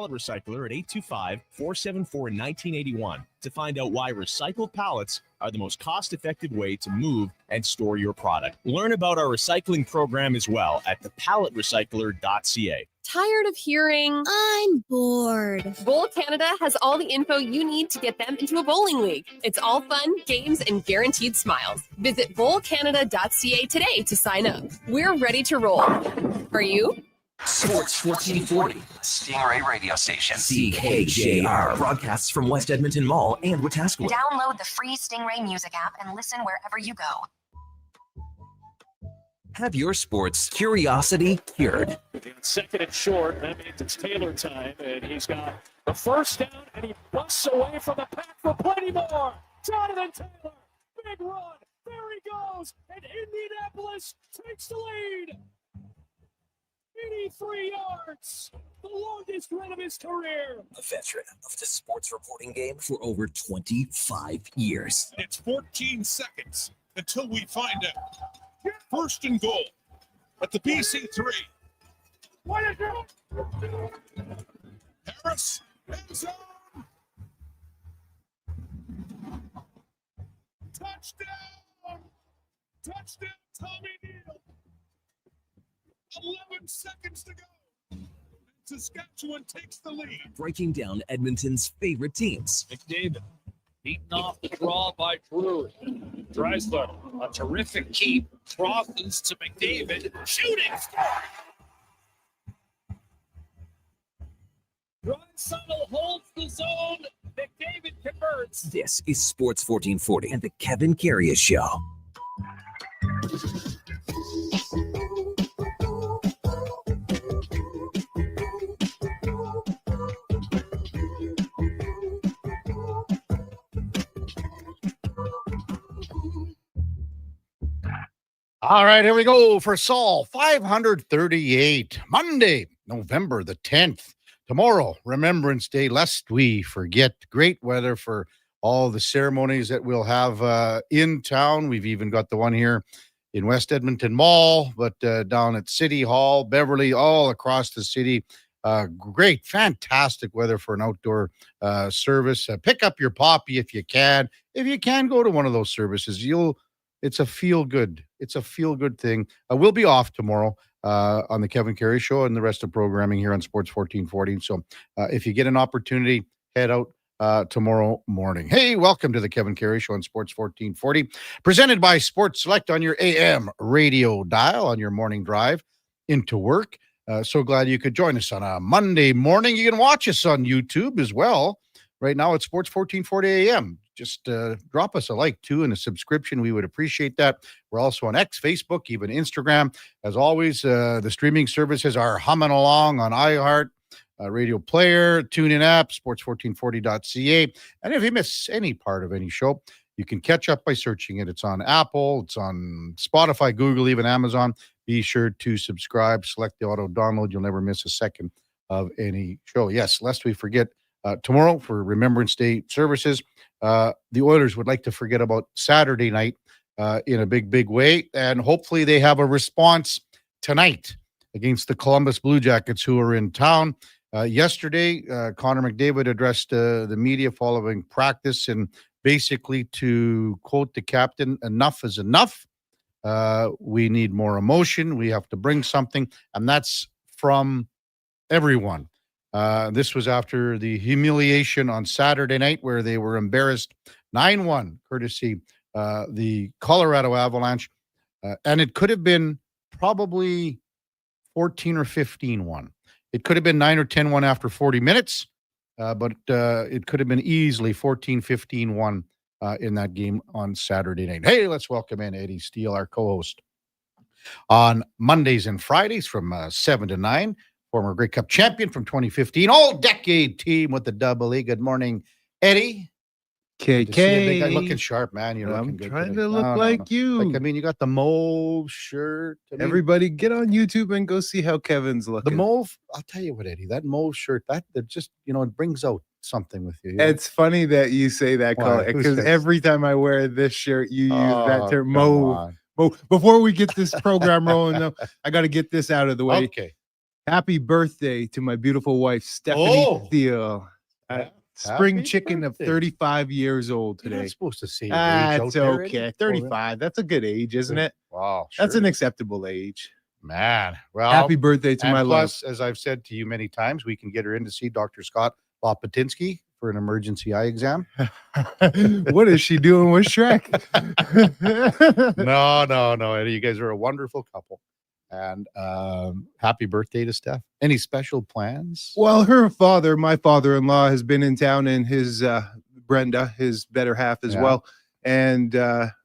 Recycler at 825-474-1981 to find out why recycled pallets are the most cost-effective way to move and store your product. Learn about our recycling program as well at thepalletrecycler.ca. Tired of hearing, I'm bored. Bowl Canada has all the info you need to get them into a bowling league. It's all fun, games, and guaranteed smiles. Visit bowlcanada.ca today to sign up. We're ready to roll. Are you? Sports 1440, Stingray radio station. CKJR broadcasts from West Edmonton Mall and Wetaskiwin. Download the free Stingray music app and listen wherever you go. Have your sports curiosity cured. Second and short, that means it's Taylor time, and he's got the first down, and he busts away from the pack for plenty more. Jonathan Taylor, big run, there he goes, and Indianapolis takes the lead. 83 yards, the longest run of his career. A veteran of the sports reporting game for over 25 years. It's 14 seconds until we find out. First and goal at the BC3. What is it? Harris, end zone. Touchdown! Touchdown, Tommy Neal. 11 seconds to go. Saskatchewan takes the lead. Breaking down Edmonton's favorite teams. McDavid beaten off the draw by Drury. Dreisler, a terrific keep, crosses to McDavid, shooting score. Draisaitl holds the zone. McDavid converts. This is Sports 1440 and the Kevin Karius Show. All right, here we go for Saul 538, Monday, November the 10th. Tomorrow, Remembrance Day, lest we forget. Great weather for all the ceremonies that we'll have in town. We've even got the one here in West Edmonton Mall, but down at City Hall, Beverly, all across the city. Great, fantastic weather for an outdoor service. Pick up your poppy if you can. If you can go to one of those services, it's a feel-good thing. We'll be off tomorrow on the Kevin Karius Show and the rest of programming here on Sports 1440. So if you get an opportunity, head out tomorrow morning. Hey, welcome to the Kevin Karius Show on Sports 1440, presented by Sports Select on your AM radio dial on your morning drive into work. So glad you could join us on a Monday morning. You can watch us on YouTube as well. Right now it's Sports 1440 AM. Just drop us a like, too, and a subscription. We would appreciate that. We're also on X, Facebook, even Instagram. As always, the streaming services are humming along on iHeart, Radio Player, TuneIn app, sports1440.ca. And if you miss any part of any show, you can catch up by searching it. It's on Apple, it's on Spotify, Google, even Amazon. Be sure to subscribe, select the auto download. You'll never miss a second of any show. Yes, lest we forget, tomorrow for Remembrance Day services, the Oilers would like to forget about Saturday night in a big way, and hopefully they have a response tonight against the Columbus Blue Jackets, who are in town. Yesterday, Connor McDavid addressed the media following practice, and basically, to quote the captain, enough is enough. We need more emotion. We have to bring something, and that's from everyone. This was after the humiliation on Saturday night where they were embarrassed 9-1, courtesy the Colorado Avalanche. And it could have been probably 14 or 15-1. It could have been 9 or 10-1 after 40 minutes, but it could have been easily 14-15-1 in that game on Saturday night. Hey, let's welcome in Eddie Steele, our co-host on Mondays and Fridays from 7 to 9. Former Grey Cup champion from 2015, all-decade team with the Double E. Good morning, Eddie. KK. Looking sharp, man. You're I'm looking good trying today. to look like you. Like, I mean, you got the mauve shirt. Everybody get on YouTube and go see how Kevin's looking. The mauve, I'll tell you what, Eddie, that mauve shirt, that just, it brings out something with you. It's funny that you say that, color, because every time I wear this shirt, you use that term, mauve. Before we get this program rolling, though, I got to get this out of the way. Okay. Happy birthday to my beautiful wife, Stephanie Oh. Thiel. Spring Happy chicken birthday. of 35 years old You're today. not supposed to say your age out That's there, okay. Eddie. 35. That's a good age, isn't it? Wow. That's sure an is. acceptable age. Man. Well, Happy birthday to and my plus, as I've said to you many times, we can get her in to see Dr. Scott Lopatinsky for an emergency eye exam. love. What is she doing with Shrek? No, Eddie. You guys are a wonderful couple. And happy birthday to Steph. Any special plans? Well, her father, my father-in-law, has been in town, and his Brenda, his better half as Yeah. well. And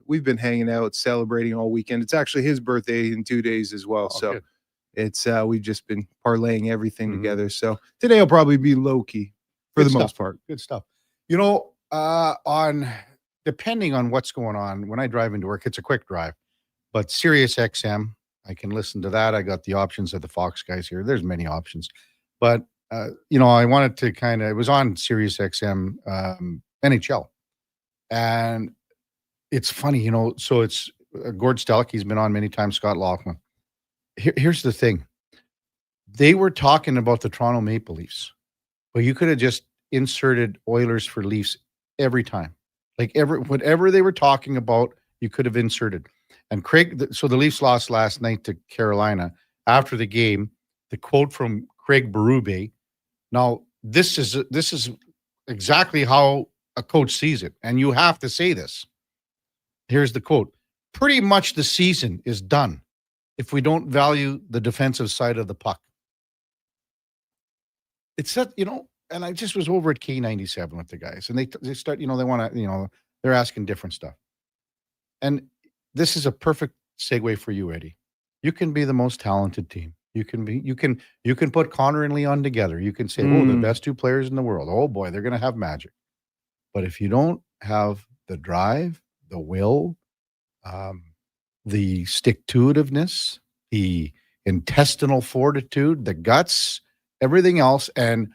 we've been hanging out, celebrating all weekend. It's actually his birthday in 2 days as well. Oh, So good. it's we've just been parlaying everything Mhm. together. So today will probably be low key for Good the stuff. most part. Good stuff. You know, on depending on what's going on, when I drive into work, it's a quick drive, but Sirius XM, I can listen to that. I got the options of the Fox guys here. There's many options, but you know, I wanted to it was on Sirius XM NHL, and it's funny, you know. So it's Gord Stellick. He's been on many times. Scott Laughlin. Here's the thing: they were talking about the Toronto Maple Leafs, but you could have just inserted Oilers for Leafs every time. Like whatever they were talking about, you could have inserted. And so the Leafs lost last night to Carolina. After the game, the quote from Craig Berube. Now, this is exactly how a coach sees it, and you have to say this. Here's the quote: "Pretty much the season is done if we don't value the defensive side of the puck." It's that, you know. And I just was over at K97 with the guys, and they start, you know, they want to, you know, they're asking different stuff. And this is a perfect segue for you, Eddie. You can be the most talented team. You can put Connor and Leon together. You can say, oh, the best two players in the world. Oh boy, they're going to have magic. But if you don't have the drive, the will, the stick-to-itiveness, the intestinal fortitude, the guts, everything else, and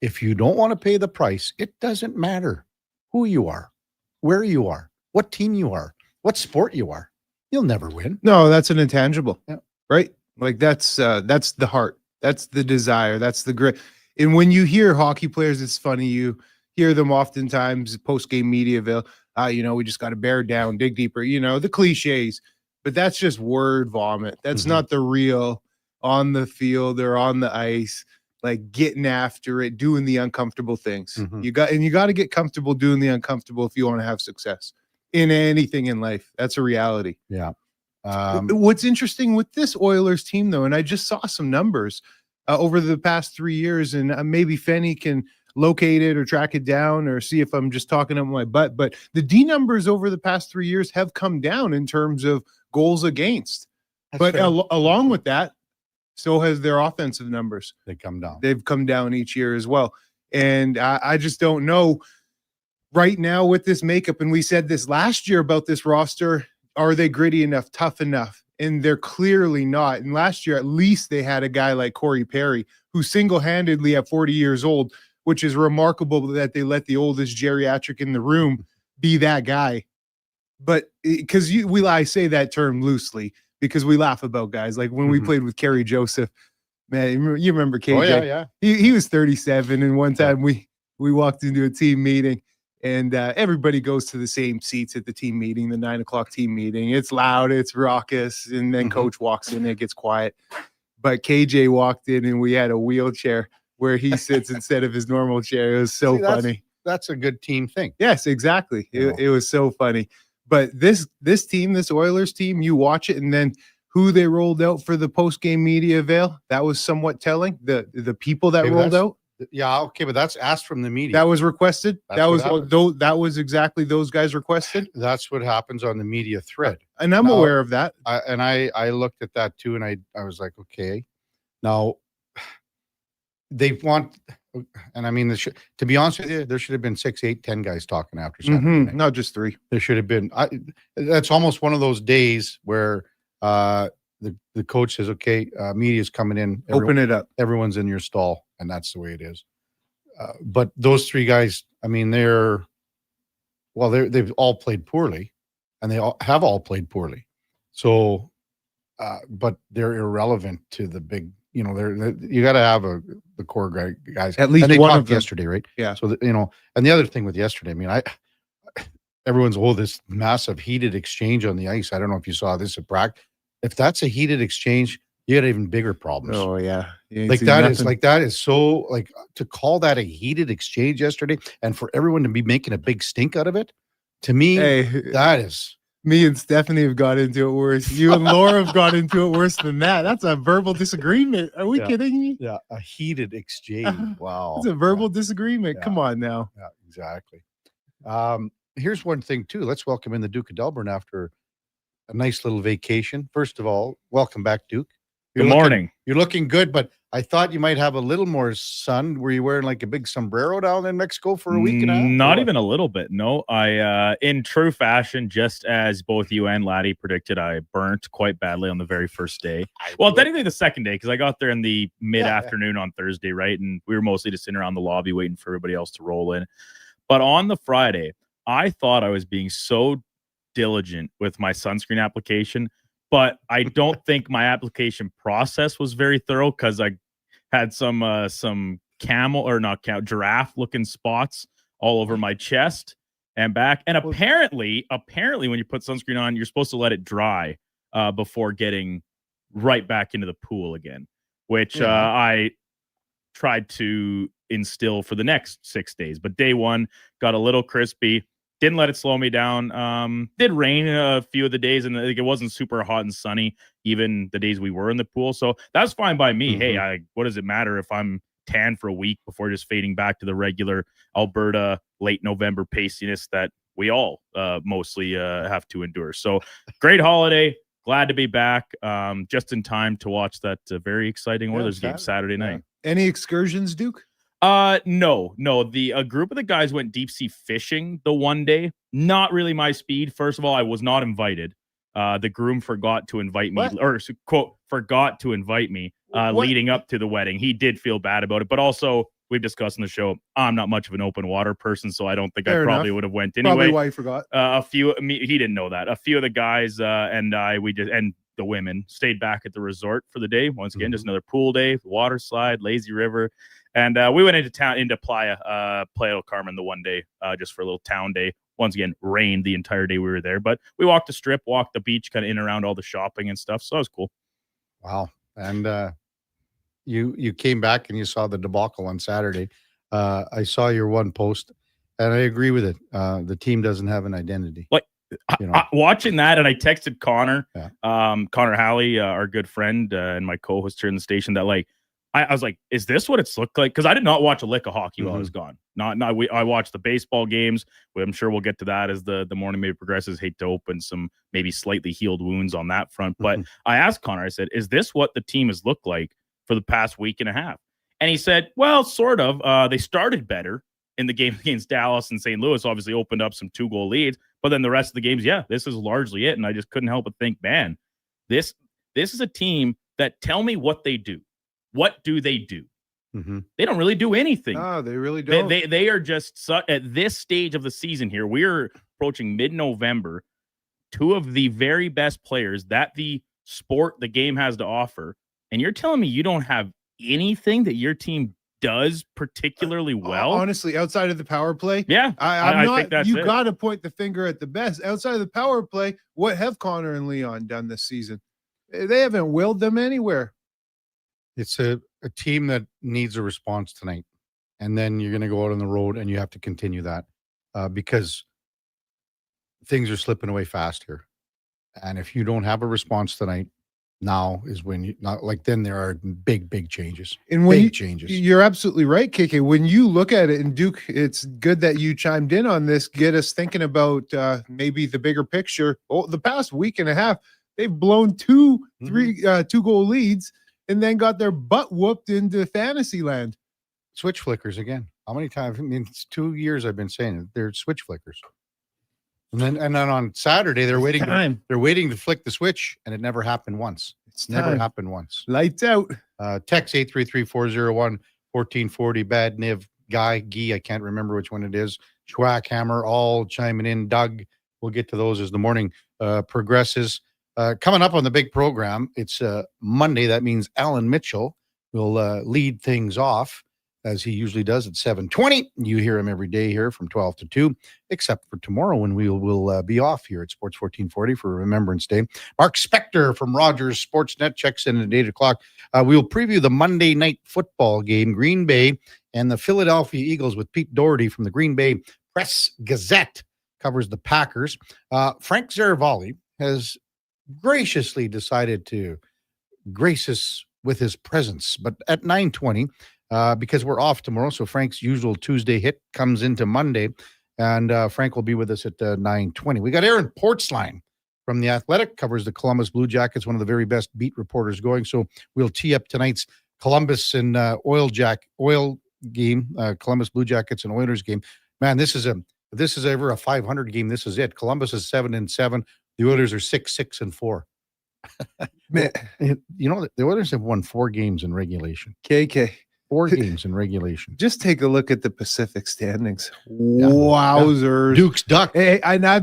if you don't want to pay the price, it doesn't matter who you are, where you are, what team you are, what sport you are. You'll never win. No, that's an intangible, right? Like that's the heart, that's the desire, that's the grit. And when you hear hockey players, it's funny. You hear them oftentimes post-game media, you know, we just got to bear down, dig deeper. You know, the cliches, but that's just word vomit. That's not the real on the field or on the ice. Like getting after it, doing the uncomfortable things. You got to get comfortable doing the uncomfortable if you want to have success in anything in life. That's a reality. Yeah. What's interesting with this Oilers team, though, and I just saw some numbers over the past 3 years, and maybe Fenny can locate it or track it down or see if I'm just talking up my butt. But the D numbers over the past 3 years have come down in terms of goals against. But along with that, so has their offensive numbers. They come down. They've come down each year as well. And I just don't know right now with this makeup. And we said this last year about this roster. Are they gritty enough, tough enough? And they're clearly not. And last year, at least they had a guy like Corey Perry, who single-handedly at 40 years old, which is remarkable that they let the oldest geriatric in the room be that guy. But because I say that term loosely, because we laugh about guys like when we played with Kerry Joseph, man, you remember KJ? Oh, yeah. He was 37, and one time we walked into a team meeting, and everybody goes to the same seats at the team meeting, the 9:00 team meeting. It's loud, it's raucous, and then coach walks in and it gets quiet. But KJ walked in, and we had a wheelchair where he sits instead of his normal chair. It was so funny. That's a good team thing. Yes, exactly. It was so funny. But this team, this Oilers team, you watch it, and then who they rolled out for the post-game media avail, that was somewhat telling. The people that rolled out. Yeah, okay, but that's asked from the media. That was requested. That's That was exactly those guys requested. That's what happens on the media thread. And I'm aware of that. I looked at that too, and I was like, okay. Now, they want, and I mean, to be honest with you, there should have been 6, 8, 10 guys talking after Saturday night. Not just 3. There should have been. That's almost one of those days where the coach says, okay, media's coming in. Open it up. Everyone's in your stall, and that's the way it is. But those 3 guys, I mean, they've all played poorly, and they have all played poorly. So, but they're irrelevant to the big you know, you got to have the core guys. At least and they one talked of them. yesterday, right? Yeah. So, you know, and the other thing with yesterday, I mean, everyone's, this massive heated exchange on the ice. I don't know if you saw this at practice. If that's a heated exchange, you got even bigger problems. Oh yeah. That is so, like, to call that a heated exchange yesterday and for everyone to be making a big stink out of it, to me, that is. Me and Stephanie have got into it worse. You and Laura have got into it worse than that. That's a verbal disagreement. Are we kidding me? Yeah, a heated exchange. Wow. It's a verbal disagreement. Yeah. Come on now. Yeah, exactly. Here's one thing too. Let's welcome in the Duke of Delburne after a nice little vacation. First of all, welcome back, Duke. Good morning. You're looking good, but I thought you might have a little more sun. Were you wearing like a big sombrero down in Mexico for a week and a half? Not even a little bit. No, I, in true fashion, just as both you and Laddie predicted, I burnt quite badly on the very first day. Well, technically the second day, because I got there in the mid-afternoon on Thursday, right? And we were mostly just sitting around the lobby waiting for everybody else to roll in. But on the Friday, I thought I was being so diligent with my sunscreen application, but I don't think my application process was very thorough because I had some camel or not camel giraffe looking spots all over my chest and back. And apparently when you put sunscreen on, you're supposed to let it dry before getting right back into the pool again, which I tried to instill for the next 6 days. But day one got a little crispy. Didn't let it slow me down. Did rain a few of the days, and it wasn't super hot and sunny, even the days we were in the pool. So that's fine by me. Hey, what does it matter if I'm tan for a week before just fading back to the regular Alberta late November pastiness that we all mostly have to endure. So great holiday. Glad to be back. Just in time to watch that very exciting Oilers game Saturday night. Any excursions, Duke? No. A group of the guys went deep sea fishing the one day. Not really my speed. First of all, I was not invited. The groom forgot to invite me, or quote, forgot to invite me leading up to the wedding. He did feel bad about it, but also we've discussed in the show, I'm not much of an open water person, so I don't think I probably would have went anyway. Probably why he forgot. He didn't know that. A few of the guys and the women stayed back at the resort for the day. Once again, just another pool day, water slide, lazy river. And we went into Playa del Carmen the one day, just for a little town day. Once again, rained the entire day we were there, but we walked the strip, walked the beach, kind of in and around all the shopping and stuff. So that was cool. Wow. And you came back and you saw the debacle on Saturday. I saw your one post, and I agree with it. The team doesn't have an identity. Like, watching that, and I texted Connor, Connor Halley, our good friend and my co-host here in the station, that like, I was like, is this what it's looked like? Because I did not watch a lick of hockey while I was gone. I watched the baseball games. I'm sure we'll get to that as the morning maybe progresses. Hate to open some maybe slightly healed wounds on that front. But I asked Connor, I said, is this what the team has looked like for the past week and a half? And he said, well, sort of. They started better in the game against Dallas, and St. Louis obviously opened up some 2-goal leads. But then the rest of the games, this is largely it. And I just couldn't help but think, man, this is a team that, tell me what they do. What do they do? They don't really do anything. No, they really don't. They are just at this stage of the season here. We're approaching mid-November. Two of the very best players that the game has to offer. And you're telling me you don't have anything that your team does particularly well? Honestly, outside of the power play. Yeah. I think that's you got to point the finger at the best. Outside of the power play, what have Connor and Leon done this season? They haven't willed them anywhere. It's a team that needs a response tonight. And then you're going to go out on the road and you have to continue that because things are slipping away fast here. And if you don't have a response tonight, now is when then there are big changes. And when changes. You're absolutely right, KK. When you look at it, and Duke, it's good that you chimed in on this, get us thinking about maybe the bigger picture. Oh, the past week and a half, they've blown 2-goal leads and then got their butt whooped into fantasy land. Switch flickers again. How many times? I mean, it's 2 years I've been saying it. They're switch flickers. And then on Saturday, they're waiting to flick the switch, and it never happened once. It's never happened once. Lights out. Text 833-401-1440. Bad Niv, Guy, I can't remember which one it is. Schwack, Hammer, all chiming in. Doug, we'll get to those as the morning progresses. Coming up on the big program, it's Monday. That means Alan Mitchell will lead things off, as he usually does at 7:20. You hear him every day here from 12 to 2, except for tomorrow when we will be off here at Sports 1440 for Remembrance Day. Mark Spector from Rogers Sportsnet checks in at 8 o'clock. We will preview the Monday night football game, Green Bay and the Philadelphia Eagles, with Pete Doherty from the Green Bay Press-Gazette, covers the Packers. Frank Zaravalli has graciously decided to grace us with his presence, but at 9:20, because we're off tomorrow, so Frank's usual Tuesday hit comes into Monday, and Frank will be with us at 9:20. We got Aaron Portzline from The Athletic, covers the Columbus Blue Jackets, one of the very best beat reporters going, so we'll tee up tonight's Columbus and Oil game, Columbus Blue Jackets and Oilers game. Man, this is ever a 500 game. This is it. Columbus is 7-7. The Oilers are 6-4. Man, you know, the Oilers have won 4 games in regulation. KK. 4 games in regulation. Just take a look at the Pacific standings. Wowzers. Duke's Duck. Hey,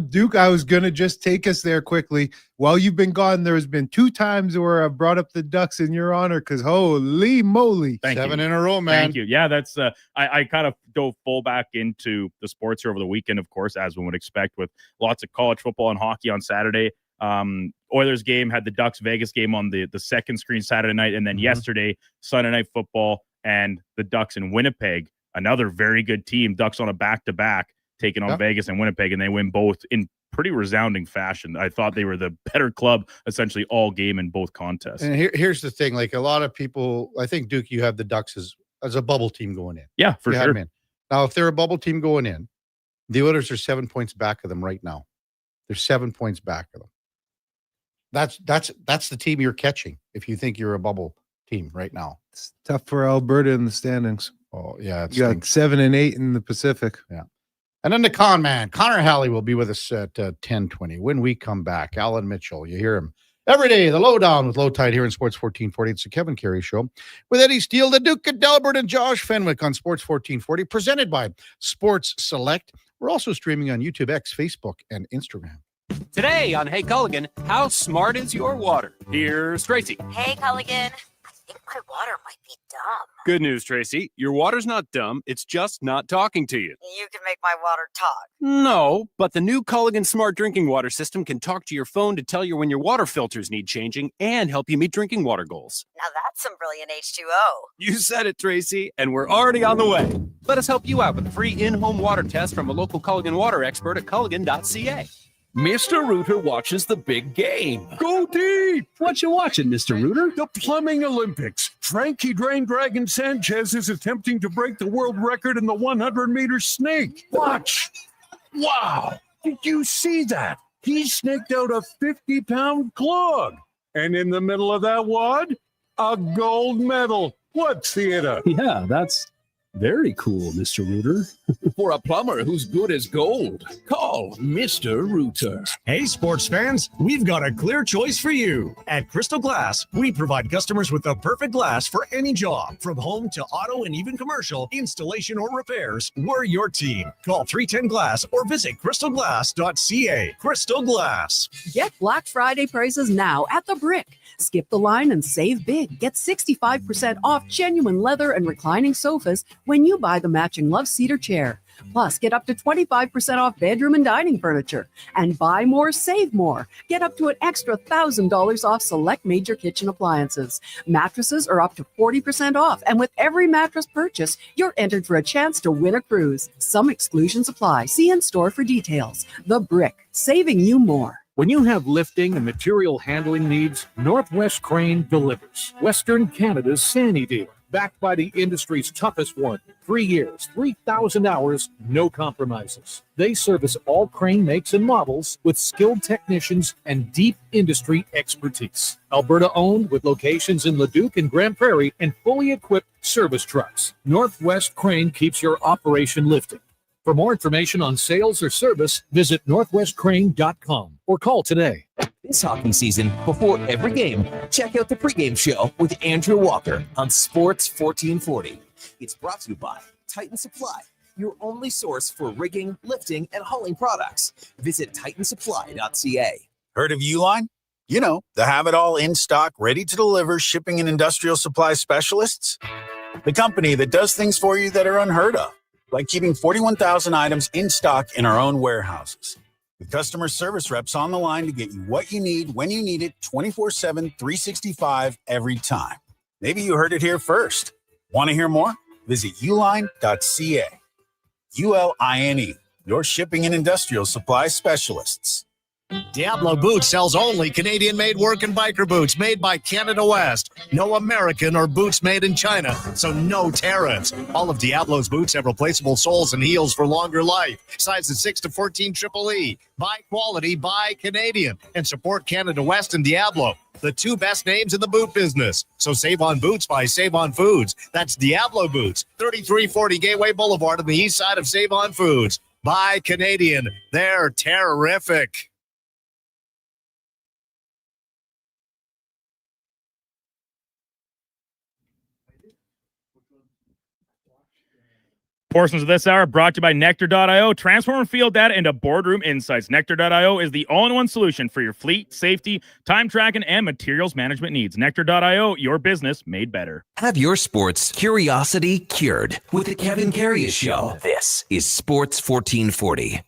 Duke, I was going to just take us there quickly. While you've been gone, there's been 2 times where I've brought up the Ducks in your honor, because holy moly. Thank 7 you. in a row, man. Thank you. Yeah, that's I kind of dove full back into the sports here over the weekend, of course, as one would expect, with lots of college football and hockey on Saturday. Oilers game, had the Ducks Vegas game on the second screen Saturday night, and then yesterday, Sunday night football, and the Ducks in Winnipeg, another very good team. Ducks on a back-to-back, taking on Vegas and Winnipeg, and they win both in pretty resounding fashion. I thought they were the better club essentially all game in both contests. And here's the thing, like a lot of people, I think, Duke, you have the Ducks as a bubble team going in. Yeah, for you sure. Now, if they're a bubble team going in, the Oilers are 7 points back of them right now. They're 7 points back of them. That's the team you're catching if you think you're a bubble team right now. It's tough for Alberta in the standings. Oh, yeah. You got 7 and 8 in the Pacific. Yeah. And then the con man, Connor Halley, will be with us at 10:20. When we come back, Alan Mitchell, you hear him every day, the lowdown with Low Tide here in Sports 1440. It's the Kevin Carey Show with Eddie Steele, the Duke of Delburne, and Josh Fenwick on Sports 1440, presented by Sports Select. We're also streaming on YouTube, X, Facebook, and Instagram. Today on Hey Culligan, how smart is your water? Here's Tracy. Hey, Culligan. I think my water might be dumb. Good news, Tracy. Your water's not dumb. It's just not talking to you. You can make my water talk. No, but the new Culligan Smart Drinking Water System can talk to your phone to tell you when your water filters need changing and help you meet drinking water goals. Now that's some brilliant H2O. You said it, Tracy, and we're already on the way. Let us help you out with a free in-home water test from a local Culligan water expert at culligan.ca. Mr. Rooter watches the big game. Go deep! What you watching, Mr. Rooter? The Plumbing Olympics. Frankie Dragon Sanchez is attempting to break the world record in the 100-meter snake. Watch. Wow. Did you see that? He snaked out a 50-pound clog. And in the middle of that wad, a gold medal. What theater? Yeah, that's very cool, Mr. Rooter. For a plumber who's good as gold, call Mr. Rooter. Hey, sports fans, we've got a clear choice for you. At Crystal Glass, we provide customers with the perfect glass for any job. From home to auto and even commercial, installation or repairs, we're your team. Call 310 Glass or visit crystalglass.ca. Crystal Glass. Get Black Friday prices now at The Brick. Skip the line and save big. Get 65% off genuine leather and reclining sofas when you buy the matching Love Cedar chair. Plus, get up to 25% off bedroom and dining furniture. And buy more, save more. Get up to an extra $1,000 off select major kitchen appliances. Mattresses are up to 40% off. And with every mattress purchase, you're entered for a chance to win a cruise. Some exclusions apply. See in store for details. The Brick, saving you more. When you have lifting and material handling needs, Northwest Crane delivers. Western Canada's Sandy dealer, backed by the industry's toughest one. 3 years, 3,000 hours, no compromises. They service all crane makes and models with skilled technicians and deep industry expertise. Alberta owned with locations in Leduc and Grand Prairie and fully equipped service trucks. Northwest Crane keeps your operation lifting. For more information on sales or service, visit northwestcrane.com or call today. This hockey season, before every game, check out the pregame show with Andrew Walker on Sports 1440. It's brought to you by Titan Supply, your only source for rigging, lifting, and hauling products. Visit titansupply.ca. Heard of Uline? You know, the have-it-all in stock, ready to deliver shipping and industrial supply specialists. The company that does things for you that are unheard of, like keeping 41,000 items in stock in our own warehouses. With customer service reps on the line to get you what you need when you need it 24/7, 365 every time. Maybe you heard it here first. Want to hear more? Visit uline.ca. ULINE, your shipping and industrial supply specialists. Diablo Boots sells only Canadian-made work and biker boots made by Canada West. No American or boots made in China, so no tariffs. All of Diablo's boots have replaceable soles and heels for longer life. Sizes 6 to 14 Triple E. Buy quality, buy Canadian. And support Canada West and Diablo, the two best names in the boot business. So save on boots by Save On Foods. That's Diablo Boots, 3340 Gateway Boulevard on the east side of Save On Foods. Buy Canadian. They're terrific. Portions of this hour brought to you by Nectar.io. Transform field data into boardroom insights. Nectar.io is the all-in-one solution for your fleet, safety, time tracking, and materials management needs. Nectar.io, your business made better. Have your sports curiosity cured with the Kevin Karius Show. This is Sports 1440.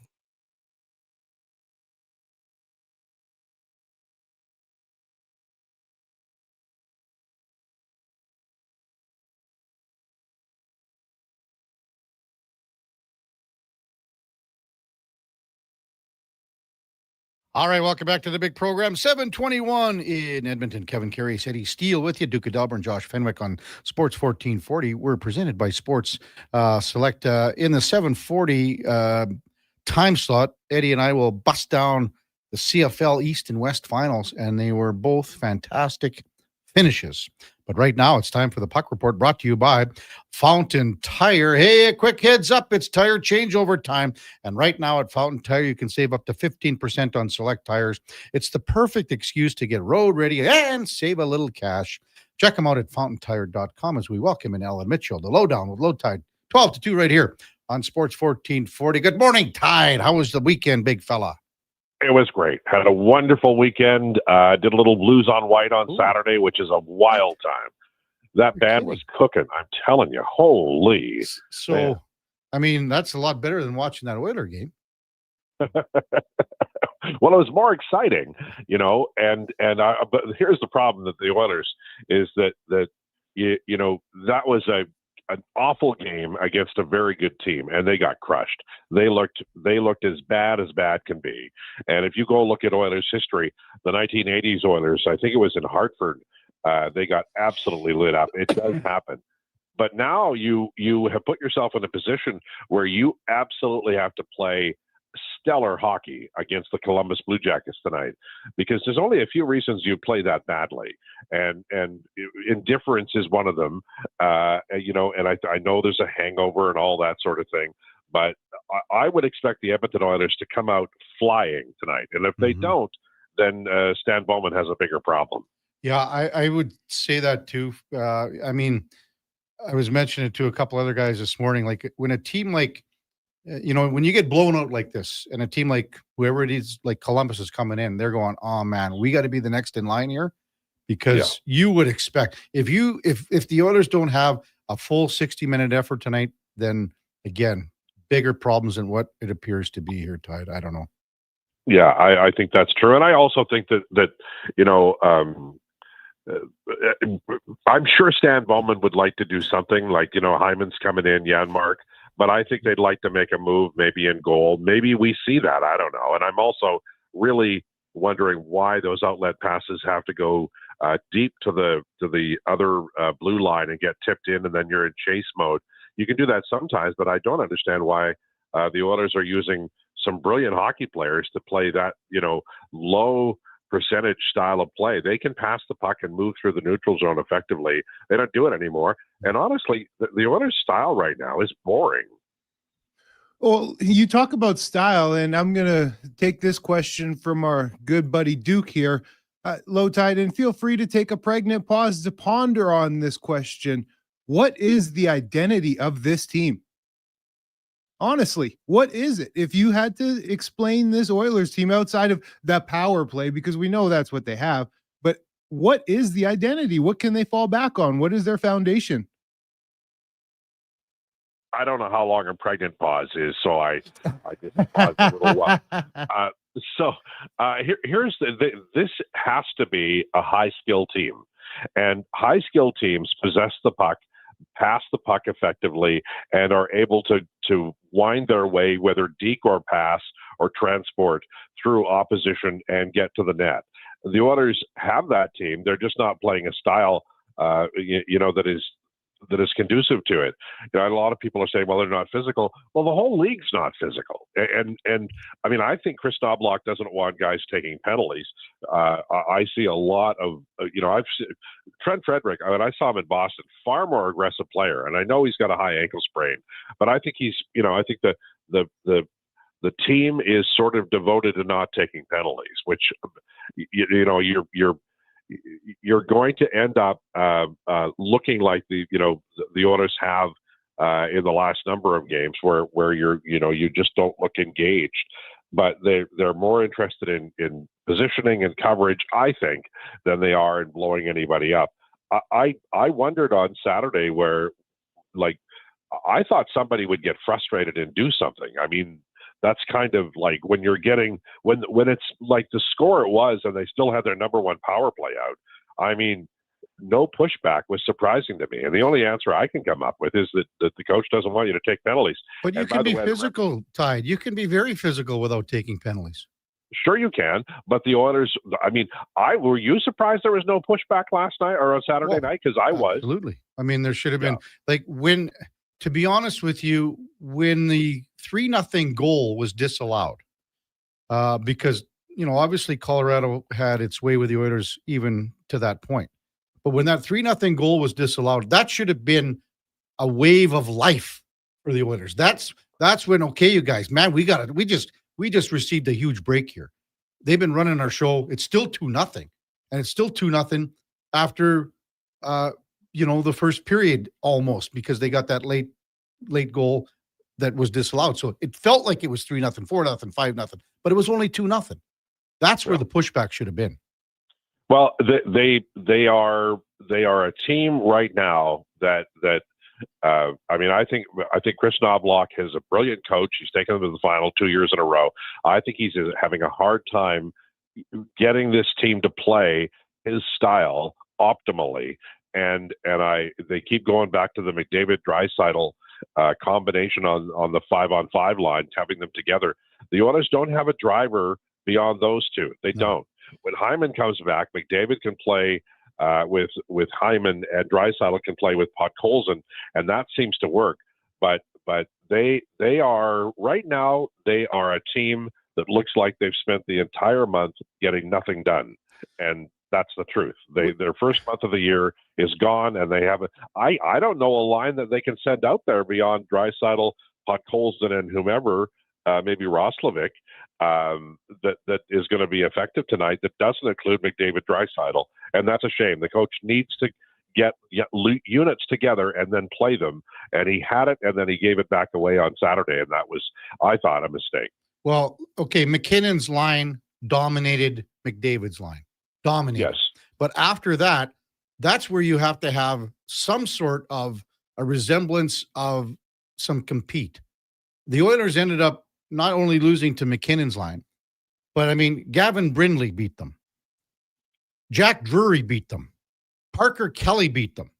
All right, welcome back to the big program. 721 in Edmonton. Kevin Karius, Eddie Steele with you. Duke of Delburne, Josh Fenwick on Sports 1440. We're presented by Sports Select. In the 740 time slot, Eddie and I will bust down the CFL East and West finals, and they were both fantastic finishes. But right now, it's time for the Puck Report, brought to you by Fountain Tire. Hey, a quick heads up, it's tire changeover time. And right now at Fountain Tire, you can save up to 15% on select tires. It's the perfect excuse to get road ready and save a little cash. Check them out at fountaintire.com as we welcome in Ellen Mitchell, the Lowdown with Low Tide, 12 to 2 right here on Sports 1440. Good morning, Tide. How was the weekend, big fella? It was great. Had a wonderful weekend. Did a little Blues on White on Saturday, which is a wild time. That band was cooking. I'm telling you, holy. So, man. I mean, that's a lot better than watching that Oiler game. Well, it was more exciting, you know. But here's the problem that the Oilers is that you know that was an awful game against a very good team, and they got crushed. They looked as bad can be. And if you go look at Oilers history, the 1980s Oilers, I think it was in Hartford, they got absolutely lit up. It does happen. But now you have put yourself in a position where you absolutely have to play stellar hockey against the Columbus Blue Jackets tonight, because there's only a few reasons you play that badly, and indifference is one of them. You know, and I know there's a hangover and all that sort of thing, but I would expect the Edmonton Oilers to come out flying tonight, and if they don't, then Stan Bowman has a bigger problem. Yeah, I would say that too. I mean, I was mentioning it to a couple other guys this morning. Like when a team like, you know, when you get blown out like this, and a team like whoever it is, like Columbus is coming in, they're going, "Oh man, we got to be the next in line here," because you would expect if the Oilers don't have a full 60-minute effort tonight, then again, bigger problems than what it appears to be here. Tide, I don't know. Yeah, I think that's true, and I also think that you know. I'm sure Stan Bowman would like to do something like, you know, Hyman's coming in, Janmark, but I think they'd like to make a move maybe in goal. Maybe we see that. I don't know. And I'm also really wondering why those outlet passes have to go deep to the other blue line and get tipped in, and then you're in chase mode. You can do that sometimes, but I don't understand why the Oilers are using some brilliant hockey players to play that, you know, low percentage style of play. They can pass the puck and move through the neutral zone effectively. They don't do it anymore. And honestly, the Oilers' style right now is boring. Well, you talk about style, and I'm going to take this question from our good buddy Duke here. Low Tide, and feel free to take a pregnant pause to ponder on this question. What is the identity of this team? Honestly, what is it? If you had to explain this Oilers team outside of that power play, because we know that's what they have, but what is the identity? What can they fall back on? What is their foundation? I don't know how long a pregnant pause is, so I just paused a little while. Here's this has to be a high skill team, and high skill teams possess the puck, pass the puck effectively, and are able to wind their way, whether deke or pass or transport, through opposition and get to the net. The Oilers have that team. They're just not playing a style, that is conducive to it. A lot of people are saying, well, they're not physical. Well, the whole league's not physical. And I mean, I think Chris Knobloch doesn't want guys taking penalties. I see a lot of, I've seen Trent Frederick. I mean, I saw him in Boston, far more aggressive player. And I know he's got a high ankle sprain, but I think he's, I think the team is sort of devoted to not taking penalties, which, you're going to end up looking like the Oilers have in the last number of games, where you just don't look engaged. But they're more interested in positioning and coverage, I think, than they are in blowing anybody up. I wondered on Saturday where, I thought somebody would get frustrated and do something. I mean, that's kind of like when you're getting when it's like the score it was, and they still had their number one power play out. I mean, no pushback was surprising to me, and the only answer I can come up with is that the coach doesn't want you to take penalties. But you can be physical, Tide. You can be very physical without taking penalties. Sure, you can, but the Oilers. I mean, were you surprised there was no pushback last night or on Saturday night? Because I was. Absolutely. I mean, there should have been when. To be honest with you, when the 3-0 goal was disallowed, because, obviously Colorado had its way with the Oilers even to that point. But when that 3-0 goal was disallowed, that should have been a wave of life for the Oilers. That's when, okay, you guys, man, we just received a huge break here. They've been running our show. It's still 2-0. And it's still 2-0 after the first period almost, because they got that late goal that was disallowed. So it felt like it was 3-0, 4-0, 5-0, but it was only 2-0. That's where the pushback should have been. Well, they are a team right now that I think Chris Knobloch is a brilliant coach. He's taken them to the final 2 years in a row. I think he's having a hard time getting this team to play his style optimally. And they keep going back to the McDavid-Draisaitl combination on the 5-on-5 line, having them together. The Oilers don't have a driver beyond those two. They don't. When Hyman comes back, McDavid can play with Hyman, and Draisaitl can play with Podkolzin, and that seems to work. But they are right now. They are a team that looks like they've spent the entire month getting nothing done, and that's the truth. Their first month of the year is gone, and they have I don't know a line that they can send out there beyond Draisaitl, Podkolzin, and whomever, maybe Roslovic, that is going to be effective tonight that doesn't include McDavid, Draisaitl, and that's a shame. The coach needs to get units together and then play them, and he had it, and then he gave it back away on Saturday, and that was, I thought, a mistake. Well, okay, McKinnon's line dominated McDavid's line. Dominated. Yes. But after that, that's where you have to have some sort of a resemblance of some compete. The Oilers ended up not only losing to McKinnon's line, but I mean, Gavin Brindley beat them. Jack Drury beat them. Parker Kelly beat them.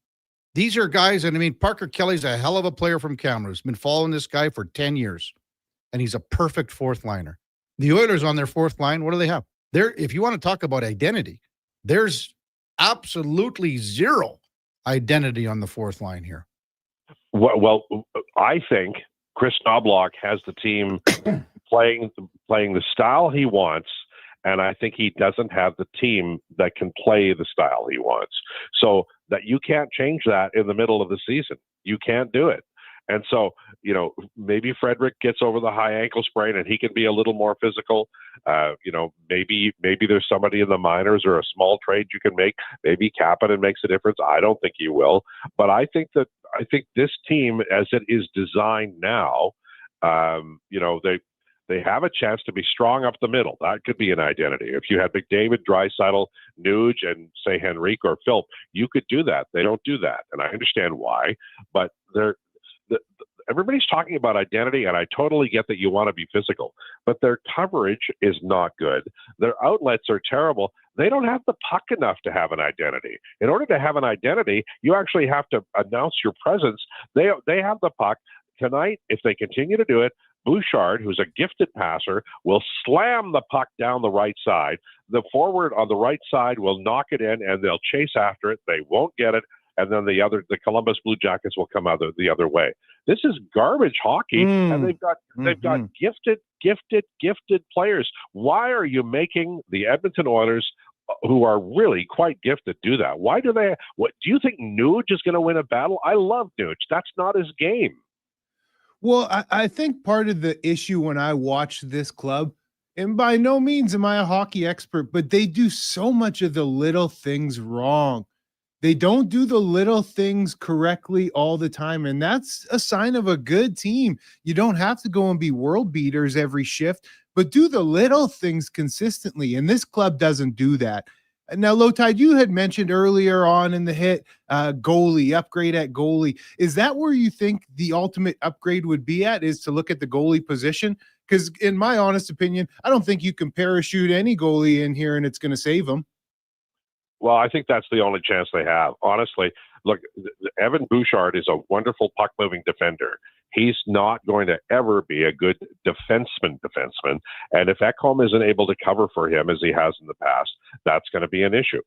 These are guys, and I mean, Parker Kelly's a hell of a player from Kamloops. Been following this guy for 10 years, and he's a perfect fourth liner. The Oilers on their fourth line, what do they have? If you want to talk about identity, there's absolutely zero identity on the fourth line here. Well, I think Chris Knobloch has the team playing the style he wants, and I think he doesn't have the team that can play the style he wants. So that you can't change that in the middle of the season. You can't do it. And so, maybe Frederick gets over the high ankle sprain and he can be a little more physical. Maybe there's somebody in the minors or a small trade you can make. Maybe Kapanen makes a difference. I don't think he will. But I think this team, as it is designed now, They have a chance to be strong up the middle. That could be an identity. If you had McDavid, Draisaitl, Nuge, and say Henrique or Phil, you could do that. They don't do that, and I understand why. But everybody's talking about identity, and I totally get that you want to be physical. But their coverage is not good. Their outlets are terrible. They don't have the puck enough to have an identity. In order to have an identity, you actually have to announce your presence. They have the puck. Tonight, if they continue to do it, Bouchard, who's a gifted passer, will slam the puck down the right side. The forward on the right side will knock it in, and they'll chase after it. They won't get it, and then the Columbus Blue Jackets will come out the other way. This is garbage hockey, and they've got gifted players. Why are you making the Edmonton Oilers, who are really quite gifted, do that? Why do they? What do you think? Nuge is going to win a battle? I love Nuge. That's not his game. Well, I think part of the issue when I watch this club, and by no means am I a hockey expert, but they do so much of the little things wrong. They don't do the little things correctly all the time, and that's a sign of a good team. You don't have to go and be world beaters every shift, but do the little things consistently, and this club doesn't do that. Now, Lowtide, you had mentioned earlier on in the hit goalie, upgrade at goalie. Is that where you think the ultimate upgrade would be at, is to look at the goalie position? Because in my honest opinion, I don't think you can parachute any goalie in here and it's going to save them. Well, I think that's the only chance they have. Honestly, look, Evan Bouchard is a wonderful puck-moving defender. He's not going to ever be a good defenseman. And if Ekholm isn't able to cover for him as he has in the past, that's going to be an issue.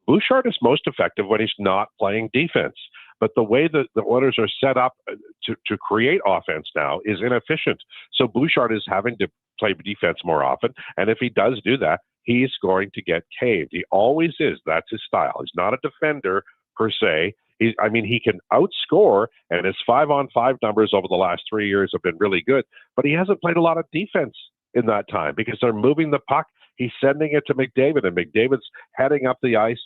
Bouchard is most effective when he's not playing defense. But the way that the Oilers are set up to create offense now is inefficient. So Bouchard is having to play defense more often. And if he does do that, he's going to get caved. He always is. That's his style. He's not a defender per se. He can outscore, and his 5-on-5 numbers over the last 3 years have been really good, but he hasn't played a lot of defense in that time because they're moving the puck. He's sending it to McDavid, and McDavid's heading up the ice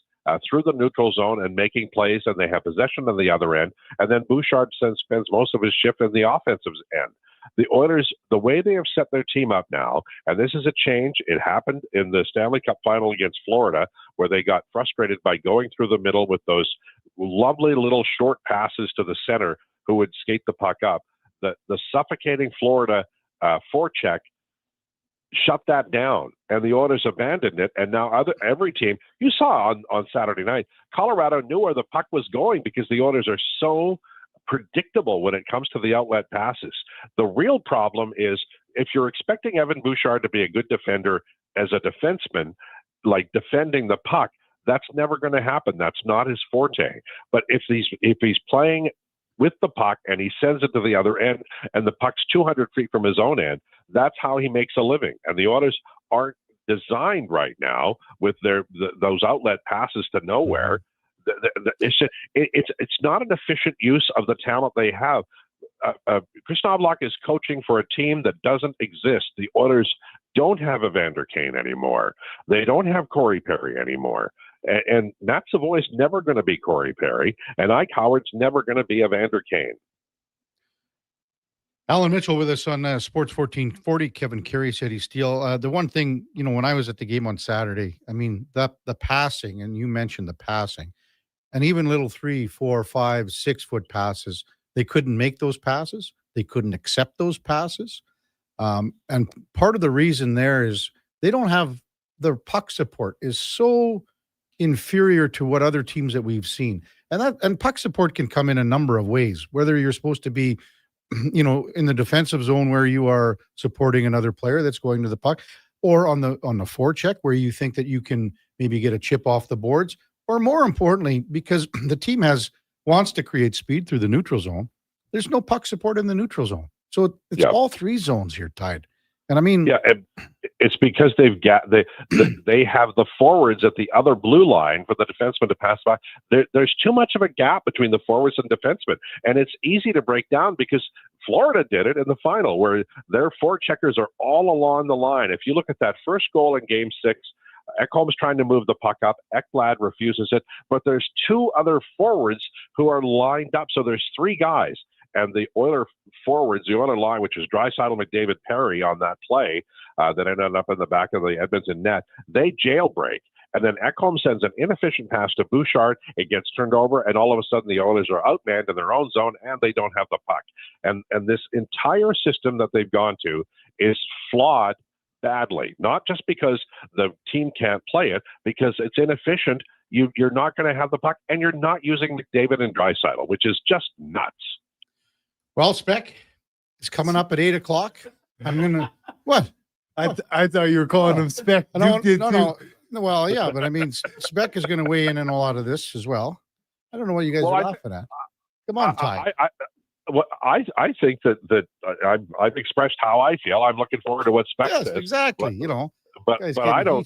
through the neutral zone and making plays, and they have possession on the other end. And then Bouchard spends most of his shift in the offensive end. The Oilers, the way they have set their team up now, and this is a change, it happened in the Stanley Cup final against Florida, where they got frustrated by going through the middle with those lovely little short passes to the center who would skate the puck up. The suffocating Florida forecheck shut that down, and the Oilers abandoned it. And now every team, you saw on Saturday night, Colorado knew where the puck was going because the Oilers are so predictable when it comes to the outlet passes. The real problem is if you're expecting Evan Bouchard to be a good defender as a defenseman, like defending the puck, that's never going to happen. That's not his forte. But if he's playing with the puck and he sends it to the other end and the puck's 200 feet from his own end, that's how he makes a living. And the Oilers aren't designed right now with those outlet passes to nowhere. It's not an efficient use of the talent they have. Chris Knobloch is coaching for a team that doesn't exist. The Oilers don't have Evander Kane anymore. They don't have Corey Perry anymore. And Matt Savoy's never going to be Corey Perry, and Ike Howard's never going to be Evander Kane. Alan Mitchell with us on Sports 1440. Kevin Karius, Eddie Steele. The one thing, when I was at the game on Saturday, the passing, and you mentioned the passing, and even little 3, 4, 5, 6 foot passes, they couldn't make those passes. They couldn't accept those passes. And part of the reason there is they don't have their puck support is so inferior to what other teams that we've seen. And puck support can come in a number of ways, whether you're supposed to be, in the defensive zone where you are supporting another player that's going to the puck, or on the forecheck where you think that you can maybe get a chip off the boards, or more importantly, because the team wants to create speed through the neutral zone, there's no puck support in the neutral zone. So it's all three zones here tied. And it's because they have the forwards at the other blue line for the defenseman to pass by. There's too much of a gap between the forwards and defensemen, and it's easy to break down because Florida did it in the final, where their forecheckers are all along the line. If you look at that first goal in Game 6, Ekholm's trying to move the puck up. Ekblad refuses it, but there's two other forwards who are lined up, so there's three guys. and the Oiler forwards, the Oiler line, which is Draisaitl, McDavid, Perry on that play that ended up in the back of the Edmonton net, they jailbreak. And then Ekholm sends an inefficient pass to Bouchard. It gets turned over, and all of a sudden the Oilers are outmanned in their own zone, and they don't have the puck. And this entire system that they've gone to is flawed badly, not just because the team can't play it, because it's inefficient. You're not going to have the puck, and you're not using McDavid and Draisaitl, which is just nuts. Well, Spec, it's coming up at 8 o'clock. I'm going to, what? I thought you were calling him Spec. No. Well, yeah, but I mean, Spec is going to weigh in on a lot of this as well. I don't know what you guys are laughing at. Come on, Ty. I think that I've expressed how I feel. I'm looking forward to what Spec says. Exactly. But I don't.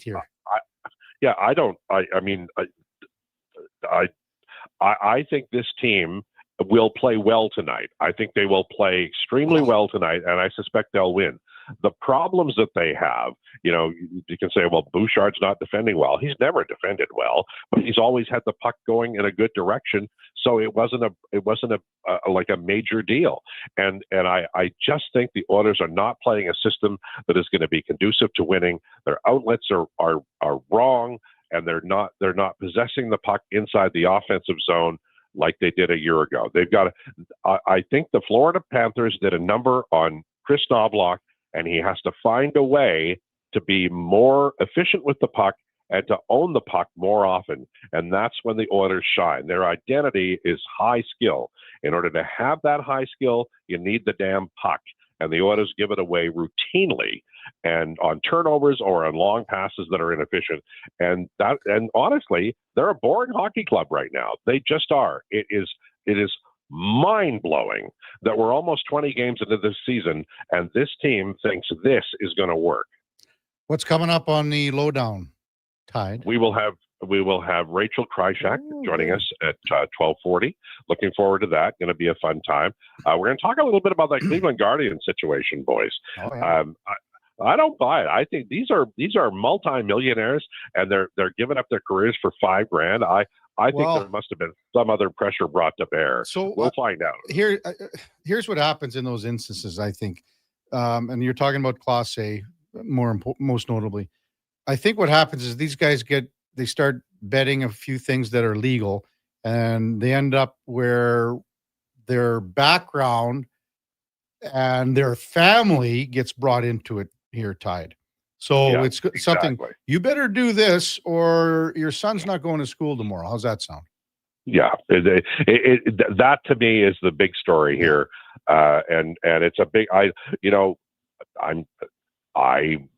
I think this team will play well tonight. I think they will play extremely well tonight, and I suspect they'll win. The problems that they have, you can say, well, Bouchard's not defending well. He's never defended well, but he's always had the puck going in a good direction. So it wasn't a major deal. And I just think the Oilers are not playing a system that is going to be conducive to winning. Their outlets are wrong, and they're not possessing the puck inside the offensive zone like they did a year ago. I think the Florida Panthers did a number on Chris Knobloch, and he has to find a way to be more efficient with the puck and to own the puck more often. And that's when the Oilers shine. Their identity is high skill. In order to have that high skill, you need the damn puck. And the Oilers give it away routinely, and on turnovers or on long passes that are inefficient. And honestly, they're a boring hockey club right now. They just are. It is mind-blowing that we're almost 20 games into this season, and this team thinks this is going to work. What's coming up on the lowdown, Tide? We will have Rachel Krychak joining us at 12:40. Looking forward to that. Going to be a fun time. We're going to talk a little bit about that Cleveland Guardians situation, boys. Oh, yeah. I don't buy it. I think these are multi-millionaires, and they're giving up their careers for $5,000. I think there must have been some other pressure brought to bear. So we'll find out. Here's what happens in those instances, I think. And you're talking about Class A, most notably. I think what happens is these guys they start betting a few things that are legal, and they end up where their background and their family gets brought into it here, Tide. So it's something, you better do this or your son's not going to school tomorrow. How's that sound? Yeah, that to me is the big story here. And it's a big, I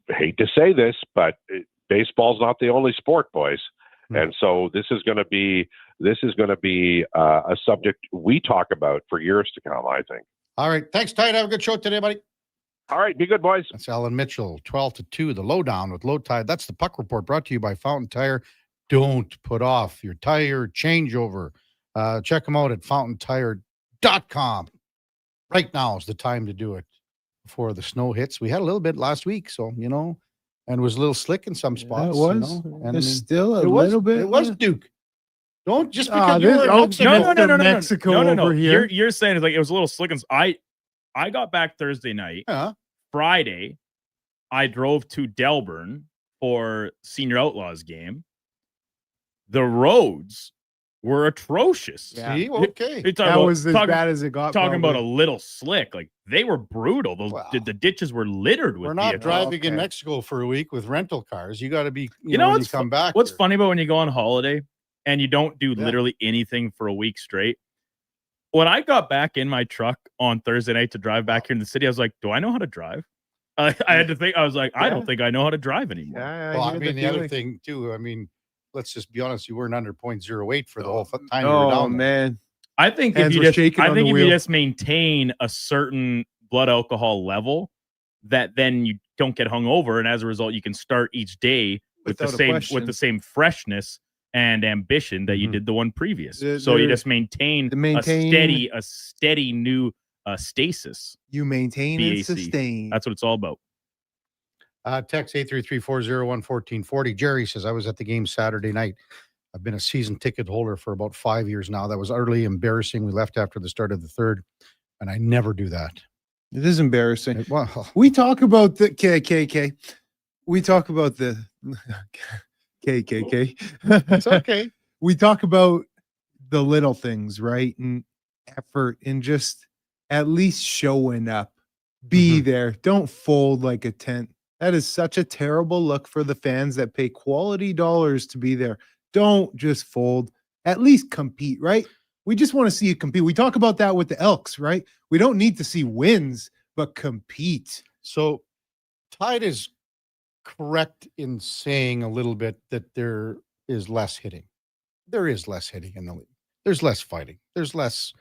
hate to say this, but baseball's not the only sport, boys. And so this is going to be a subject we talk about for years to come, I think. All right. Thanks, Tide. Have a good show today, buddy. All right. Be good, boys. That's Alan Mitchell, 12-2, the lowdown with Low Tide. That's the Puck Report brought to you by Fountain Tire. Don't put off your tire changeover. Check them out at fountaintire.com. Right now is the time to do it before the snow hits. We had a little bit last week, so, and it was a little slick in some spots. It was. There's still a little bit. It was, Duke. Don't just because no, Mexico over here. You're saying it's like it was a little slick. I got back Thursday night. Friday, I drove to Delburne for Senior Outlaws game. The roads were atrocious. Yeah. See? Okay. That was as bad as it got. Talking about a little slick. Like, they were brutal. The ditches were littered with. We're not driving in Mexico for a week with rental cars. You got to be, you know when you come back. What's funny about when you go on holiday and you don't do literally anything for a week straight? When I got back in my truck on Thursday night to drive back here in the city, I was like, do I know how to drive? I had to think. I was like, I don't think I know how to drive anymore. The other thing, too, let's just be honest, you weren't under 0.08 for the whole time you were down. Oh, man. I think if you just maintain a certain blood alcohol level, that then you don't get hungover, and as a result, you can start each day with the same freshness and ambition that you did the one previous. So you just maintain a steady new stasis. You maintain and sustain. That's what it's all about. Text 833-401-1440. Jerry says, I was at the game Saturday night. I've been a season ticket holder for about 5 years now. That was utterly embarrassing. We left after the start of the third. and I never do that. It is embarrassing. Well, We talk about the KKK. We talk about the KKK. it's okay. We talk about the little things, right? And effort and just at least showing up. Be there. Don't fold like a tent. That is such a terrible look for the fans that pay quality dollars to be there. Don't just fold. At least compete, right? We just want to see you compete. We talk about that with the Elks, right? We don't need to see wins, but compete. So Tide is correct in saying a little bit that there is less hitting. There is less hitting in the league. There's less fighting. There's less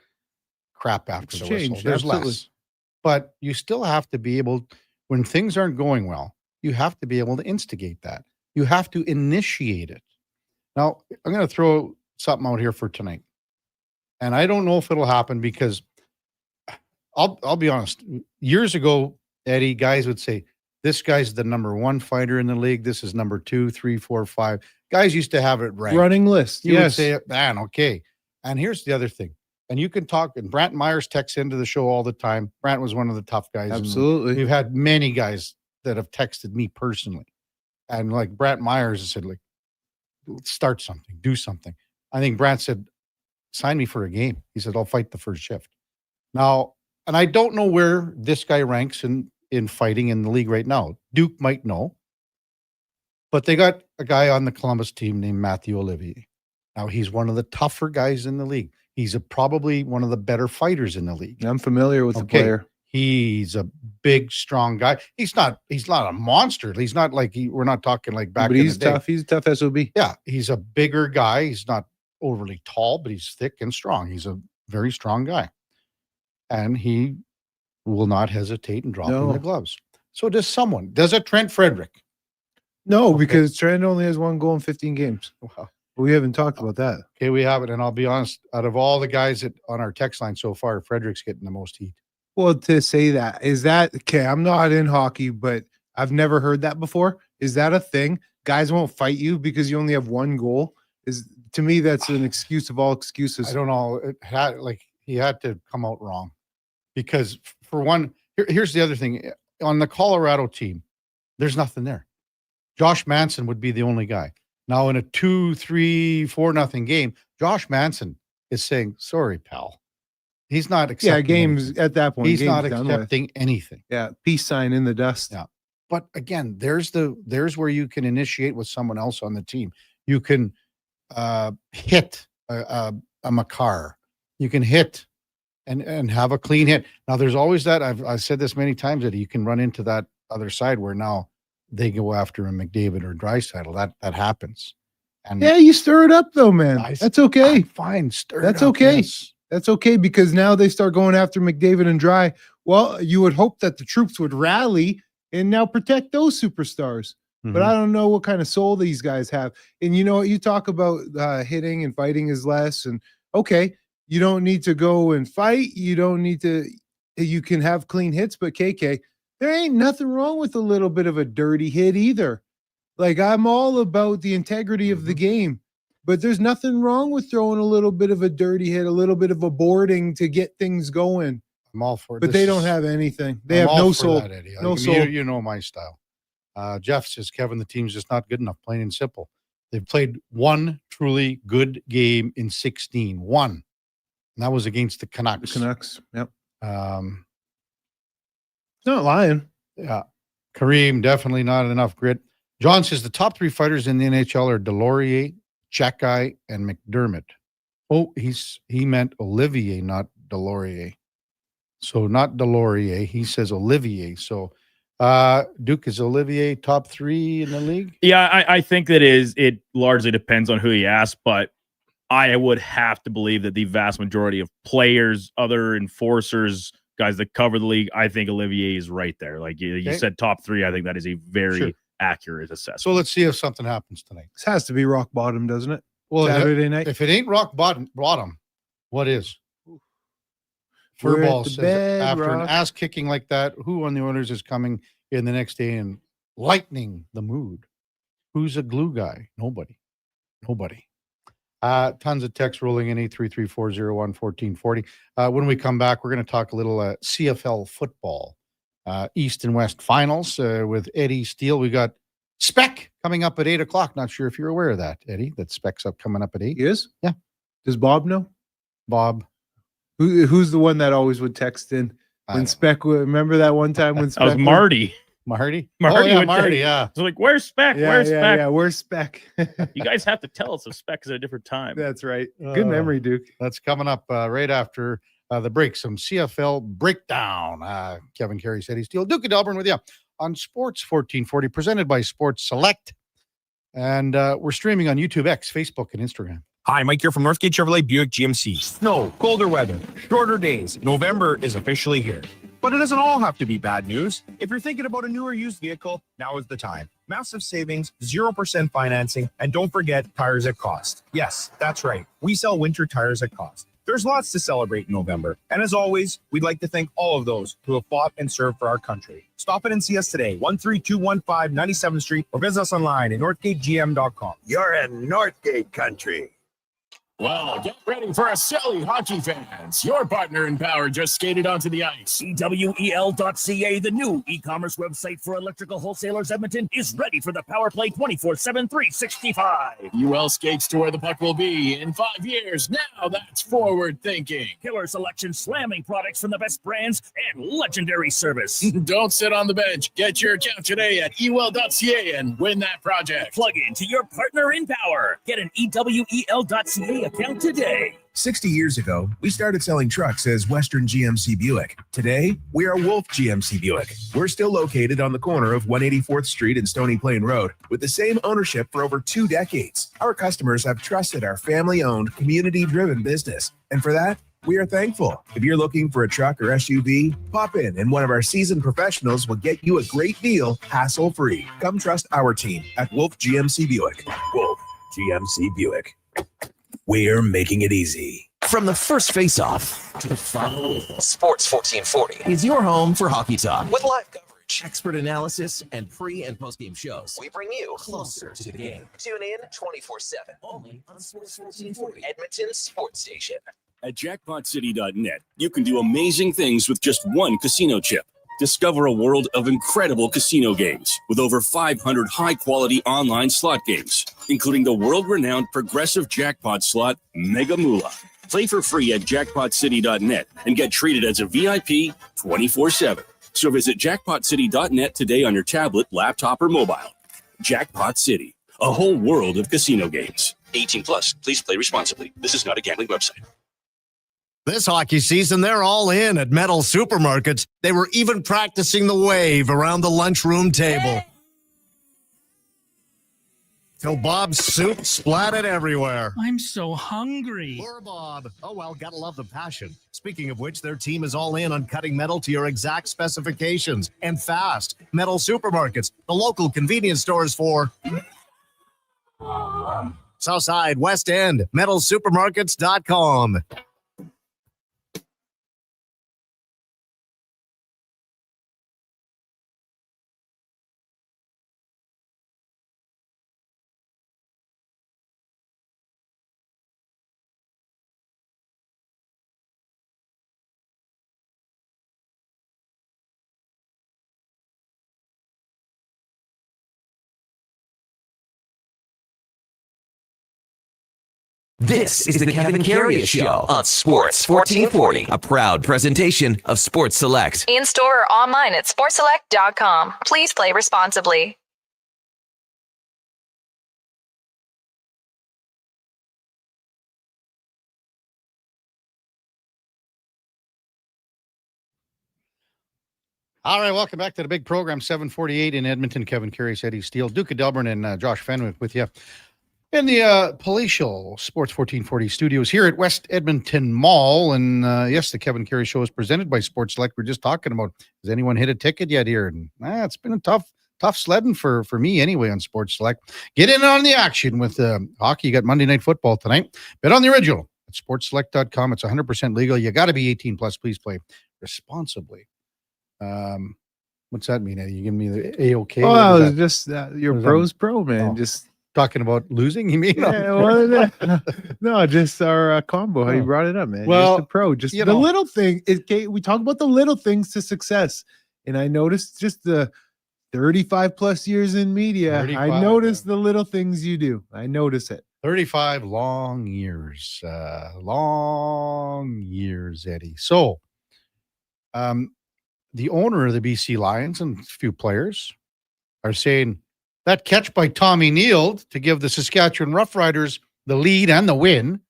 crap after the whistle. There's less. But you still have to be able, when things aren't going well, you have to be able to instigate that. You have to initiate it. Now, I'm going to throw something out here for tonight. And I don't know if it'll happen because I'll be honest. Years ago, Eddie, guys would say, this guy's the number 1 fighter in the league. This is number 2, 3, 4, 5. Guys used to have it ranked. Running list. You would Yes. say, man, okay. And here's the other thing. And you can talk, and Brant Myers texts into the show all the time. Brant was one of the tough guys. Absolutely. We've had many guys that have texted me personally. And like Brant Myers said, like, start something, do something. I think Brant said, sign me for a game. He said, I'll fight the first shift. Now, and I don't know where this guy ranks in fighting in the league right now. Duke might know. But they got a guy on the Columbus team named Matthew Olivier. Now, he's one of the tougher guys in the league. He's probably one of the better fighters in the league. I'm familiar with the player. He's a big, strong guy. He's not a monster. He's not like we're not talking like back But in he's the day. tough. He's a tough SOB. Yeah, he's a bigger guy. He's not overly tall, but he's thick and strong. He's a very strong guy. And he will not hesitate in dropping the gloves. So does someone. Does a Trent Frederick? No, because Trent only has 1 goal in 15 games. Wow. We haven't talked about that. Okay, we haven't. And I'll be honest, out of all the guys that on our text line so far, Frederick's getting the most heat. Well, to say that, is that okay? I'm not in hockey, but I've never heard that before. Is that a thing? Guys won't fight you because you only have 1 goal? Is to me that's an excuse of all excuses. I don't know. He had to come out wrong. Because for one, here's the other thing. On the Colorado team, there's nothing there. Josh Manson would be the only guy. Now in a 2-3-4-0 game, Josh Manson is saying, sorry, pal. He's not accepting games anything. at that point. He's not game's done accepting anything. Yeah, peace sign in the dust. Yeah. But again, there's where you can initiate with someone else on the team. You can hit a Makar. You can hit and have a clean hit. Now there's always that. I've said this many times that you can run into that other side where now they go after a McDavid or Draisaitl. That happens. And yeah, you stir it up though, man. That's okay. Fine, stir That's it up. okay. Yes. That's okay because now they start going after McDavid and Dry. Well, you would hope that the troops would rally and now protect those superstars. But I don't know what kind of soul these guys have. And you know what? You talk about hitting and fighting is less. And okay, you don't need to go and fight. You don't need to. You can have clean hits. But KK, there ain't nothing wrong with a little bit of a dirty hit either. Like I'm all about the integrity of the game. But there's nothing wrong with throwing a little bit of a dirty hit, a little bit of a boarding to get things going. I'm all for it. But they don't have anything. They have no soul. That, Eddie. No soul. You know my style. Jeff says, Kevin, the team's just not good enough, plain and simple. They've played 1 truly good game in 16. 1. And that was against the Canucks. The Canucks. Yep. Not lying. Yeah. Kareem, definitely not enough grit. John says the top 3 fighters in the NHL are Delorier, Checkeye, and McDermott. Oh, he meant Olivier, not Delorier. So not Delorier. He says Olivier. So Duke, is Olivier top 3 in the league? Yeah, I think that it largely depends on who you ask, but I would have to believe that the vast majority of players, other enforcers, guys that cover the league, I think Olivier is right there. Like you said, top 3. I think that is a very accurate assessment. So let's see if something happens tonight. This has to be rock bottom, doesn't it? Well, Saturday night. If it ain't rock bottom, what is? Furball says after an ass kicking like that, who on the Oilers is coming in the next day and lightening the mood? Who's a glue guy? Nobody. Tons of text rolling in 833-401-1440. When we come back, we're going to talk a little CFL football, East and West finals with Eddie Steele. We got Spec coming up at 8 o'clock. Not sure if you're aware of that, Eddie, that Spec's coming up at 8. He is? Yeah. Does Bob know? Bob. Who's the one that always would text in when Spec remember that one time when Spec That was Marty. Marty? Marty, oh, yeah, would Marty, say- yeah. It's like, where's Spec? Where's Spec? Yeah, where's Spec? You guys have to tell us if Spec is at a different time. That's right. Good memory, Duke. That's coming up right after the break. Some CFL breakdown. Kevin Karius, Eddie Steele, Duke of Delburne with you on Sports 1440, presented by Sports Select. And we're streaming on YouTube, X, Facebook, and Instagram. Hi, Mike here from Northgate Chevrolet Buick GMC. Snow, colder weather, shorter days. November is officially here. But it doesn't all have to be bad news. If you're thinking about a newer used vehicle, now is the time. Massive savings, 0% financing, and don't forget tires at cost. Yes, that's right. We sell winter tires at cost. There's lots to celebrate in November. And as always, we'd like to thank all of those who have fought and served for our country. Stop in and see us today, 13215 97th Street, or visit us online at northgategm.com. You're in Northgate country. Well, get ready for a silly hockey fans. Your partner in power just skated onto the ice. EWEL.ca, the new e-commerce website for electrical wholesalers Edmonton, is ready for the power play 24/7, 365. UL skates to where the puck will be in 5 years. Now that's forward thinking. Killer selection, slamming products from the best brands, and legendary service. Don't sit on the bench. Get your account today at EWEL.ca and win that project. Plug into your partner in power. Get an EWEL.ca account today. 60 years ago, we started selling trucks as Western GMC Buick. Today, we are Wolf GMC Buick. We're still located on the corner of 184th Street and Stony Plain Road with the same ownership for over 2 decades. Our customers have trusted our family-owned, community-driven business. And for that, we are thankful. If you're looking for a truck or SUV, pop in and one of our seasoned professionals will get you a great deal, hassle-free. Come trust our team at Wolf GMC Buick. Wolf GMC Buick. We're making it easy. From the first face-off to the final, Sports 1440 is your home for hockey talk with live coverage, expert analysis, and pre- and post-game shows. We bring you closer to the game. Tune in 24/7 only on Sports 1440, Edmonton's sports station. At jackpotcity.net, you can do amazing things with just one casino chip. Discover a world of incredible casino games with over 500 high-quality online slot games, including the world-renowned progressive jackpot slot Mega Moolah. Play for free at jackpotcity.net and get treated as a VIP 24/7. So visit jackpotcity.net today on your tablet, laptop, or mobile. Jackpot City, a whole world of casino games. 18 plus. Please play responsibly. This is not a gambling website. This hockey season, they're all in at Metal Supermarkets. They were even practicing the wave around the lunchroom table. Till Bob's soup splattered everywhere. I'm so hungry. Poor Bob. Oh, well, gotta love the passion. Speaking of which, their team is all in on cutting metal to your exact specifications. And fast. Metal Supermarkets, the local convenience stores for Southside, West End, metalsupermarkets.com. This is the Kevin Karius Show on Sports 1440, a proud presentation of Sports Select. In store or online at sportselect.com. Please play responsibly. All right, welcome back to the big program, 748 in Edmonton. Kevin Karius, Eddie Steele, Duke of Delburne, and Josh Fenwick with you in the palatial Sports 1440 studios here at West Edmonton Mall. And yes, the Kevin Karius Show is presented by Sports Select. We're just talking about, has anyone hit a ticket yet here? And it's been a tough sledding for me anyway on Sports Select. Get in on the action with hockey. You got Monday Night Football tonight. Bet on the original at sportselect.com. It's 100% legal. You got to be 18 plus. Please play responsibly. What's that mean, Eddie? You give me the A-OK? Oh, it's just your bro's pro, man. Oh. Just Talking about losing, you mean? No, just our combo. How you brought it up, man. Well, just a pro. Just you the know. little thing. We talk about the little things to success, and I noticed just the 35 plus years in media. 35, I notice the little things you do. I notice it. 35 long years, Eddie. So, the owner of the BC Lions and a few players are saying that catch by Tommy Neal to give the Saskatchewan Roughriders the lead and the win,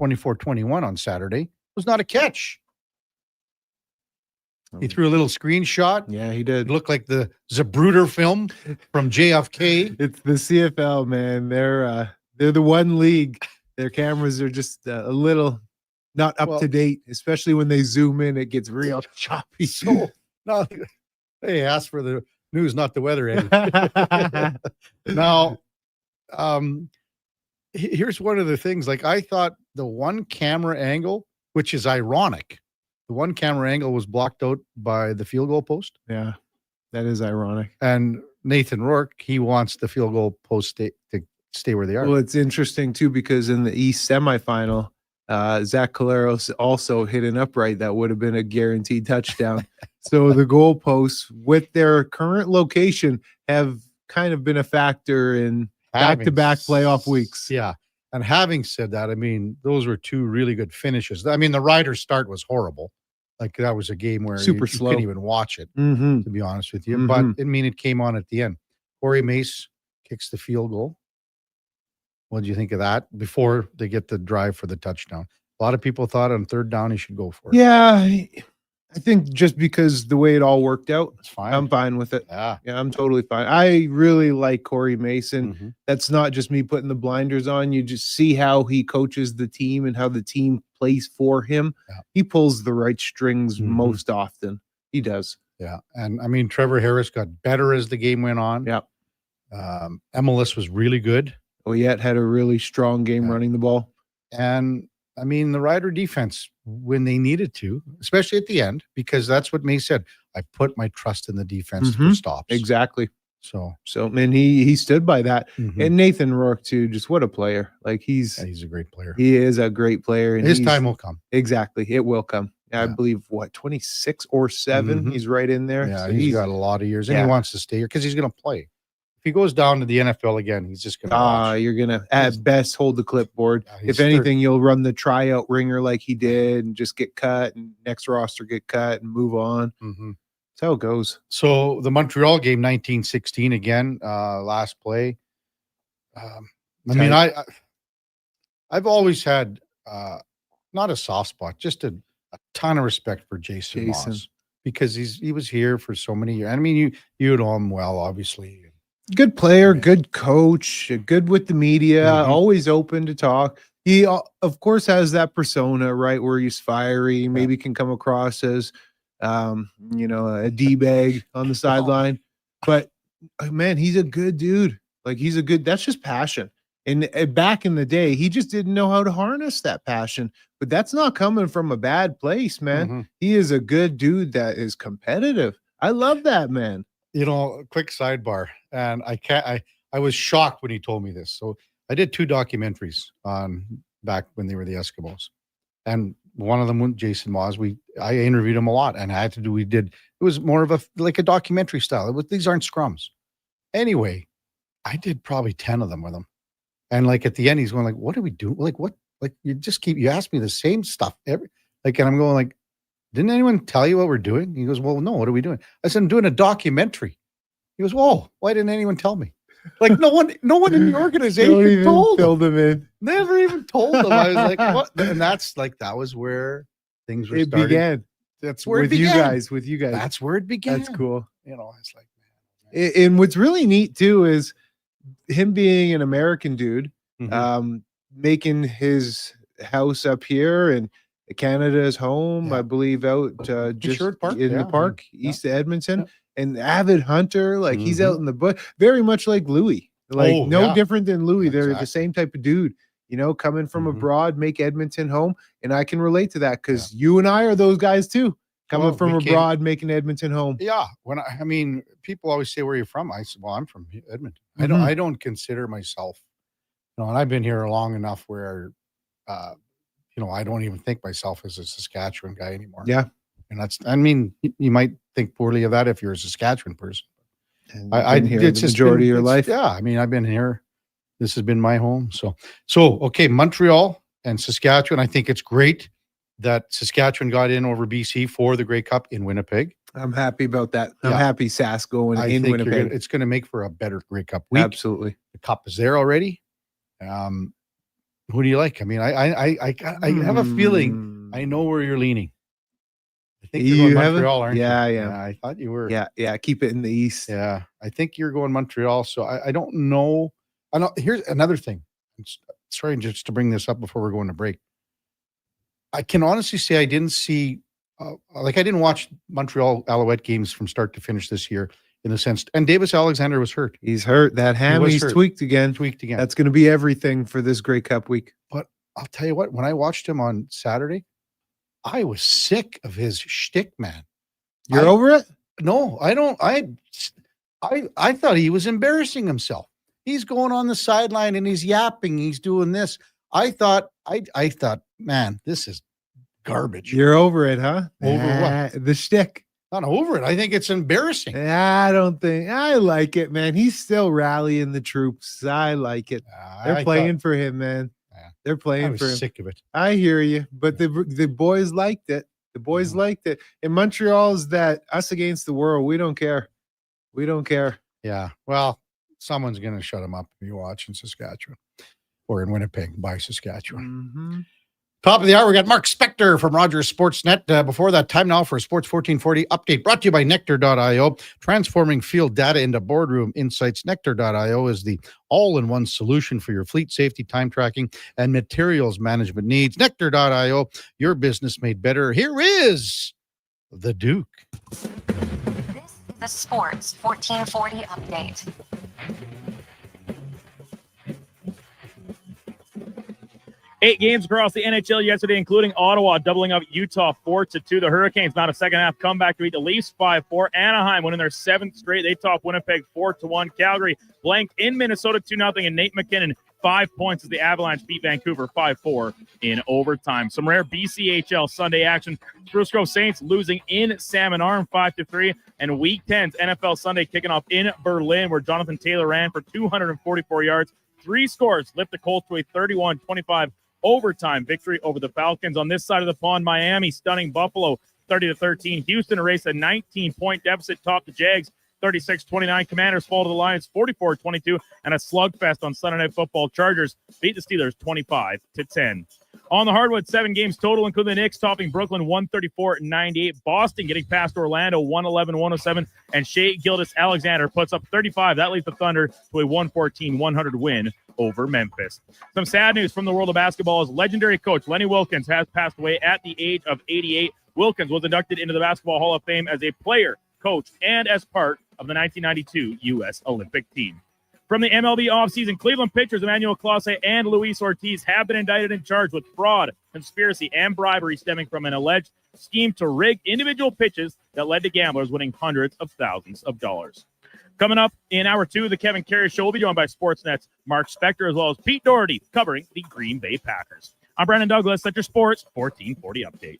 24-21 on Saturday, was not a catch. He threw a little screenshot. Yeah, he did. It looked like the Zapruder film from JFK. It's the CFL, man. They're the one league. Their cameras are just a little not up to date, especially when they zoom in. It gets real choppy. So, no, hey, ask for the news, not the weather, Eddie. Now, here's one of the things. Like, I thought the one camera angle, which is ironic, the one camera angle was blocked out by the field goal post. Yeah, that is ironic. And Nathan Rourke, he wants the field goal post to stay where they are. Well, it's interesting too because in the East semifinal, Zach Collaros also hit an upright that would have been a guaranteed touchdown. So the goalposts with their current location have kind of been a factor in back-to-back playoff weeks. Yeah. And having said that, I mean, those were two really good finishes. I mean, the Riders' start was horrible. Like, that was a game where Super you slow. couldn't even watch it, Mhm. to be honest with you. Mhm. But, I mean, it came on at the end. Corey Mace kicks the field goal. What did you think of that before they get the drive for the touchdown? A lot of people thought on third down he should go for it. Yeah, I think just because the way it all worked out, it's fine. I'm fine with it. Yeah, I'm totally fine. I really like Corey Mason. Mm-hmm. That's not just me putting the blinders on. You just see how he coaches the team and how the team plays for him. Yeah. He pulls the right strings Mhm. most often. He does. Yeah. And I mean, Trevor Harris got better as the game went on. Yeah. MLS was really good. Oyette had a really strong game running the ball. And I mean, the Rider defense, when they needed to, especially at the end, because that's what May said. I put my trust in the defense for stops. Exactly. So and he stood by that. Mhm. And Nathan Rourke too, just what a player. Like he's a great player. He is a great player. And His he's- time will come. Exactly. It will come. I believe 26 or 7. Mhm. He's right in there. Yeah, So he's got a lot of years, and yeah. he wants to stay here because he's going to play. If he goes down to the NFL again, he's just going to. You're gonna at best hold the clipboard. he's If anything, you'll run the tryout ringer like he did and just get cut and next roster get cut and move on. Mm-hmm. That's how it goes. So the Montreal game, 1916 again, last play. I mean, I've always had not a soft spot, just a ton of respect for Jason Moss because he was here for so many years. I mean, you know him well, obviously. Good player, good coach, good with the media, Mm-hmm. always open to talk. He, of course, has that persona, right, where he's fiery, maybe can come across as, a D-bag on the sideline. But, man, he's a good dude. Like, that's just passion. And back in the day, he just didn't know how to harness that passion. But that's not coming from a bad place, man. Mm-hmm. He is a good dude that is competitive. I love that, man. You know, quick sidebar, and I was shocked when he told me this. So I did 2 documentaries on back when they were the Eskimos, and one of them went Jason Moss. I interviewed him a lot, and it was more of a documentary style. These aren't scrums. Anyway, I did probably 10 of them with him, and like at the end, he's going like, "What do we do? Like what? Like you ask me the same stuff and I'm going like." Didn't anyone tell you what we're doing? He goes, well, no, what are we doing? I said, I'm doing a documentary. He goes, whoa, why didn't anyone tell me? Like no one in the organization told filled him in. Never even told them. I was like, what? And that was where things were starting. Began. That's where with it began. With you guys. That's where it began. That's cool. You know, it's like, and what's really neat too is him being an American dude, Mm-hmm. making his house up here and Canada's home, I believe, out just Sherwood Park? in Yeah. the park east of Edmonton, and avid hunter. Like he's out in the bush, very much like Louis. Like no different than Louis. They're the same type of dude. You know, coming from abroad, make Edmonton home, and I can relate to that because you and I are those guys too. Coming Well, from we came- abroad, making Edmonton home. Yeah. I mean, people always say, where are you from? I said, well, I'm from Edmonton. Mhm. I don't consider myself, and I've been here long enough where, I don't even think myself as a Saskatchewan guy anymore. Yeah. And you might think poorly of that if you're a Saskatchewan person. And you've been here the majority of your life. Yeah. I mean, I've been here. This has been my home. So okay, Montreal and Saskatchewan. I think it's great that Saskatchewan got in over BC for the Grey Cup in Winnipeg. I'm happy about that. I'm Yeah. happy Sask going I in think Winnipeg. it's going to make for a better Grey Cup week. Absolutely. The cup is there already. Who do you like? I mean, I have a feeling I know where you're leaning. I think you're going Montreal, aren't you? Yeah, I am. I thought you were. Yeah. Keep it in the East. Yeah, I think you're going Montreal. So I don't know. Here's another thing. Sorry, just to bring this up before we're going to break. I can honestly say I didn't see, I didn't watch Montreal Alouette games from start to finish this year in the sense, and Davis Alexander was hurt. He's hurt. That hammy's hurt. tweaked again. That's going to be everything for this Grey Cup week. But I'll tell you what, when I watched him on Saturday, I was sick of his shtick, man. You're over it? No, I don't. I thought he was embarrassing himself. He's going on the sideline and he's yapping. He's doing this. I thought, man, this is garbage. You're over it, huh? Over what? The shtick. Not over it. I think it's embarrassing. I don't think I like it, man. He's still rallying the troops. I like it. They're playing for him, man. They're playing for him. Sick of it. I hear you, but the boys liked it. The boys liked it. In Montreal's that us against the world. We don't care. We don't care. Yeah. Well, someone's going to shut him up if you watch in Saskatchewan or in Winnipeg by Saskatchewan. Mm-hmm. Top of the hour, we got Mark Spector from Rogers Sportsnet. Before that, time now for a Sports 1440 update brought to you by Nectar.io, transforming field data into boardroom insights. Nectar.io is the all-in-one solution for your fleet safety, time tracking, and materials management needs. Nectar.io, your business made better. Here is the Duke. This is the Sports 1440 update. 8 games across the NHL yesterday, including Ottawa doubling up Utah 4-2. The Hurricanes not a second half comeback to beat the Leafs 5-4. Anaheim winning their 7th straight. They top Winnipeg 4-1. Calgary blanked in Minnesota 2-0. And Nate McKinnon 5 points as the Avalanche beat Vancouver 5-4 in overtime. Some rare BCHL Sunday action. Spruce Grove Saints losing in Salmon Arm 5-3. And Week 10's NFL Sunday kicking off in Berlin, where Jonathan Taylor ran for 244 yards. 3 scores lift the Colts to a 31-25 overtime victory over the Falcons. On this side of the pond, Miami stunning Buffalo 30-13. Houston erased a 19-point deficit, topped the Jags 36-29. Commanders fall to the Lions 44-22, and a slugfest on Sunday Night Football. Chargers beat the Steelers 25-10. On the hardwood, 7 games total, including the Knicks topping Brooklyn 134-98. Boston getting past Orlando 111-107, and Shea Gilgeous-Alexander puts up 35. That leads the Thunder to a 114-100 win over Memphis. Some sad news from the world of basketball is legendary coach Lenny Wilkins has passed away at the age of 88. Wilkins was inducted into the Basketball Hall of Fame as a player, coach, and as part of the 1992 U.S. Olympic team. From the MLB offseason, Cleveland pitchers Emmanuel Clase and Luis Ortiz have been indicted and charged with fraud, conspiracy, and bribery stemming from an alleged scheme to rig individual pitches that led to gamblers winning hundreds of thousands of dollars. Coming up in hour 2, the Kevin Karius Show will be joined by Sportsnet's Mark Spector as well as Pete Doherty covering the Green Bay Packers. I'm Brandon Douglas. That's your Sports 1440 update.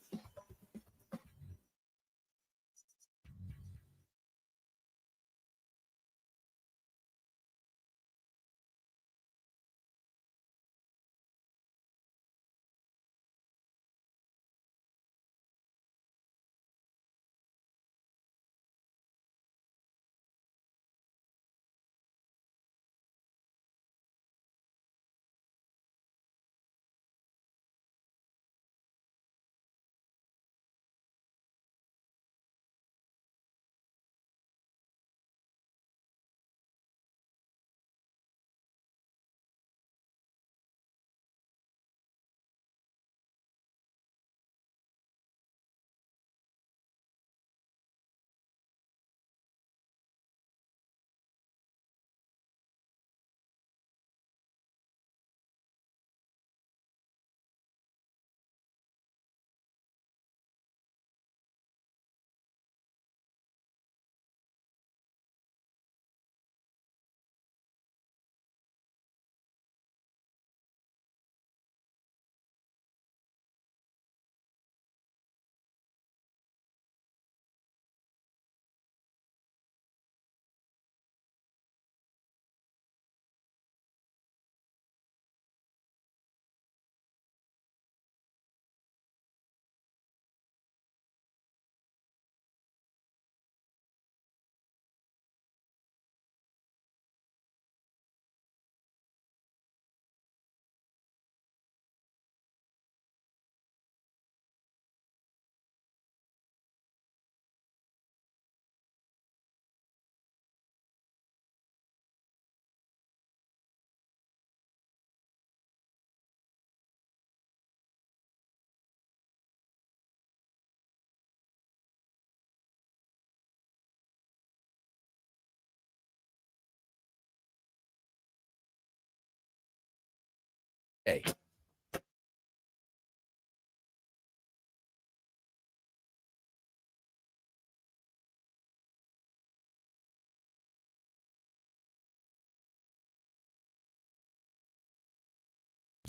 Hey.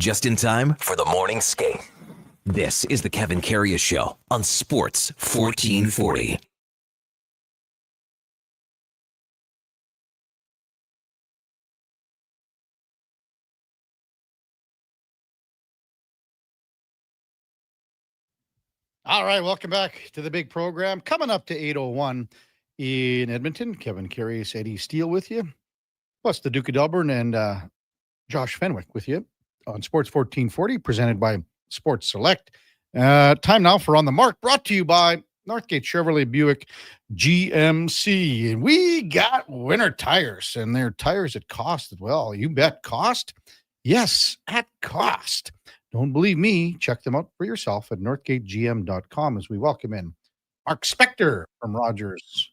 Just in time for the morning skate. This is the Kevin Karius Show on Sports 1440. All right, welcome back to the big program. Coming up to 8:01 in Edmonton, Kevin Karius, Eddie Steele with you, plus the Duke of Delburne and Josh Fenwick with you on Sports 1440, presented by Sports Select. Time now for On the Mark, brought to you by Northgate Chevrolet Buick GMC. And we got winter tires, and they're tires at cost as well. You bet. Cost? Yes, at cost. Don't believe me? Check them out for yourself at northgategm.com as we welcome in Mark Spector from Rogers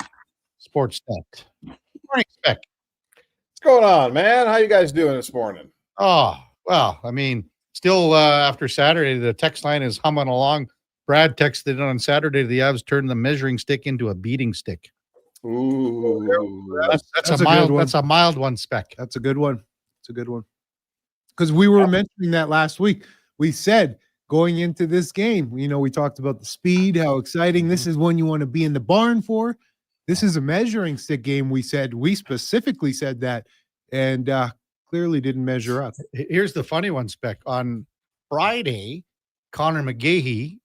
Sportsnet. Good morning, Spec. What's going on, man? How you guys doing this morning? Oh, well, I mean, still after Saturday, the text line is humming along. Brad texted on Saturday, the Avs turned the measuring stick into a beating stick. Ooh. That's a mild one. That's a mild one, Spec. That's a good one. It's a good one. Because we were mentioning that last week. We said going into this game, we talked about the speed, how exciting. This is one you want to be in the barn for. This is a measuring stick game. We specifically said that, and clearly didn't measure up. Here's the funny one, Spec. On Friday, Connor McGahey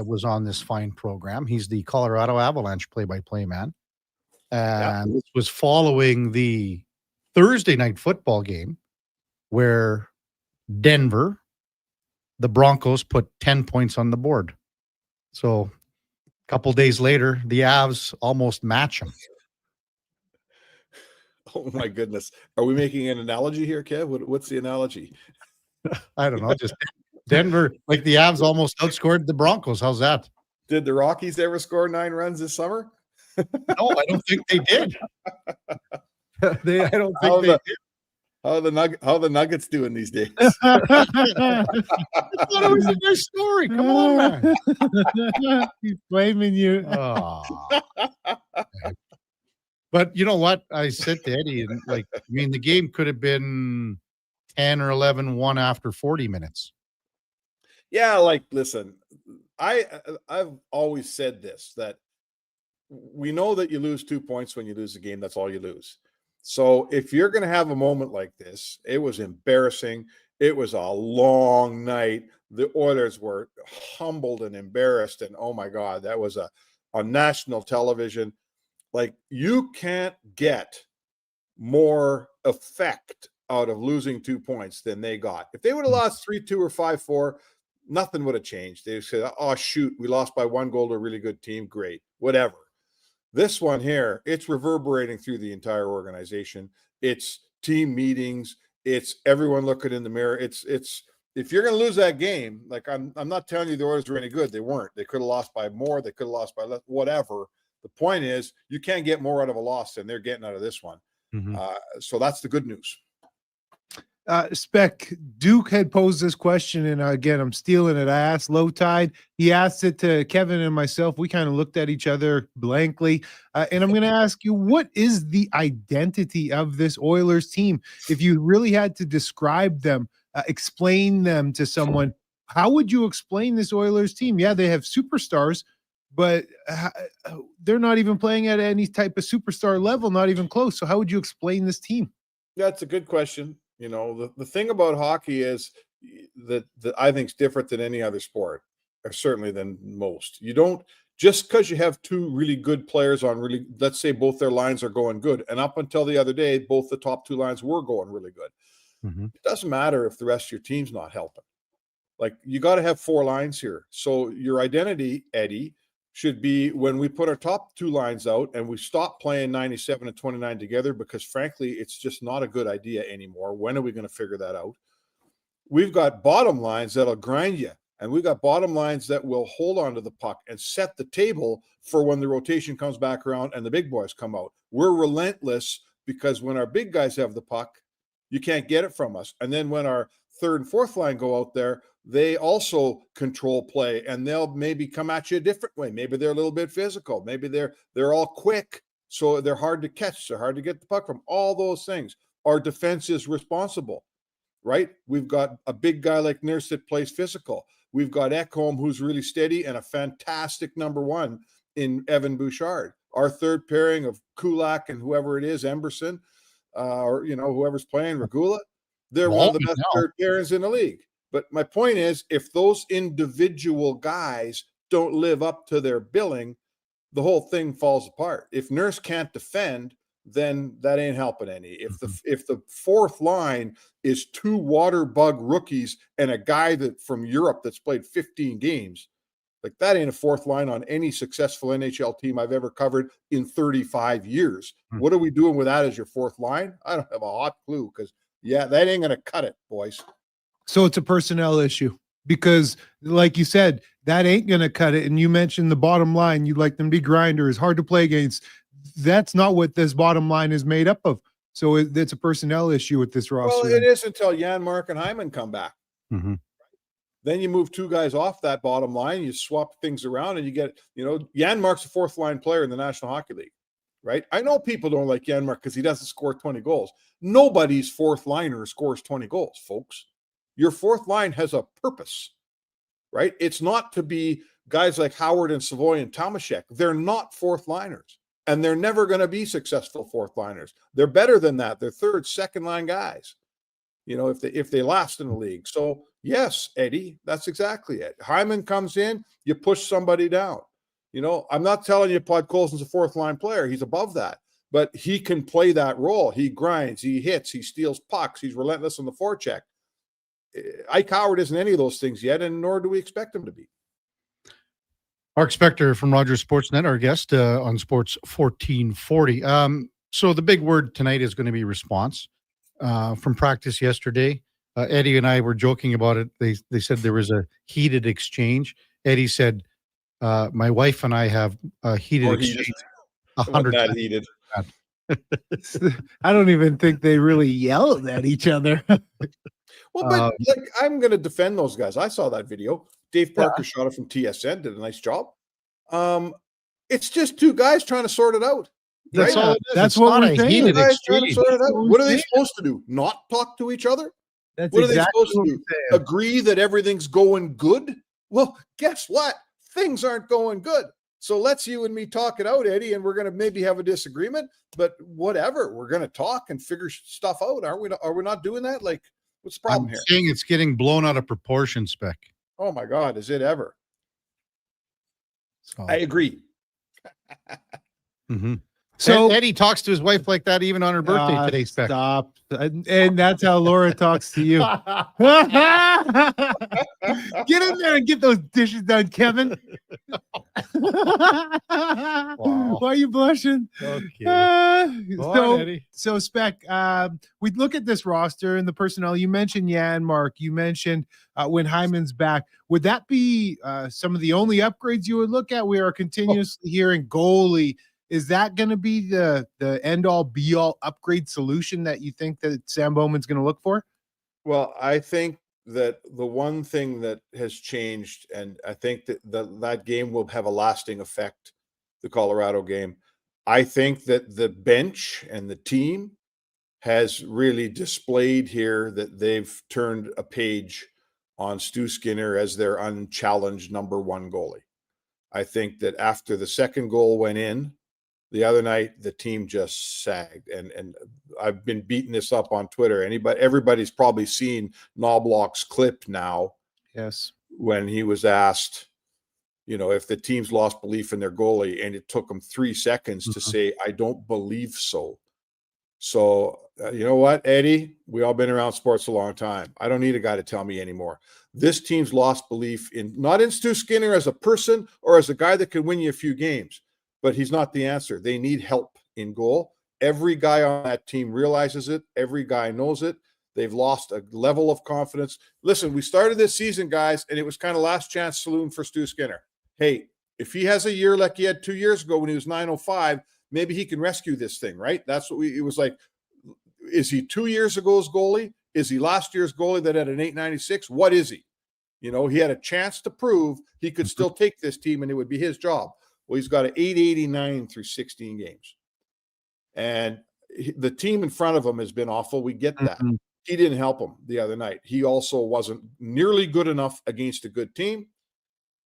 was on this fine program. He's the Colorado Avalanche play-by-play man. And this was following the Thursday night football game where Denver, the Broncos, put 10 points on the board. So a couple days later, the Avs almost match them. Oh, my goodness. Are we making an analogy here, Kev? What's the analogy? I don't know. Just Denver, like the Avs almost outscored the Broncos. How's that? Did the Rockies ever score 9 runs this summer? No, I don't think they did. I don't think they did. How are the Nuggets doing these days? I thought it was a nice story. Come on, man. He's blaming you. Oh. But you know what? I said to Eddie, and the game could have been 10 or 11-1 after 40 minutes. Yeah, listen, I've always said this, that we know that you lose 2 points when you lose a game. That's all you lose. So if you're going to have a moment like this, it was embarrassing. It was a long night. The Oilers were humbled and embarrassed. And oh my God, that was on national television. You can't get more effect out of losing 2 points than they got. If they would have lost 3-2 or 5-4, nothing would have changed. They said, oh, shoot, we lost by 1 goal to a really good team. Great, whatever. This one here, it's reverberating through the entire organization. It's team meetings. It's everyone looking in the mirror. It's if you're going to lose that game, I'm not telling you the Oilers were any good. They weren't. They could have lost by more. They could have lost by less, whatever. The point is, you can't get more out of a loss than they're getting out of this one. Mm-hmm. So that's the good news. Spec, Duke had posed this question, and again, I'm stealing it. I asked Low Tide. He asked it to Kevin and myself. We kind of looked at each other blankly. And I'm going to ask you, what is the identity of this Oilers team? If you really had to describe them, explain them to someone, how would you explain this Oilers team? Yeah, they have superstars, but they're not even playing at any type of superstar level, not even close. So how would you explain this team? That's a good question. The thing about hockey is that I think is different than any other sport, or certainly than most. You don't, just because you have 2 really good players on let's say both their lines are going good. And up until the other day, both the top 2 lines were going really good. Mm-hmm. It doesn't matter if the rest of your team's not helping. You got to have 4 lines here. So your identity, Eddie, should be when we put our top 2 lines out and we stop playing 97 and 29 together, because frankly, it's just not a good idea anymore. When are we going to figure that out? We've got bottom lines that'll grind you, and we've got bottom lines that will hold on to the puck and set the table for when the rotation comes back around and the big boys come out. We're relentless, because when our big guys have the puck, you can't get it from us. And then when our third and fourth line go out there, they also control play, and they'll maybe come at you a different way. Maybe they're a little bit physical. Maybe they're all quick, so they're hard to catch. They're hard to get the puck from. All those things. Our defense is responsible, right? We've got a big guy like Nurse that plays physical. We've got Ekholm, who's really steady, and a fantastic number one in Evan Bouchard. Our third pairing of Kulak and whoever it is, Emberson, or whoever's playing Regula, they're one of the best third pairings in the league. But my point is, if those individual guys don't live up to their billing, the whole thing falls apart. If Nurse can't defend, then that ain't helping any. If the fourth line is two water bug rookies and a guy that from Europe that's played 15 games, like that ain't a fourth line on any successful NHL team I've ever covered in 35 years. What are we doing with that as your fourth line? I don't have a hot clue, because that ain't going to cut it, boys. So it's a personnel issue, because like you said, that ain't going to cut it. And you mentioned the bottom line. You'd like them to be grinders, hard to play against. That's not what this bottom line is made up of. So it's a personnel issue with this roster. Well, it is until Janmark and Hyman come back. Mm-hmm. Then you move two guys off that bottom line, you swap things around, and you get, Janmark's a fourth line player in the National Hockey League, right? I know people don't like Janmark because he doesn't score 20 goals. Nobody's fourth liner scores 20 goals, folks. Your fourth line has a purpose, right? It's not to be guys like Howard and Savoy and Tomaszek. They're not fourth liners, and they're never going to be successful fourth liners. They're better than that. They're third, second line guys, if they last in the league. So yes, Eddie, that's exactly it. Hyman comes in, you push somebody down. I'm not telling you Podkolzin's a fourth line player. He's above that, but he can play that role. He grinds, he hits, he steals pucks. He's relentless on the forecheck. Ike Howard isn't any of those things yet, and nor do we expect him to be. Mark Spector from Rogers Sportsnet, our guest on Sports 1440. So the big word tonight is going to be response. From practice yesterday, Eddie and I were joking about it. They said there was a heated exchange. Eddie said, my wife and I have a heated exchange 100 times. Heated. I don't even think they really yelled at each other. Well, but I'm going to defend those guys. I saw that video. Dave Parker shot it from TSN, did a nice job. It's just two guys trying to sort it out. That's right? all. That's what we're saying. What are they supposed to do? Not talk to each other? That's what are exactly they supposed to do? Agree that everything's going good? Well, guess what? Things aren't going good. So let's you and me talk it out, Eddie, and we're going to maybe have a disagreement, but whatever. We're going to talk and figure stuff out. Are we not doing that? Like, what's the problem I'm here? saying it's getting blown out of proportion, Spec. Oh my God, is it ever? So. I agree. Mm-hmm. So Eddie talks to his wife like that even on her birthday today, Spec. Stop. And that's how Laura talks to you. Get in there and get those dishes done, Kevin. Wow. Why are you blushing? Okay. So Spec, we look at this roster and the personnel. You mentioned Janmark. You mentioned when Hyman's back. Would that be some of the only upgrades you would look at? We are continuously hearing goalie. Is that going to be the end-all, be-all upgrade solution that you think that Sam Bowman's going to look for? Well, I think that the one thing that has changed, and I think that that game will have a lasting effect, the Colorado game. I think that the bench and the team has really displayed here that they've turned a page on Stu Skinner as their unchallenged number one goalie. I think that after the second goal went in, the other night, the team just sagged, and I've been beating this up on Twitter. Everybody's probably seen Knobloch's clip now. Yes, when he was asked, if the team's lost belief in their goalie, and it took him 3 seconds to say, "I don't believe so." So you know what, Eddie? We all been around sports a long time. I don't need a guy to tell me anymore. This team's lost belief not in Stu Skinner as a person or as a guy that can win you a few games. But he's not the answer. They need help in goal. Every guy on that team realizes it. Every guy knows it. They've lost a level of confidence. Listen, we started this season, guys, and it was kind of last chance saloon for Stu Skinner. Hey, if he has a year like he had 2 years ago when he was 905, maybe he can rescue this thing, right? That's what it was like. Is he 2 years ago's goalie? Is he last year's goalie that had an 896? What is he? You know, he had a chance to prove he could still take this team and it would be his job. Well, he's got an 889 through 16 games. And the team in front of him has been awful. We get that. He didn't help him the other night. He also wasn't nearly good enough against a good team.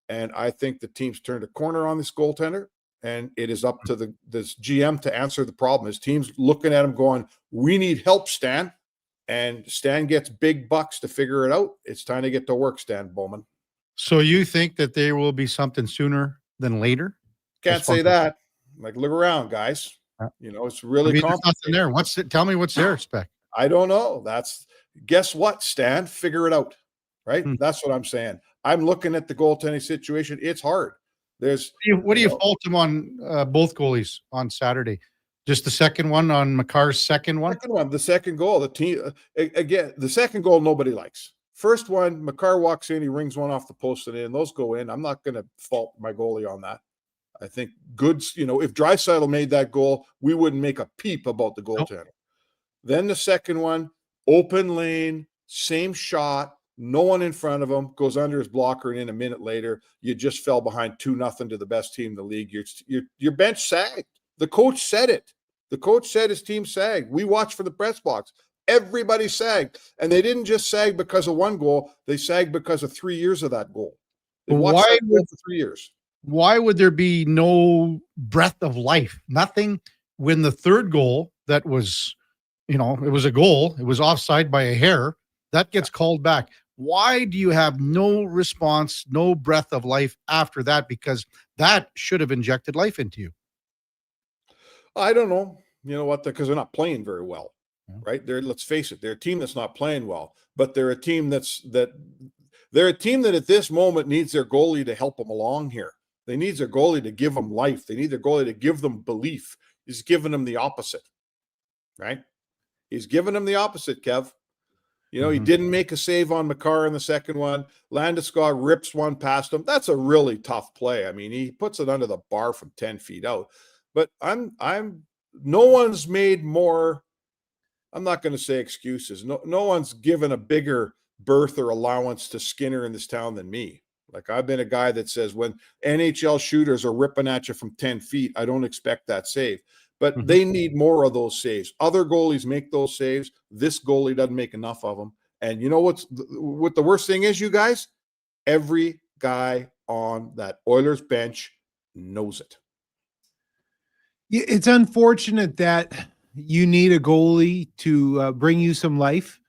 And I think the team's turned a corner on this goaltender. And it is up to this GM to answer the problem. His team's looking at him going, we need help, Stan. And Stan gets big bucks to figure it out. It's time to get to work, Stan Bowman. So you think that there will be something sooner than later? Can't say that. Like, look around, guys. You know, it's really there's nothing there. Tell me what's there, Spec. I don't know. Guess what, Stan? Figure it out. Right? That's what I'm saying. I'm looking at the goaltending situation. It's hard. What do you fault him on both goalies on Saturday? Just the second one on McCarr's second one? The second goal. The team again, the second goal nobody likes. First one, McCarr walks in, he rings one off the post and in. Those go in. I'm not going to fault my goalie on that. I think Goods, you know, if Draisaitl made that goal, we wouldn't make a peep about the goaltender. Then the second one, open lane, same shot, no one in front of him, goes under his blocker, and in a minute later, you just fell behind 2-0 to the best team in the league. Your bench sagged. The coach said it. The coach said his team sagged. We watched from the press box. Everybody sagged. And they didn't just sag because of one goal. They sagged because of 3 years of that goal. They watched that goal for 3 years. Why would there be no breath of life? Nothing when the third goal that was, you know, it was a goal. It was offside by a hair. That gets called back. Why do you have no response, no breath of life after that? Because that should have injected life into you. I don't know. You know what? Because they're not playing very well, right? Let's face it, they're a team that's not playing well, but they're a team they're a team that at this moment needs their goalie to help them along here. They need their goalie to give them life. They need their goalie to give them belief. He's giving them the opposite, right? He's giving them the opposite, Kev. You know, he didn't make a save on McCarr in the second one. Landeskog rips one past him. That's a really tough play. I mean, he puts it under the bar from 10 feet out. But no one's made more, I'm not going to say excuses. No one's given a bigger berth or allowance to Skinner in this town than me. Like, I've been a guy that says when NHL shooters are ripping at you from 10 feet, I don't expect that save. But they need more of those saves. Other goalies make those saves. This goalie doesn't make enough of them. And you know what the worst thing is, you guys? Every guy on that Oilers bench knows it. It's unfortunate that you need a goalie to bring you some life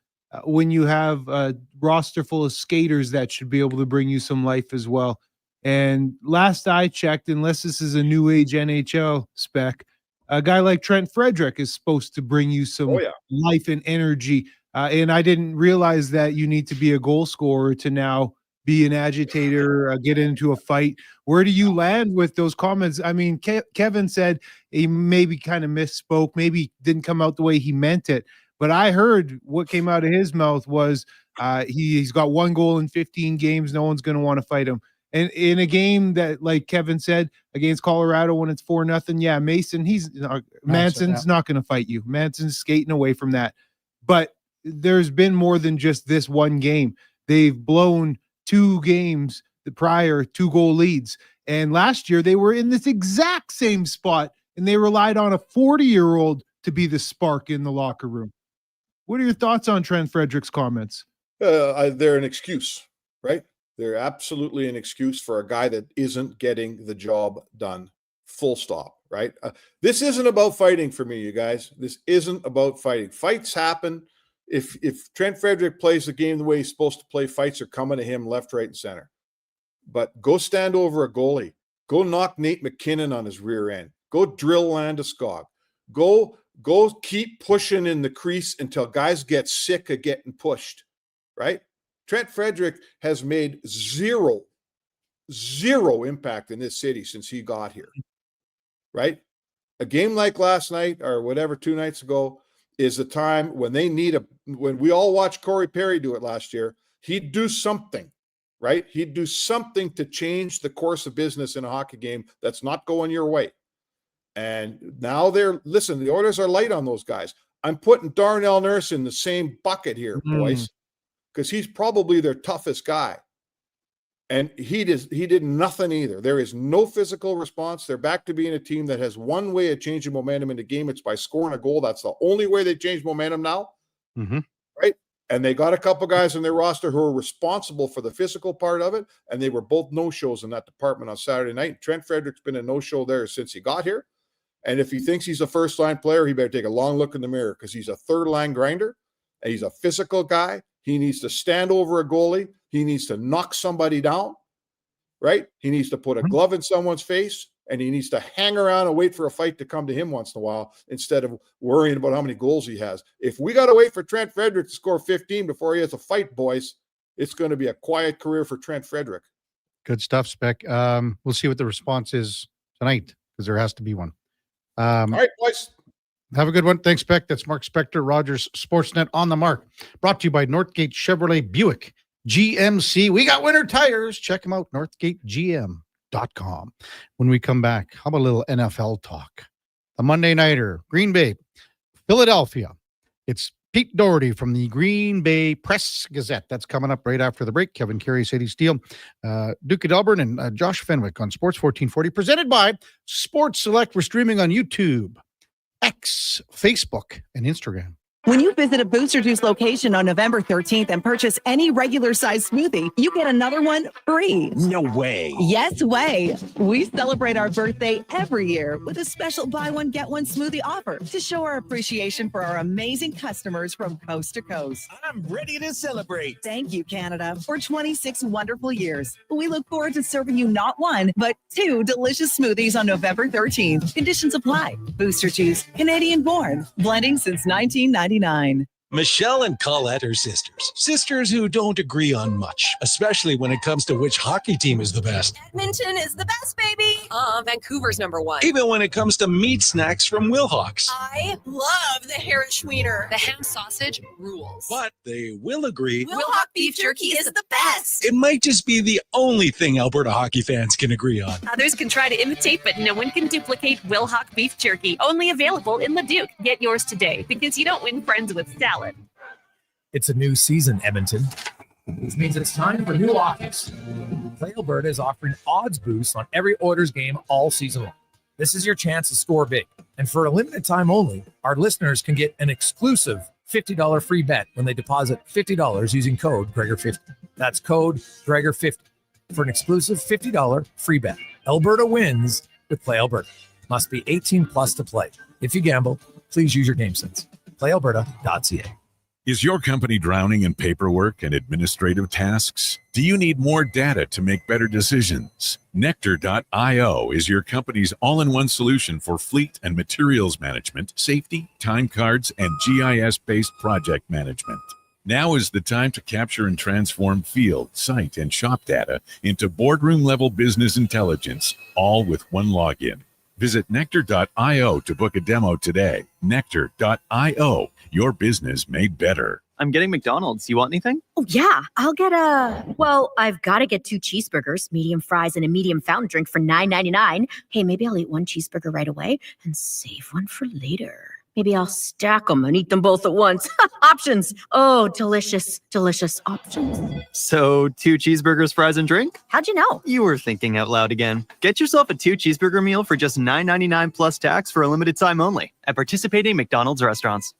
when you have a roster full of skaters that should be able to bring you some life as well. And last I checked, unless this is a new age NHL spec, a guy like Trent Frederick is supposed to bring you some life and energy. And I didn't realize that you need to be a goal scorer to now be an agitator, get into a fight. Where do you land with those comments? I mean, Kevin said he maybe kind of misspoke, maybe didn't come out the way he meant it. But I heard what came out of his mouth was he's got 1 goal in 15 games. No one's going to want to fight him. And in a game that, like Kevin said, against Colorado when it's 4-0, yeah, Manson's not going to fight you. Manson's skating away from that. But there's been more than just this one game. They've blown 2 games prior, 2-goal leads. And last year they were in this exact same spot, and they relied on a 40-year-old to be the spark in the locker room. What are your thoughts on Trent Frederick's comments? They're an excuse, right? They're absolutely an excuse for a guy that isn't getting the job done. Full stop, right? This isn't about fighting for me, you guys. This isn't about fighting. Fights happen. If Trent Frederick plays the game the way he's supposed to play, fights are coming to him left, right, and center. But go stand over a goalie. Go knock Nate McKinnon on his rear end. Go drill Landeskog. Go keep pushing in the crease until guys get sick of getting pushed, right? Trent Frederick has made zero impact in this city since he got here, right? A game like last night or whatever, 2 nights ago, is the time when they need when we all watched Corey Perry do it last year, he'd do something, right? He'd do something to change the course of business in a hockey game that's not going your way. And now the Oilers are light on those guys. I'm putting Darnell Nurse in the same bucket here, boys, because he's probably their toughest guy. And he did nothing either. There is no physical response. They're back to being a team that has one way of changing momentum in the game. It's by scoring a goal. That's the only way they change momentum now. Right? And they got a couple guys in their roster who are responsible for the physical part of it. And they were both no-shows in that department on Saturday night. Trent Frederick's been a no-show there since he got here. And if he thinks he's a first-line player, he better take a long look in the mirror because he's a third-line grinder, and he's a physical guy. He needs to stand over a goalie. He needs to knock somebody down, right? He needs to put a glove in someone's face, and he needs to hang around and wait for a fight to come to him once in a while instead of worrying about how many goals he has. If we got to wait for Trent Frederick to score 15 before he has a fight, boys, it's going to be a quiet career for Trent Frederick. Good stuff, Spec. We'll see what the response is tonight because there has to be one. All right, boys. Have a good one. Thanks, Spec. That's Mark Spector, Rogers Sportsnet on the Mark. Brought to you by Northgate Chevrolet Buick GMC. We got winter tires. Check them out, northgategm.com. When we come back, how about a little NFL talk? A Monday Nighter, Green Bay, Philadelphia. It's Pete Doherty from the Green Bay Press Gazette. That's coming up right after the break. Kevin Karius, Sadie Steele, Duke of Delburne, and Josh Fenwick on Sports 1440, presented by Sports Select. We're streaming on YouTube, X, Facebook, and Instagram. When you visit a Booster Juice location on November 13th and purchase any regular size smoothie, you get another one free. No way. Yes way. We celebrate our birthday every year with a special buy one, get one smoothie offer to show our appreciation for our amazing customers from coast to coast. I'm ready to celebrate. Thank you, Canada, for 26 wonderful years. We look forward to serving you not one, but 2 delicious smoothies on November 13th. Conditions apply. Booster Juice, Canadian born, blending since 1999. Michelle and Colette are sisters who don't agree on much, especially when it comes to which hockey team is the best. Edmonton is the best, baby. Vancouver's #1. Even when it comes to meat snacks from Wilhawks. I love the Herrischweiner. The ham sausage rules. But they will agree. Wilhauk beef jerky is the best. It might just be the only thing Alberta hockey fans can agree on. Others can try to imitate, but no one can duplicate Wilhauk beef jerky. Only available in Leduc. Get yours today because you don't win friends with salad. It's a new season, Edmonton, which means it's time for new offers. Play Alberta is offering odds boosts on every Oilers game all season long. This is your chance to score big. And for a limited time only, our listeners can get an exclusive $50 free bet when they deposit $50 using code Gregor50. That's code Gregor50 for an exclusive $50 free bet. Alberta wins with Play Alberta. Must be 18 plus to play. If you gamble, please use your game sense. PlayAlberta.ca. Is your company drowning in paperwork and administrative tasks? Do you need more data to make better decisions? Nectar.io is your company's all-in-one solution for fleet and materials management, safety, time cards, and GIS-based project management. Now is the time to capture and transform field, site, and shop data into boardroom-level business intelligence, all with one login. Visit Nectar.io to book a demo today. Nectar.io, your business made better. I'm getting McDonald's. You want anything? Oh, yeah. I've got to get 2 cheeseburgers, medium fries, and a medium fountain drink for $9.99. Hey, maybe I'll eat 1 cheeseburger right away and save one for later. Maybe I'll stack them and eat them both at once. Options. Oh, delicious, delicious options. So 2 cheeseburgers, fries, and drink? How'd you know? You were thinking out loud again. Get yourself a 2 cheeseburger meal for just $9.99 plus tax for a limited time only at participating McDonald's restaurants.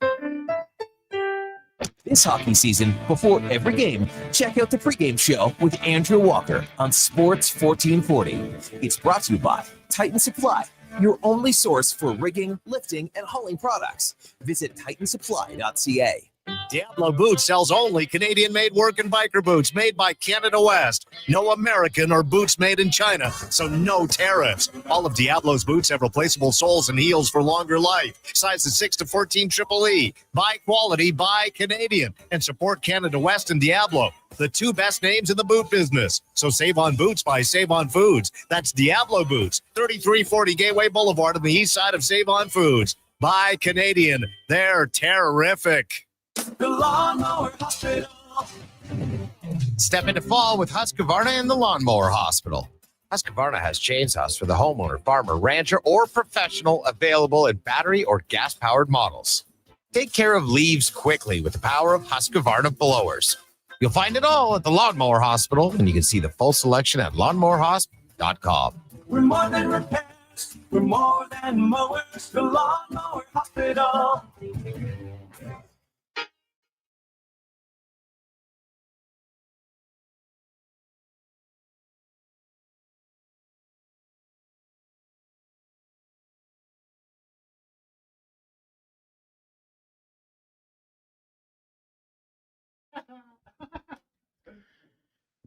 This hockey season, before every game, check out the pregame show with Andrew Walker on Sports 1440. It's brought to you by Titan Supply, your only source for rigging, lifting, and hauling products. Visit titansupply.ca. Diablo Boots sells only Canadian-made work and biker boots made by Canada West. No American or boots made in China, so no tariffs. All of Diablo's boots have replaceable soles and heels for longer life. Sizes 6 to 14 Triple E. Buy quality, buy Canadian. And support Canada West and Diablo, the 2 best names in the boot business. So save on boots by Save On Foods. That's Diablo Boots, 3340 Gateway Boulevard on the east side of Save On Foods. Buy Canadian. They're terrific. The Lawnmower Hospital. Step into fall with Husqvarna and the Lawnmower Hospital. Husqvarna has chainsaws for the homeowner, farmer, rancher, or professional available in battery or gas-powered models. Take care of leaves quickly with the power of Husqvarna blowers. You'll find it all at the Lawnmower Hospital, and you can see the full selection at lawnmowerhosp.com. We're more than repairs. We're more than mowers. The Lawnmower Hospital.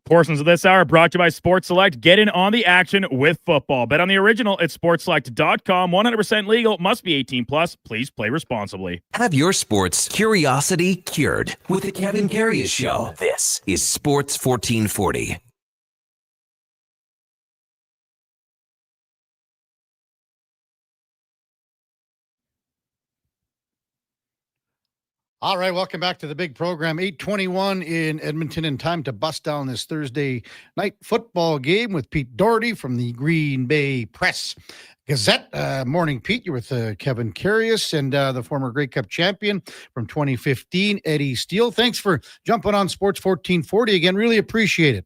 Portions of this hour brought to you by Sports Select. Get in on the action with football. Bet on the original at sportselect.com. 100% legal. Must be 18 plus. Please play responsibly. Have your sports curiosity cured with the Kevin Karius Show. This is Sports 1440. All right, welcome back to the big program. 8:21 in Edmonton, and time to bust down this Thursday night football game with Pete Doherty from the Green Bay Press Gazette. Morning, Pete. You're with Kevin Karius and the former Grey Cup champion from 2015, Eddie Steele. Thanks for jumping on Sports 1440 again. Really appreciate it.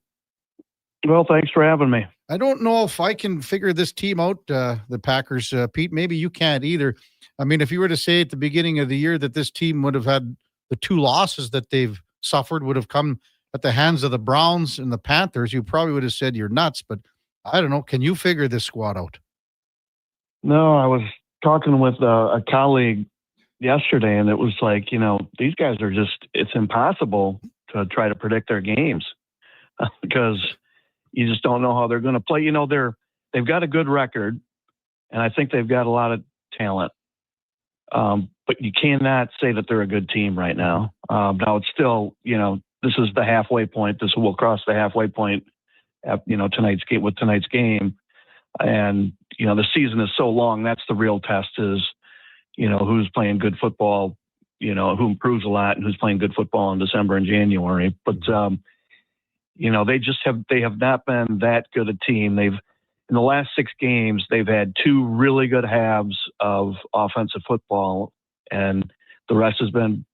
Well, thanks for having me. I don't know if I can figure this team out, the Packers, Pete. Maybe you can't either. I mean, if you were to say at the beginning of the year that this team would have had the two losses that they've suffered would have come at the hands of the Browns and the Panthers, you probably would have said you're nuts. But I don't know. Can you figure this squad out? No, I was talking with a colleague yesterday, and it was like, these guys are just, it's impossible to try to predict their games because you just don't know how they're going to play. They've got a good record, and I think they've got a lot of talent. But you cannot say that they're a good team right now. Now it's still, this is the halfway point. This will cross the halfway point at, tonight's game. And, the season is so long. That's the real test is, who's playing good football, who improves a lot and who's playing good football in December and January. But, they have not been that good a team. In the last 6 games, they've had 2 really good halves of offensive football, and the rest has been,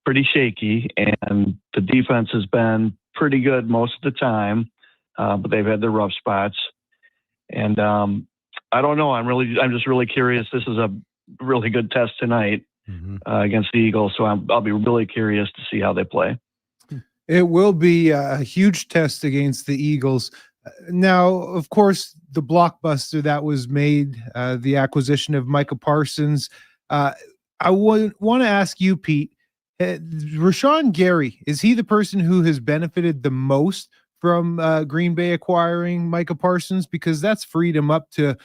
pretty shaky. And the defense has been pretty good most of the time, but they've had their rough spots. And I don't know. I'm just really curious. This is a really good test tonight against the Eagles, so I'll be really curious to see how they play. It will be a huge test against the Eagles. Now, of course, the blockbuster that was made, the acquisition of Micah Parsons. I want to ask you, Pete, Rashawn Gary, is he the person who has benefited the most from Green Bay acquiring Micah Parsons? Because that's freed him up to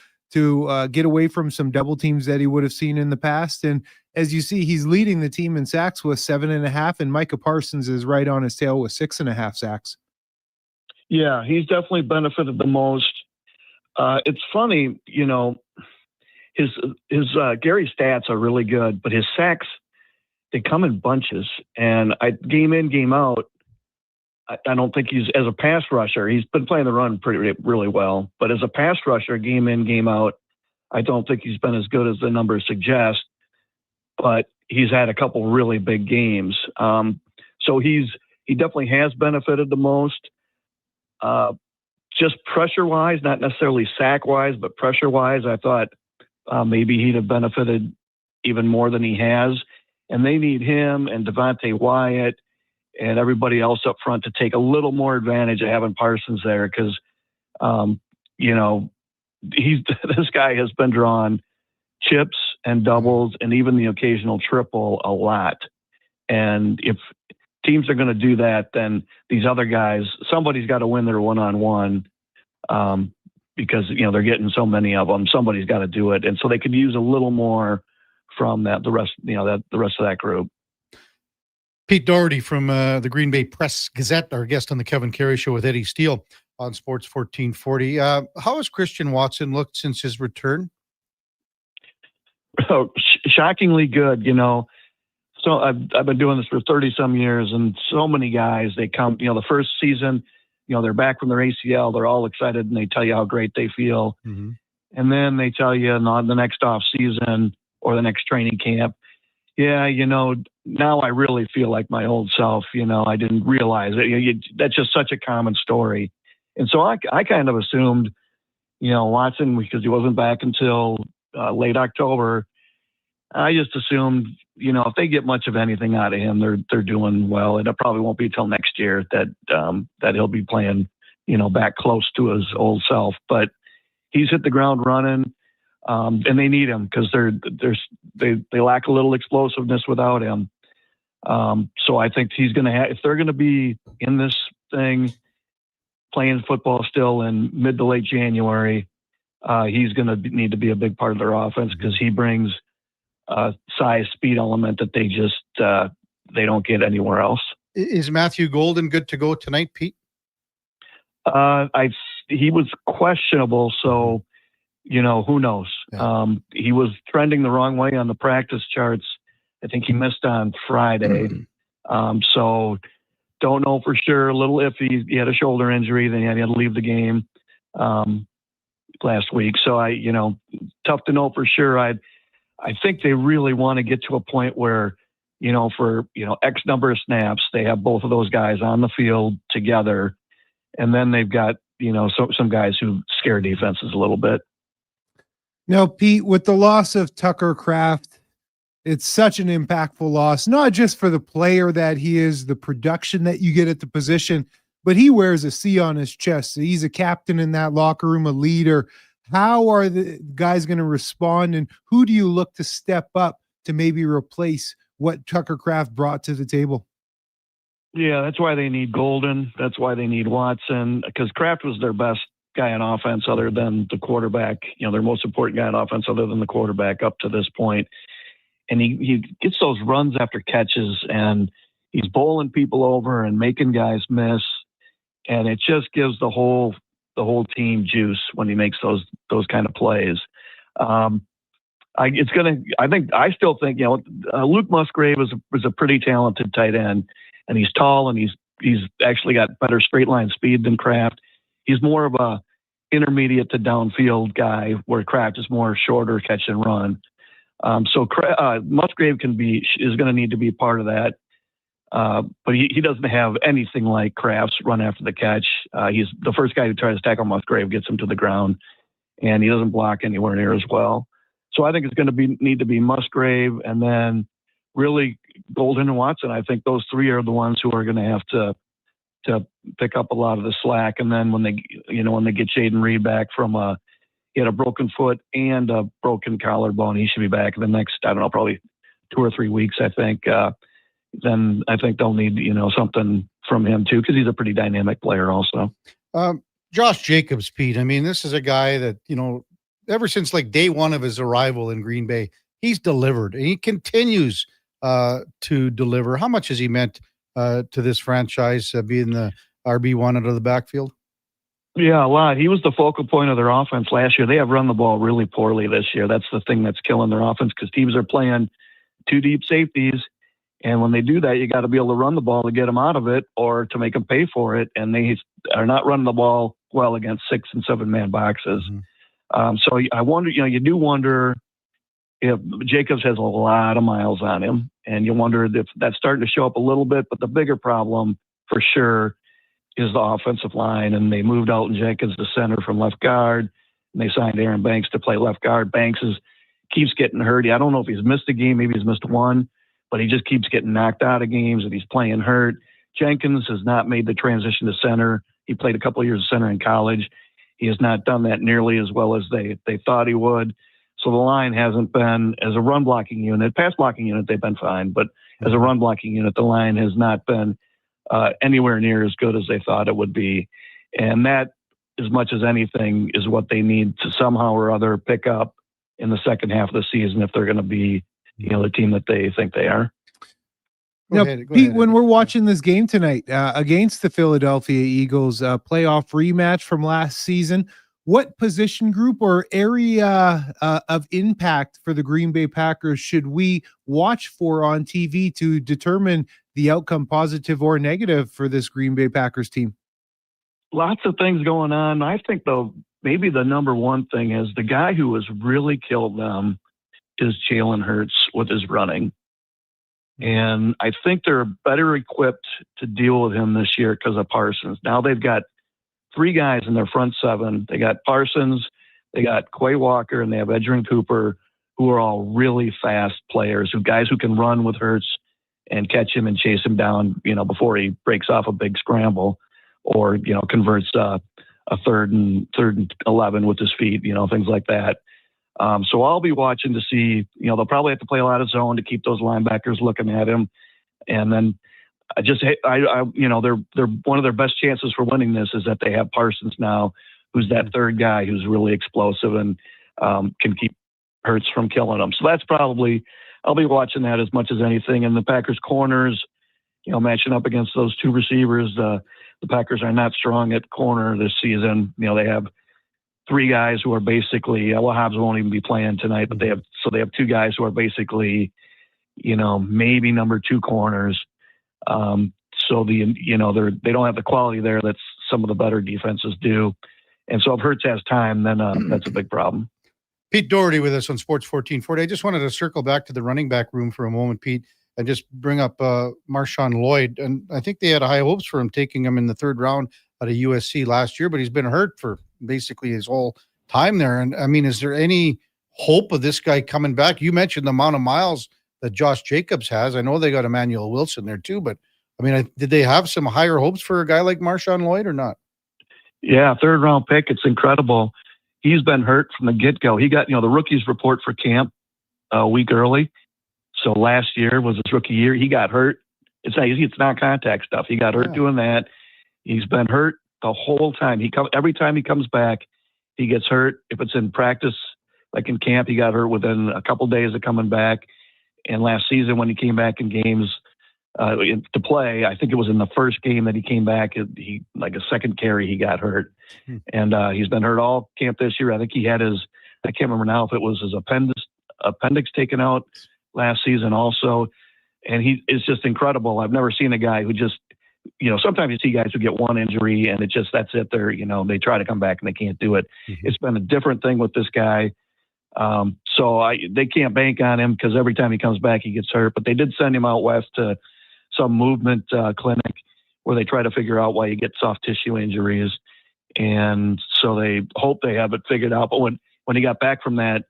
get away from some double teams that he would have seen in the past. And as you see, he's leading the team in sacks with 7.5, and Micah Parsons is right on his tail with 6.5 sacks. Yeah, he's definitely benefited the most. It's funny, his Gary's stats are really good, but his sacks, they come in bunches. And game in, game out, I don't think he's, as a pass rusher, he's been playing the run really well. But as a pass rusher, game in, game out, I don't think he's been as good as the numbers suggest. But he's had a couple really big games. So he definitely has benefited the most. Just pressure-wise, not necessarily sack-wise, but pressure-wise, I thought maybe he'd have benefited even more than he has. And they need him and Devontae Wyatt and everybody else up front to take a little more advantage of having Parsons there because, this guy has been drawing chips and doubles and even the occasional triple a lot. And if teams are going to do that, then these other guys, somebody's got to win their one-on-one because, they're getting so many of them. Somebody's got to do it. And so they could use a little more from the rest of that group. Pete Doherty from the Green Bay Press Gazette, our guest on the Kevin Karius Show with Eddie Steele on Sports 1440. How has Christian Watson looked since his return? Oh, shockingly good, So I've been doing this for 30 some years, and so many guys, they come, the first season, they're back from their ACL, they're all excited and they tell you how great they feel. Mm-hmm. And then they tell you the next off season or the next training camp, Yeah, now I really feel like my old self. I didn't realize it. That's just such a common story. And so I kind of assumed, Watson, because he wasn't back until late October, I just assumed, if they get much of anything out of him, they're doing well. And it probably won't be till next year that he'll be playing, back close to his old self. But he's hit the ground running. And they need him because they lack a little explosiveness without him. So I think he's going to have, if they're going to be in this thing playing football still in mid to late January, he's going to need to be a big part of their offense because he brings a size speed element that they don't get anywhere else. Is Matthew Golden good to go tonight, Pete? He was questionable, so who knows? Yeah. He was trending the wrong way on the practice charts. I think he missed on Friday. So don't know for sure. A little iffy. He had a shoulder injury, then he had to leave the game last week. So tough to know for sure. I think they really want to get to a point where, for X number of snaps, they have both of those guys on the field together, and then they've got some guys who scare defenses a little bit. Now, Pete, with the loss of Tucker Kraft, it's such an impactful loss, not just for the player that he is, the production that you get at the position, but he wears a C on his chest. He's a captain in that locker room, a leader. How are the guys going to respond, and who do you look to step up to maybe replace what Tucker Kraft brought to the table? Yeah, that's why they need Golden. That's why they need Watson, because Kraft was their best guy on offense other than the quarterback, their most important guy on offense other than the quarterback up to this point. And he gets those runs after catches, and he's bowling people over and making guys miss. And it just gives the whole team juice when he makes those kind of plays. I still think, Luke Musgrave was a pretty talented tight end, and he's tall, and he's actually got better straight line speed than Kraft. He's more of a intermediate to downfield guy, where Kraft is more shorter catch and run. So Musgrave is going to need to be part of that. But he doesn't have anything like Kraft's run after the catch. He's the first guy who tries to tackle Musgrave, gets him to the ground, and he doesn't block anywhere near as well. So I think it's going to need to be Musgrave, and then really Golden and Watson. I think those three are the ones who are going to have to pick up a lot of the slack. And then when they get Jaden Reed back he had a broken foot and a broken collarbone, he should be back in the next, probably 2 or 3 weeks, I think. Then I think they'll need, something from him too, because he's a pretty dynamic player also. Josh Jacobs, Pete. I mean, this is a guy that, ever since like day one of his arrival in Green Bay, he's delivered, and he continues to deliver. How much has he meant to this franchise, being the RB1 out of the backfield? Yeah, a lot. He was the focal point of their offense last year. They have run the ball really poorly this year. That's the thing that's killing their offense, because teams are playing 2 deep safeties. And when they do that, you got to be able to run the ball to get them out of it or to make them pay for it. And they are not running the ball well against 6 and 7 man boxes. Mm-hmm. So I wonder, you do wonder if Jacobs has a lot of miles on him, and you wonder if that's starting to show up a little bit. But the bigger problem for sure is the offensive line. And they moved Alton Jenkins to center from left guard, and they signed Aaron Banks to play left guard. Banks keeps getting hurt. I don't know if he's missed a game. Maybe he's missed one, but he just keeps getting knocked out of games, and he's playing hurt. Jenkins has not made the transition to center. He played a couple of years of center in college. He has not done that nearly as well as they thought he would. So the line hasn't been, as a run blocking unit, pass blocking unit, they've been fine. But as a run blocking unit, the line has not been anywhere near as good as they thought it would be. And that, as much as anything, is what they need to somehow or other pick up in the second half of the season if they're going to be, the team that they think they are. Now, Pete, when we're watching this game tonight against the Philadelphia Eagles, playoff rematch from last season, what position group or area of impact for the Green Bay Packers should we watch for on TV to determine the outcome, positive or negative, for this Green Bay Packers team? Lots of things going on. I think, though, maybe the number one thing is the guy who has really killed them is Jalen Hurts with his running. And I think they're better equipped to deal with him this year because of Parsons. Now they've got 3 guys in their front 7. They got Parsons, they got Quay Walker, and they have Edgerrin Cooper, who are all really fast players, guys who can run with Hurts and catch him and chase him down, before he breaks off a big scramble or, converts a third and 11 with his feet, things like that. So I'll be watching to see, they'll probably have to play a lot of zone to keep those linebackers looking at him. And then they're one of their best chances for winning this is that they have Parsons now, who's that third guy who's really explosive and can keep Hurts from killing them. So that's probably, I'll be watching that as much as anything. And the Packers corners, matching up against those 2 receivers, the Packers are not strong at corner this season. They have 3 guys who are basically, Hobbs won't even be playing tonight, but they have 2 guys who are basically, maybe number 2 corners. So they don't have the quality there that some of the better defenses do. And so if Hurts has time, then that's a big problem. Pete Doherty with us on Sports 1440. I just wanted to circle back to the running back room for a moment, Pete, and just bring up Marshawn Lloyd. And I think they had high hopes for him, taking him in the 3rd round out of USC last year, but he's been hurt for basically his whole time there. And I mean, is there any hope of this guy coming back? You mentioned the amount of miles that Josh Jacobs has. I know they got Emmanuel Wilson there too, but I mean, did they have some higher hopes for a guy like Marshawn Lloyd or not? Yeah, 3rd round pick. It's incredible. He's been hurt from the get-go. He got, the rookies report for camp a week early. So last year was his rookie year. He got hurt. It's not contact stuff. He got hurt doing that. He's been hurt the whole time. Every time he comes back, he gets hurt. If it's in practice, like in camp, he got hurt within a couple days of coming back. And last season when he came back in games to play, I think it was in the first game that he came back, he like a second carry, he got hurt. And he's been hurt all camp this year. I think he had I can't remember now if it was his appendix taken out last season also. And it's just incredible. I've never seen a guy who just, sometimes you see guys who get one injury and that's it. They're, they try to come back and they can't do it. It's been a different thing with this guy. So they can't bank on him because every time he comes back, he gets hurt. But they did send him out west to some movement clinic where they try to figure out why you get soft tissue injuries. And so they hope they have it figured out. But when he got back from that,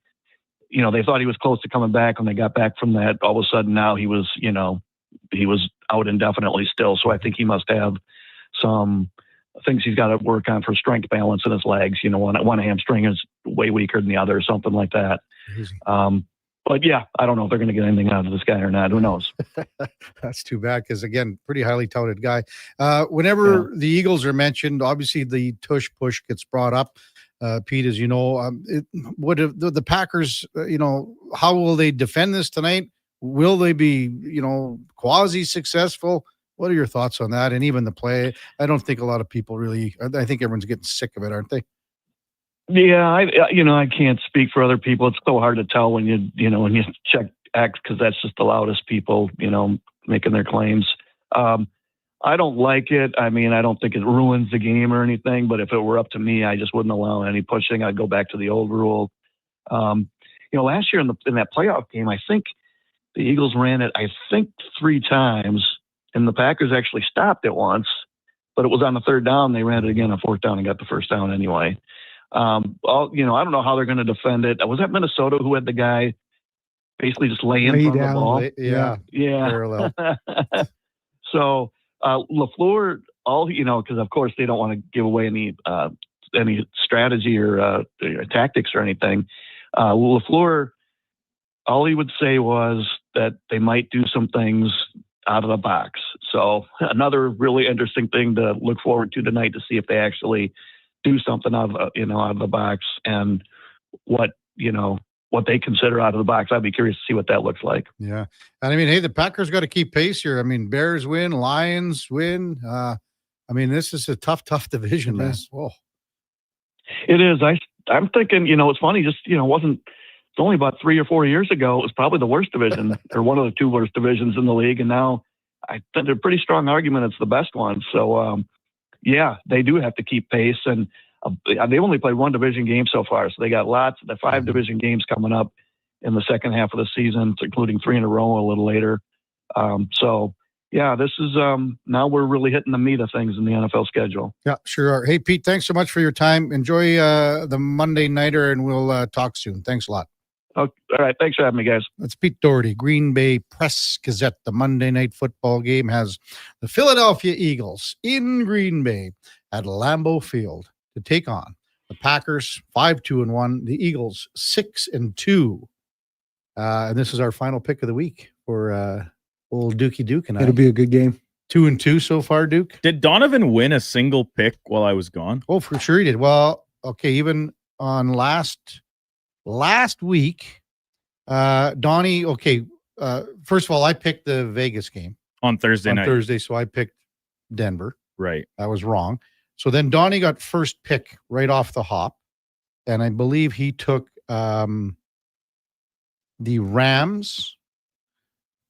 they thought he was close to coming back. When they got back from that, all of a sudden now he was out indefinitely still. So I think he must have some things he's got to work on for strength balance in his legs. One hamstring is way weaker than the other or something like that. But yeah, I don't know if they're going to get anything out of this guy or not. Who knows? That's too bad because, again, pretty highly touted guy. Whenever the Eagles are mentioned, obviously the tush push gets brought up. Pete, as you know, what if the Packers, how will they defend this tonight? Will they be, quasi-successful? What are your thoughts on that? And even the play, I don't think a lot of people really, I think everyone's getting sick of it, aren't they? Yeah, I can't speak for other people. It's so hard to tell when you check X because that's just the loudest people, making their claims. I don't like it. I mean, I don't think it ruins the game or anything, but if it were up to me, I just wouldn't allow any pushing. I'd go back to the old rule. Last year in that playoff game, I think the Eagles ran it, 3 times, and the Packers actually stopped it once, but it was on the 3rd down. They ran it again on 4th down and got the 1st down anyway. I don't know how they're going to defend it. Was that Minnesota who had the guy basically just lay in front of the ball? Yeah. Parallel. So LaFleur, because of course they don't want to give away any strategy or tactics or anything. LaFleur, all he would say was that they might do some things out of the box. So another really interesting thing to look forward to tonight to see if they actually do something out of the box and what they consider out of the box. I'd be curious to see what that looks like. Yeah. And I mean, hey, the Packers got to keep pace here. I mean, Bears win, Lions win. This is a tough division, man. Whoa. It is. I'm thinking, it's funny, just, it's only about 3 or 4 years ago, it was probably the worst division or one of the 2 worst divisions in the league. And now I think they're a pretty strong argument it's the best one. So, yeah, they do have to keep pace. And they only played 1 division game so far. So they got lots of the 5 division games coming up in the second half of the season, including 3 in a row a little later. So yeah, this is now we're really hitting the meat of things in the NFL schedule. Yeah, sure are. Hey, Pete, thanks so much for your time. Enjoy the Monday Nighter, and we'll talk soon. Thanks a lot. Okay, all right. Thanks for having me, guys. That's Pete Doherty. Green Bay Press Gazette. The Monday Night Football game has the Philadelphia Eagles in Green Bay at Lambeau Field to take on the Packers, 5-2-1. The Eagles, 6-2. And this is our final pick of the week for old Dukey Duke and I. It'll be a good game. 2-2 so far, Duke. Did Donovan win a single pick while I was gone? Oh, for sure he did. Well, okay, even on last week, Donnie, okay, first of all, I picked the Vegas game on Thursday night. Thursday, so I picked Denver. Right. That was wrong. So then Donnie got first pick right off the hop, and I believe he took the Rams.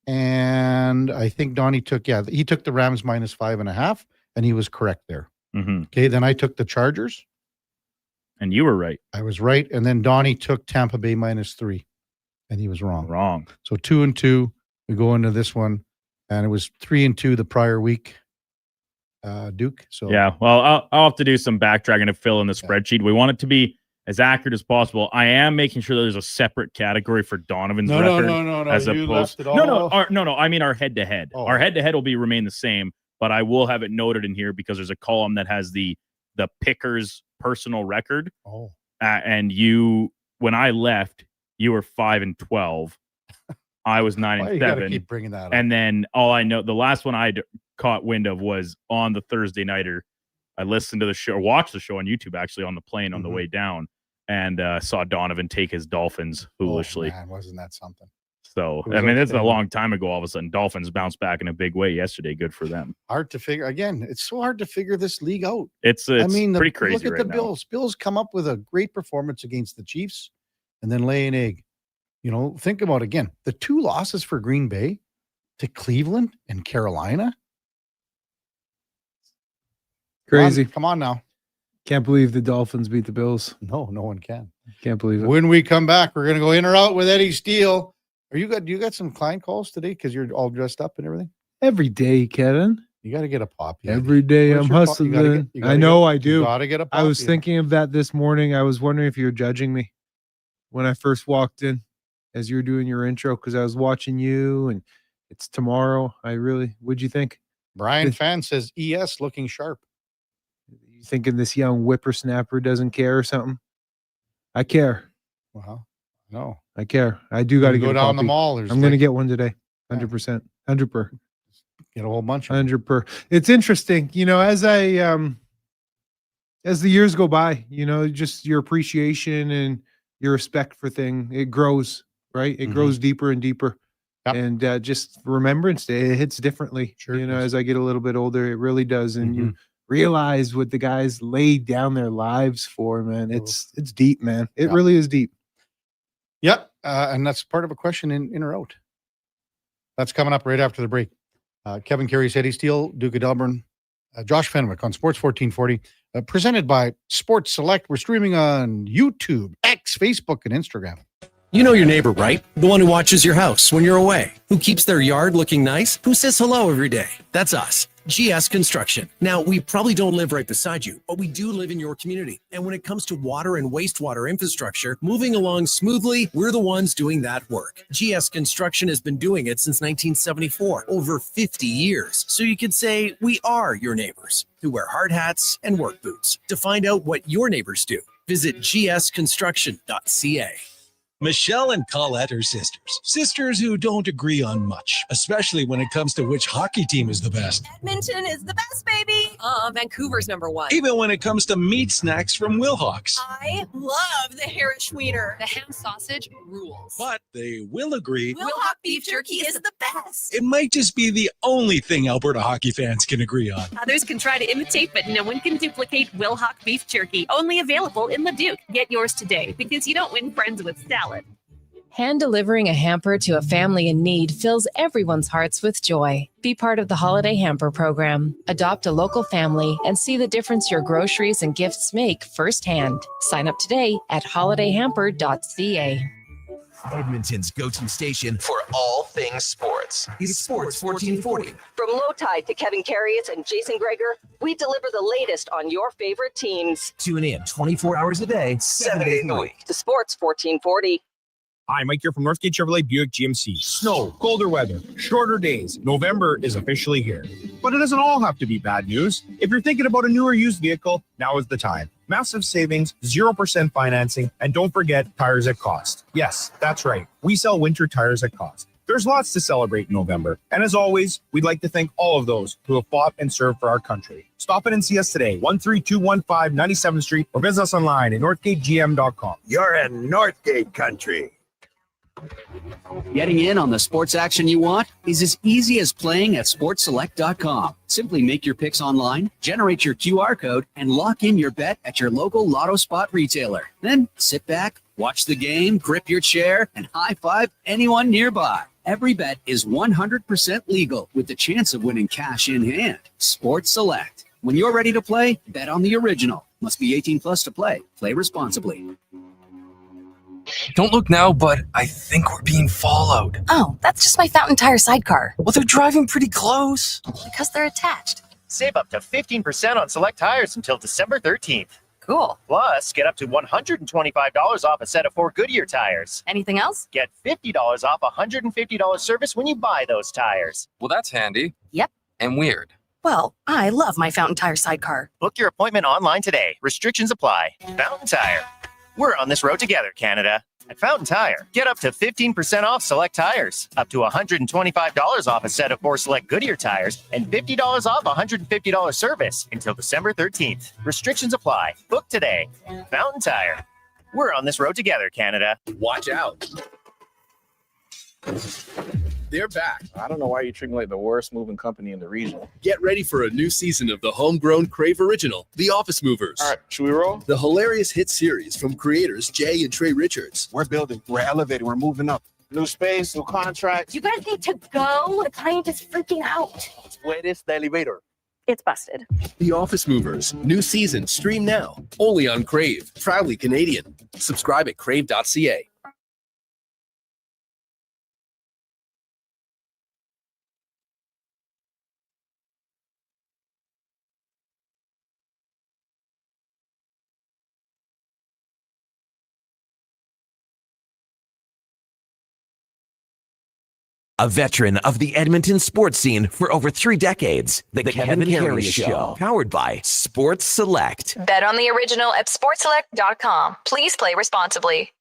And I think Donnie took the Rams -5.5, and he was correct there. Mm-hmm. Okay, then I took the Chargers. And you were right. I was right. And then Donnie took Tampa Bay -3, and he was wrong. Wrong. So 2-2, we go into this one, and it was 3-2 the prior week, Duke. So yeah, well, I'll have to do some backtracking to fill in the spreadsheet. We want it to be as accurate as possible. I am making sure there's a separate category for Donovan's record. No. As You opposed, left it all. no. I mean our head-to-head. Oh. Our head-to-head will remain the same, but I will have it noted in here because there's a column that has the picker's personal record. Oh, and you, when I left, you were 5-12. I was 9-7. You gotta keep bringing that up. And then all I know, the last one I caught wind of was on the Thursday nighter. I listened to the show, watched the show on YouTube actually on the plane on the way down, and saw Donovan take his Dolphins foolishly. Oh, man, wasn't that something? So, I mean, it's a long time ago. All of a sudden, Dolphins bounced back in a big way yesterday. Good for them. Hard to figure. Again, it's so hard to figure this league out. It's pretty crazy. Look at right the now. Bills. Bills come up with a great performance against the Chiefs and then lay an egg. You know, think about again the 2 losses for Green Bay to Cleveland and Carolina. Crazy. Come on now. Can't believe the Dolphins beat the Bills. No one can. Can't believe it. When we come back, we're gonna go in or out with Eddie Steele. You got some client calls today because you're all dressed up and everything? Every day, Kevin. You got to get a poppy. Every day Where's I'm your hustling. I do. You got to get a poppy. I was thinking of that this morning. I was wondering if you were judging me when I first walked in as you were doing your intro because I was watching you and it's tomorrow. What'd you think? Brian Fan says ES looking sharp. You thinking this young whippersnapper doesn't care or something? I care. Well, no. I care. I do got to go down the mall. I'm going to get one today. 100%. 100 per. Get a whole bunch. 100 per. It's interesting, as the years go by, just your appreciation and your respect for thing, it grows, right? It grows deeper and deeper. Yep. And just Remembrance Day, it hits differently. Sure. As I get a little bit older, it really does. And you realize what the guys laid down their lives for, man. It's deep, man. It really is deep. Yep. And that's part of a question in or out. That's coming up right after the break. Kevin Karius, Eddie Steele, Duke of Delburne, Josh Fenwick on Sports 1440, presented by Sports Select. We're streaming on YouTube, X, Facebook, and Instagram. You know your neighbor, right? The one who watches your house when you're away, who keeps their yard looking nice, who says hello every day. That's us. GS Construction. Now, we probably don't live right beside you, but we do live in your community. And when it comes to water and wastewater infrastructure, moving along smoothly, we're the ones doing that work. GS Construction has been doing it since 1974, over 50 years. So you could say we are your neighbors who wear hard hats and work boots. To find out what your neighbors do, visit gsconstruction.ca. Michelle and Colette are sisters. Sisters who don't agree on much, especially when it comes to which hockey team is the best. Edmonton is the best, baby. Vancouver's #1. Even when it comes to meat snacks from Wilhawks. I love the Harris Schweiner. The ham sausage rules. But they will agree Wilhawk beef jerky is the best. it might just be the only thing Alberta hockey fans can agree on. Others can try to imitate, but no one can duplicate Wilhawk beef jerky. Only available in Leduc. Get yours today because you don't win friends with salad. Hand delivering a hamper to a family in need fills everyone's hearts with joy. Be part of the Holiday Hamper program. Adopt a local family and see the difference your groceries and gifts make firsthand. Sign up today at holidayhamper.ca. Edmonton's go-to station for all things sports is Sports 1440. From Low Tide to Kevin Karius and Jason Greger, we deliver the latest on your favorite teams. Tune in 24 hours a day, 7 days a week. To Sports 1440. Hi, Mike here from Northgate Chevrolet Buick GMC. Snow, colder weather, shorter days. November is officially here. But it doesn't all have to be bad news. If you're thinking about a new or used vehicle, now is the time. Massive savings, 0% financing, and don't forget tires at cost. Yes, that's right. We sell winter tires at cost. There's lots to celebrate in November. And as always, we'd like to thank all of those who have fought and served for our country. Stop in and see us today, 13215 97th Street, or visit us online at northgategm.com. You're in Northgate country. Getting in on the sports action you want is as easy as playing at sportselect.com. Simply make your picks online, generate your QR code, and lock in your bet at your local Lotto Spot retailer. Then sit back, watch the game, grip your chair, and high-five anyone nearby. Every bet is 100% legal with the chance of winning cash in hand. Sports Select. When you're ready to play, bet on the original. Must be 18 plus to play. Play responsibly. Don't look now, but I think we're being followed. Oh, that's just my Fountain Tire sidecar. Well, they're driving pretty close. Because they're attached. Save up to 15% on select tires until December 13th. Cool. Plus, get up to $125 off a set of 4 Goodyear tires. Anything else? Get $50 off a $150 service when you buy those tires. Well, that's handy. Yep. And weird. Well, I love my Fountain Tire sidecar. Book your appointment online today. Restrictions apply. Fountain Tire. We're on this road together, Canada. At Fountain Tire, get up to 15% off select tires, up to $125 off a set of 4 select Goodyear tires, and $50 off a $150 service until December 13th. Restrictions apply. Book today. Fountain Tire. We're on this road together, Canada. Watch out. They're back. I don't know why you treat me like the worst moving company in the region. Get ready for a new season of the homegrown Crave original, The Office Movers. All right, should we roll? The hilarious hit series from creators Jay and Trey Richards. We're building, we're elevating, we're moving up. New space, new contracts. You guys need to go. The client is freaking out. Where is the elevator? It's busted. The Office Movers. New season. Stream now. Only on Crave. Proudly Canadian. Subscribe at crave.ca. A veteran of the Edmonton sports scene for over 3 decades, the Kevin Karius Show, powered by Sports Select. Bet on the original at sportselect.com. Please play responsibly.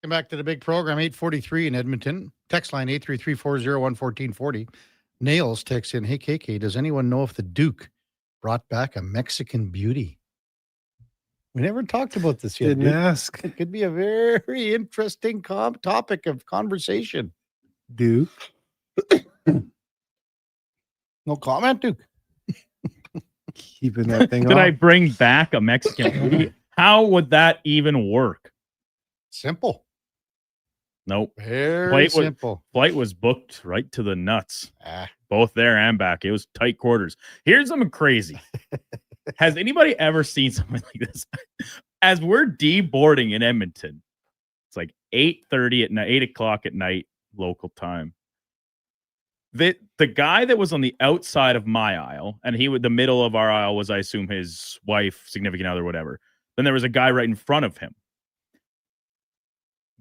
Welcome back to the big program, 843 in Edmonton. Text line 833-401-1440. Nails texts in, hey, KK, does anyone know if the Duke brought back a Mexican beauty? We never talked about this yet. Didn't ask. It could be a very interesting topic of conversation. Duke. No comment, Duke. Keeping that thing Did off. I bring back a Mexican beauty? How would that even work? Simple. Nope. Very simple. Flight was booked right to the nuts. Both there and back. It was tight quarters. Here's something crazy. Has anybody ever seen something like this? As we're deboarding in Edmonton, it's like 8:30 at night, 8 o'clock at night, local time. The guy that was on the outside of my aisle, and the middle of our aisle was, I assume, his wife, significant other, whatever. Then there was a guy right in front of him.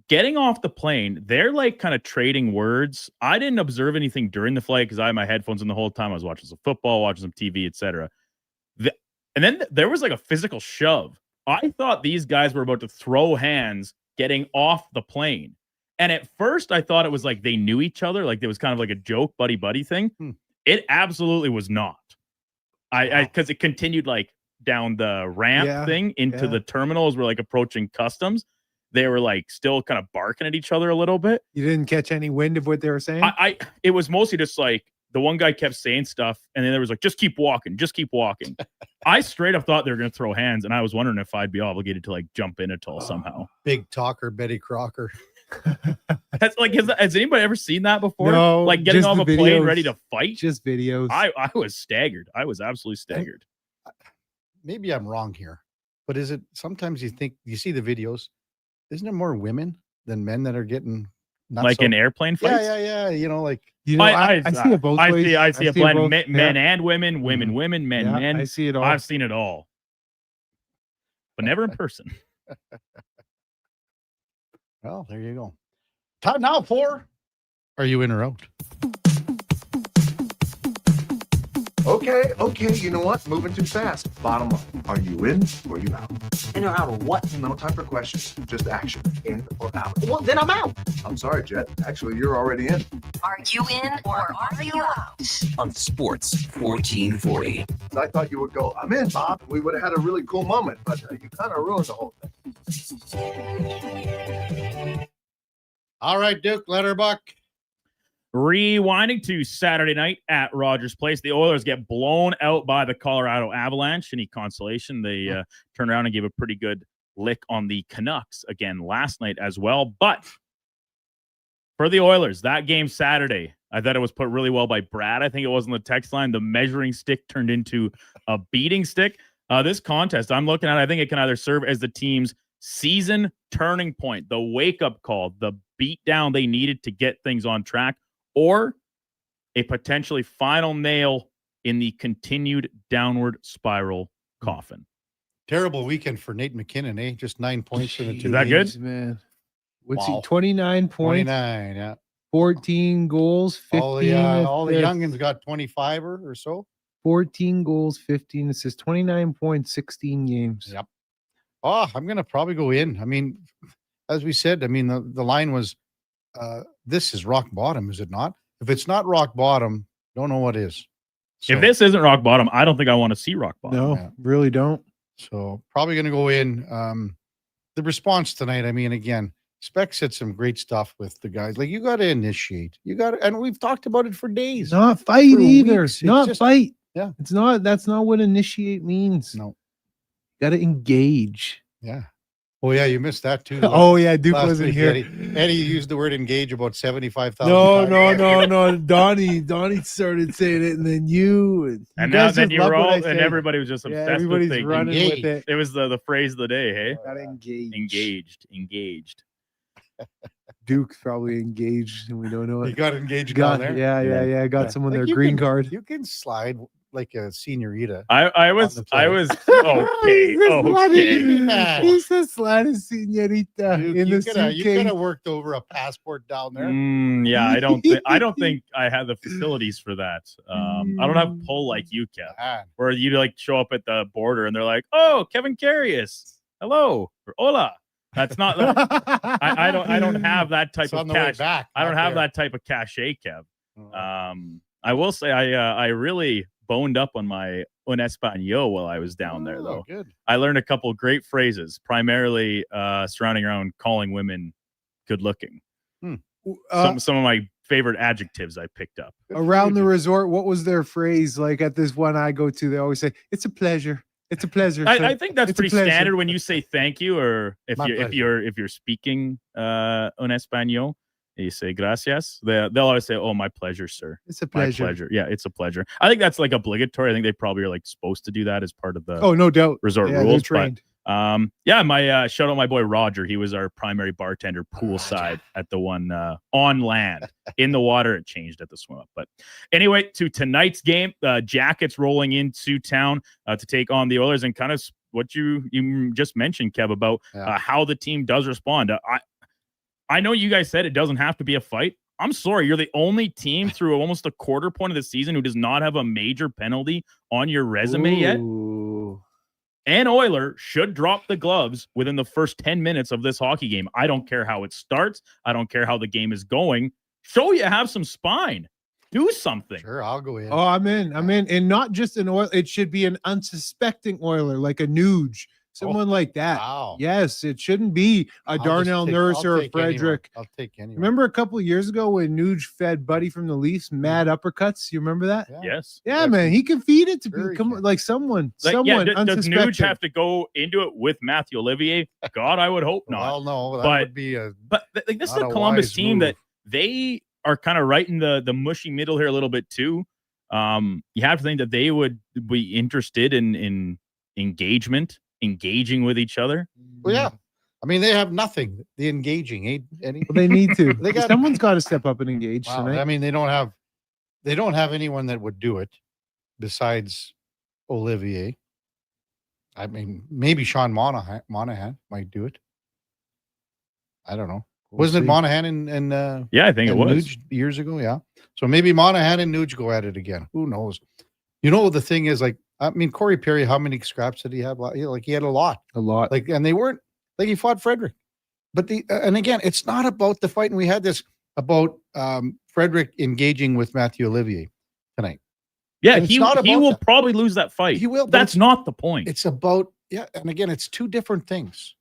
Getting off the plane, they're like kind of trading words. I didn't observe anything during the flight because I had my headphones in the whole time. I was watching some football, watching some TV, etc. And then there was like a physical shove. I thought these guys were about to throw hands getting off the plane. And at first I thought it was like they knew each other. Like it was kind of like a joke buddy thing. It absolutely was not. Because it continued like down the ramp thing into the terminals. We're like approaching customs. They were like still kind of barking at each other a little bit. You didn't catch any wind of what they were saying? It was mostly just like the one guy kept saying stuff, and then there was like, just keep walking. I straight up thought they were going to throw hands, and I was wondering if I'd be obligated to like jump in at all somehow. Big talker, Betty Crocker. That's like, has anybody ever seen that before? No, like getting just off a the plane videos. ready to fight? Just videos. I was staggered. I was absolutely staggered. Maybe I'm wrong here, but is it sometimes you think you see the videos? Isn't there more women than men that are getting nuts Like in over- airplane fights? Yeah. You know, like I see it both ways. I see a blend. both. Men and women, women, men, Yeah, men. I see it all. I've seen it all, but never in person. Well, there you go. Time now for. Are you in or out? Okay, you know what? Moving too fast. Bottom line, are you in or you out? In or out of what? No time for questions, just action. In or out? Well, then I'm out. I'm sorry, Jet. Actually, you're already in. Are you in or are you out? On Sports 1440. I thought you would go, I'm in, Bob. We would have had a really cool moment, but you kind of ruined the whole thing. All right, Duke, Letterbuck. Rewinding to Saturday night at Rogers Place, the Oilers get blown out by the Colorado Avalanche. Any consolation, they turn around and gave a pretty good lick on the Canucks again last night as well. But for the Oilers, that game Saturday, I thought it was put really well by Brad. I think it was on the text line. The measuring stick turned into a beating stick. This contest I'm looking at, I think it can either serve as the team's season turning point, the wake-up call, the beatdown they needed to get things on track, or a potentially final nail in the continued downward spiral coffin. Terrible weekend for Nate McKinnon, eh? Just 9 points in the 2 Is that games. good? Man. What's Wow. he? 29 points. 29, yeah. 14 goals, 15 All the youngins got 25 or so. 14 goals, 15 assists, 29 points, 16 games. Yep. Oh, I'm going to probably go in. I mean, as we said, I mean, the line was, this is rock bottom, is it not? If it's not rock bottom, don't know what is. So, If this isn't rock bottom, I don't think I want to see rock bottom. No, really don't. So probably going to go in. The response tonight, I mean, again, Spec said some great stuff with the guys. Like, you got to initiate. You got to, and we've talked about it for days. Not fight For either. weeks. It's Not just- fight. Yeah. It's not, that's not what initiate means. No. Got to engage. Yeah. Oh, yeah, you missed that too. Oh, yeah, Duke last wasn't week, here. Eddie used the word engage about 75,000 No, times. Donnie started saying it, and then you And guys now then just you love were what all, I and say. everybody was just Yeah, obsessed with everybody's the running engaged. with it. It was the phrase of the day, hey? Gotta engage. Engaged. Duke's probably engaged, and we don't know it. You got engaged Got, down there. yeah. Got someone Like, their you green can- card. You can slide like a senorita. I was okay. He says slide senorita Duke, in the you could suitcase. have worked over a passport down there. Yeah, I don't think I had the facilities for that. I don't have pull like you, Kev, Ah, where you like show up at the border and they're like, "Oh, Kevin Karius, hello," or "Hola." That's not. I don't have that type It's of on the way cash. back, I don't not have there. that type of cachet, Kev. I will say I really boned up on my un español while I was down there, though. Good. I learned a couple of great phrases, primarily surrounding around calling women good looking. Some of my favorite adjectives I picked up. Around the resort, what was their phrase? Like at this one I go to, they always say, "It's a pleasure. It's a pleasure." So I think that's it's a pretty pleasure. standard when you say thank you, or if My you're speaking un español, you say gracias. They'll always say, "Oh, my pleasure, sir." It's a My pleasure. pleasure. Yeah, it's a pleasure. I think that's like obligatory. I think they probably are like supposed to do that as part of the Oh, no doubt. resort Yeah, they're rules. trained. But yeah, my shout out my boy Roger. He was our primary bartender poolside at the one on land. In the water, it changed at the swim up. But anyway, to tonight's game, Jackets rolling into town to take on the Oilers, and kind of what you just mentioned, Kev, about how the team does respond. I know you guys said it doesn't have to be a fight. I'm sorry, you're the only team through almost a quarter point of the season who does not have a major penalty on your resume yet. An Oiler should drop the gloves within the first 10 minutes of this hockey game. I don't care how it starts. I don't care how the game is going. Show you have some spine. Do something. Sure, I'll go in. Oh, I'm in. And not just an Oiler. It should be an unsuspecting Oiler, like a Nuge. Someone like that. Wow. Yes, it shouldn't be a Darnell Nurse or a Frederick. I'll take anyone. Remember a couple of years ago when Nuge fed Buddy from the Leafs mad uppercuts? You remember that? Yes. Yeah, man. He can feed it to Very come good. like someone Does unsuspecting. Nuge have to go into it with Matthew Olivier? God, I would hope not. Well, no, that but would be a. But like this is not a a Columbus wise team move. that they are kind of right in the mushy middle here a little bit too. You have to think that they would be interested in engaging with each other. Well, yeah. I mean, they have nothing. The engaging, Eddie. Well, they need to. They got Someone's got to step up and engage Wow, tonight. I mean, they don't have anyone that would do it besides Olivier. I mean, maybe Sean Monahan might do it. I don't know. Wasn't it Monahan and Yeah, I think it and was Nuge years ago. Yeah. So maybe Monahan and Nuge go at it again. Who knows? You know, the thing is, like, I mean, Corey Perry, how many scraps did he have? Like, he had a lot. Like, and they weren't like he fought Frederick. But and again, it's not about the fight. And we had this about Frederick engaging with Matthew Olivier tonight. Yeah, And it's he not about will that. probably lose that fight. He will. but That's it's- not the point. It's about, yeah. And again, it's two different things.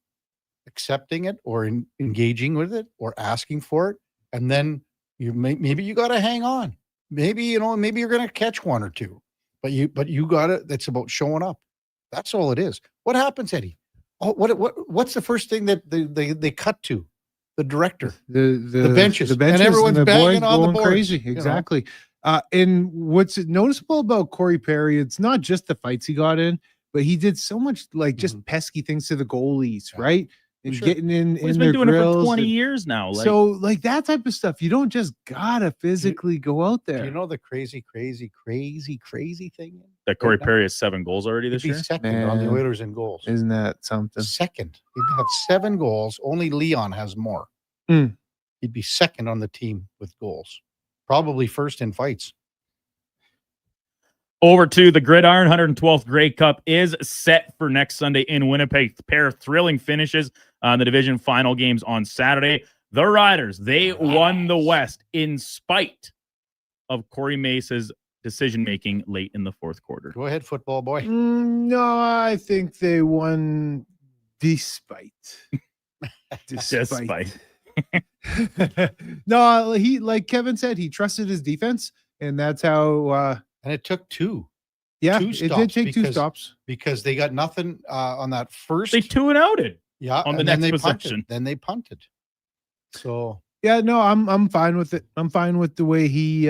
Accepting it or engaging with it or asking for it. And then maybe you got to hang on. Maybe, maybe you're going to catch one or two, but you got to, it's about showing up. That's all it is. What happens, Eddie? Oh, what's the first thing that they cut to? The director, the benches, and everyone's the banging boys on the going boards. crazy. Exactly. And what's noticeable about Corey Perry, it's not just the fights he got in, but he did so much like just pesky things to the goalies, right? And Sure. getting in He's in been their doing it for grills 20 and- years now. Like, so like that type of stuff, you don't just gotta physically go out there. You know the crazy thing? that Corey now. Perry has 7 goals already this He'd be year. second on the Man. Oilers in goals. Isn't that something? Second. He'd have 7 goals. Only Leon has more. Mm. He'd be second on the team with goals. Probably first in fights. Over to the Gridiron 112th Grey Cup is set for next Sunday in Winnipeg. A pair of thrilling finishes on the division final games on Saturday. The Riders, they won the West in spite of Corey Mace's decision-making late in the fourth quarter. Go ahead, football boy. No, I think they won despite. Despite. No, he, like Kevin said, he trusted his defense, and that's how. And it took 2. Yeah, 2 it stops did take 2 because- stops. Because they got nothing on that first. They 2-and-outed. Yeah, on the and then next they punted. possession. Then they punted. So Yeah, no, I'm fine with it. I'm fine with the way he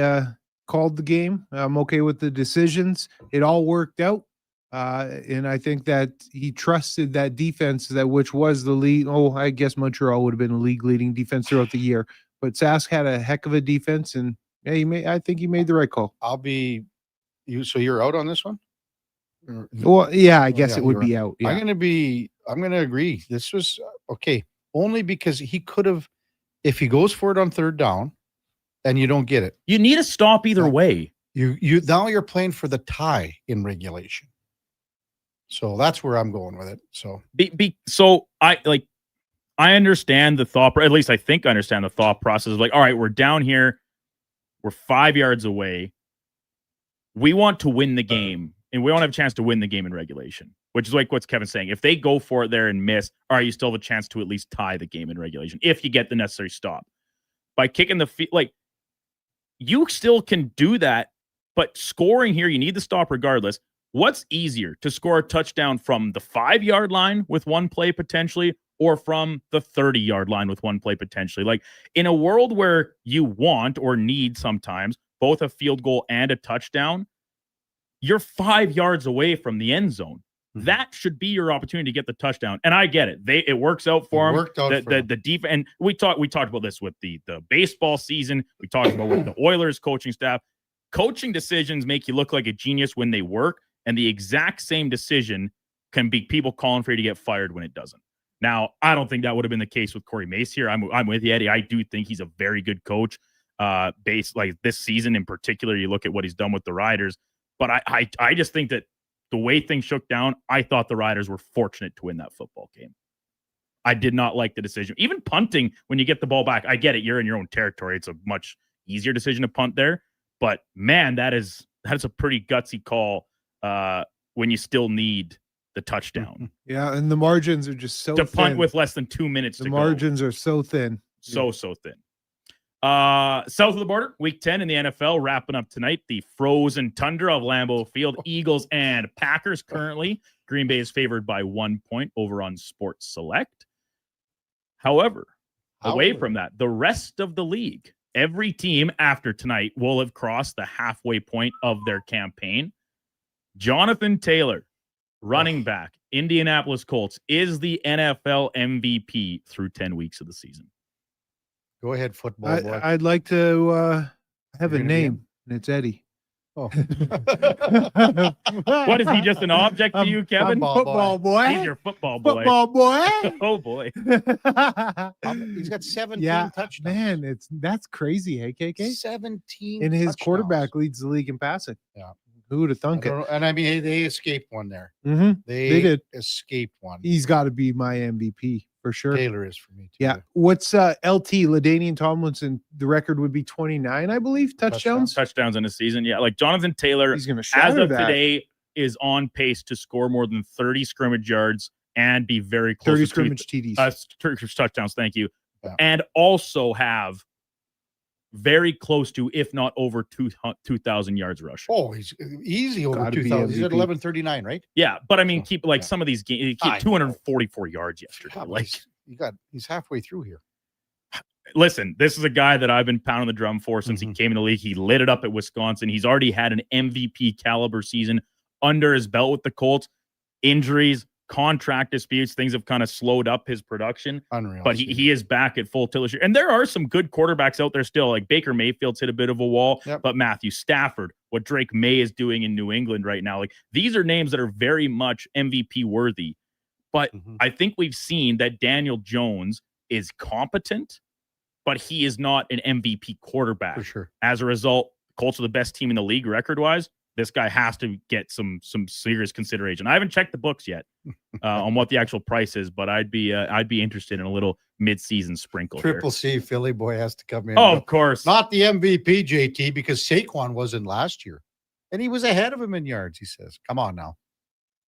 called the game. I'm okay with the decisions. It all worked out. And I think that he trusted that defense, that which was the lead. Oh, I guess Montreal would have been the league leading defense throughout the year. But Sask had a heck of a defense, and yeah, I think he made the right call. I'll be you. So you're out on this one? Well, yeah, I guess yeah, it would you're be right. out. Yeah. I'm gonna agree. This was okay. Only because he could have, if he goes for it on third down and you don't get it. You need a stop either way. You now you're playing for the tie in regulation. So that's where I'm going with it. So So I understand the thought, at least I think I understand the thought process of like, all right, we're down here, we're 5 yards away. We want to win the game, and we don't have a chance to win the game in regulation, which is like what's Kevin's saying. If they go for it there and miss, all right, you still have a chance to at least tie the game in regulation if you get the necessary stop. By kicking the feet, like, you still can do that, but scoring here, you need the stop regardless. What's easier, to score a touchdown from the 5-yard line with one play potentially, or from the 30-yard line with one play potentially? Like, in a world where you want or need sometimes both a field goal and a touchdown, you're 5 yards away from the end zone. That should be your opportunity to get the touchdown. And I get it. It works out for them. The defense, and we talked about this with the baseball season. We talked about with the Oilers coaching staff. Coaching decisions make you look like a genius when they work, and the exact same decision can be people calling for you to get fired when it doesn't. Now, I don't think that would have been the case with Corey Mace here. I'm with you, Eddie. I do think he's a very good coach. Based like this season in particular, you look at what he's done with the Riders. But I just think that the way things shook down, I thought the Riders were fortunate to win that football game. I did not like the decision. Even punting, when you get the ball back, I get it. You're in your own territory. It's a much easier decision to punt there. But man, that is a pretty gutsy call when you still need the touchdown. Yeah, and the margins are just so to thin. punt with less than 2 minutes The to go. margins are so thin. So thin. South of the border, week 10 in the NFL, wrapping up tonight. The frozen tundra of Lambeau Field, Eagles and Packers currently. Green Bay is favored by 1 point over on Sports Select. However, away from that, the rest of the league, every team after tonight will have crossed the halfway point of their campaign. Jonathan Taylor, running back, Indianapolis Colts, is the NFL MVP through 10 weeks of the season. Go ahead, football boy. I'd like to have a name, and it's Eddie. Oh. What, is he just an object to you, Kevin? Football boy. He's your football boy. Football boy. Oh, boy. He's got 17 touchdowns. Man, that's crazy, hey, KK? 17 And his touchdowns. quarterback leads the league in passing. Yeah. Who would have thunk it? And I mean, they escaped one there. Mm-hmm. They did. Escaped one. He's got to be my MVP for sure. Taylor is for me, too. Yeah. What's LT, LaDainian Tomlinson? The record would be 29, I believe, touchdowns. Touchdowns in a season. Yeah. Like Jonathan Taylor, He's gonna as shatter of that. today, is on pace to score more than 30 scrimmage yards and be very close 30 to scrimmage TDs. touchdowns. Thank you. Yeah. And also have very close to, if not over 2,000 yards rush. Oh, he's easy over Gotta be 2,000. He's at MVP. 1139, right? Yeah, but I mean, keep like some of these games. He I keep 244 yards yesterday. Yeah, Like, he's halfway through here. listen, this is a guy that I've been pounding the drum for since he came in the league. He lit it up at Wisconsin. He's already had an MVP caliber season under his belt with the Colts. Injuries, contract disputes, things have kind of slowed up his production. Unreal. But he is back at full tilt. And there are some good quarterbacks out there still. Like Baker Mayfield's hit a bit of a wall, but Matthew Stafford, what Drake May is doing in New England right now, like these are names that are very much MVP worthy. But I think we've seen that Daniel Jones is competent, but he is not an MVP quarterback. For sure. As a result, Colts are the best team in the league record-wise. This guy has to get some serious consideration. I haven't checked the books yet on what the actual price is, but I'd be interested in a little mid-season sprinkle. Triple C Philly boy has to come in. Oh, of course. Not the MVP, JT, because Saquon wasn't last year. And he was ahead of him in yards, he says. Come on now.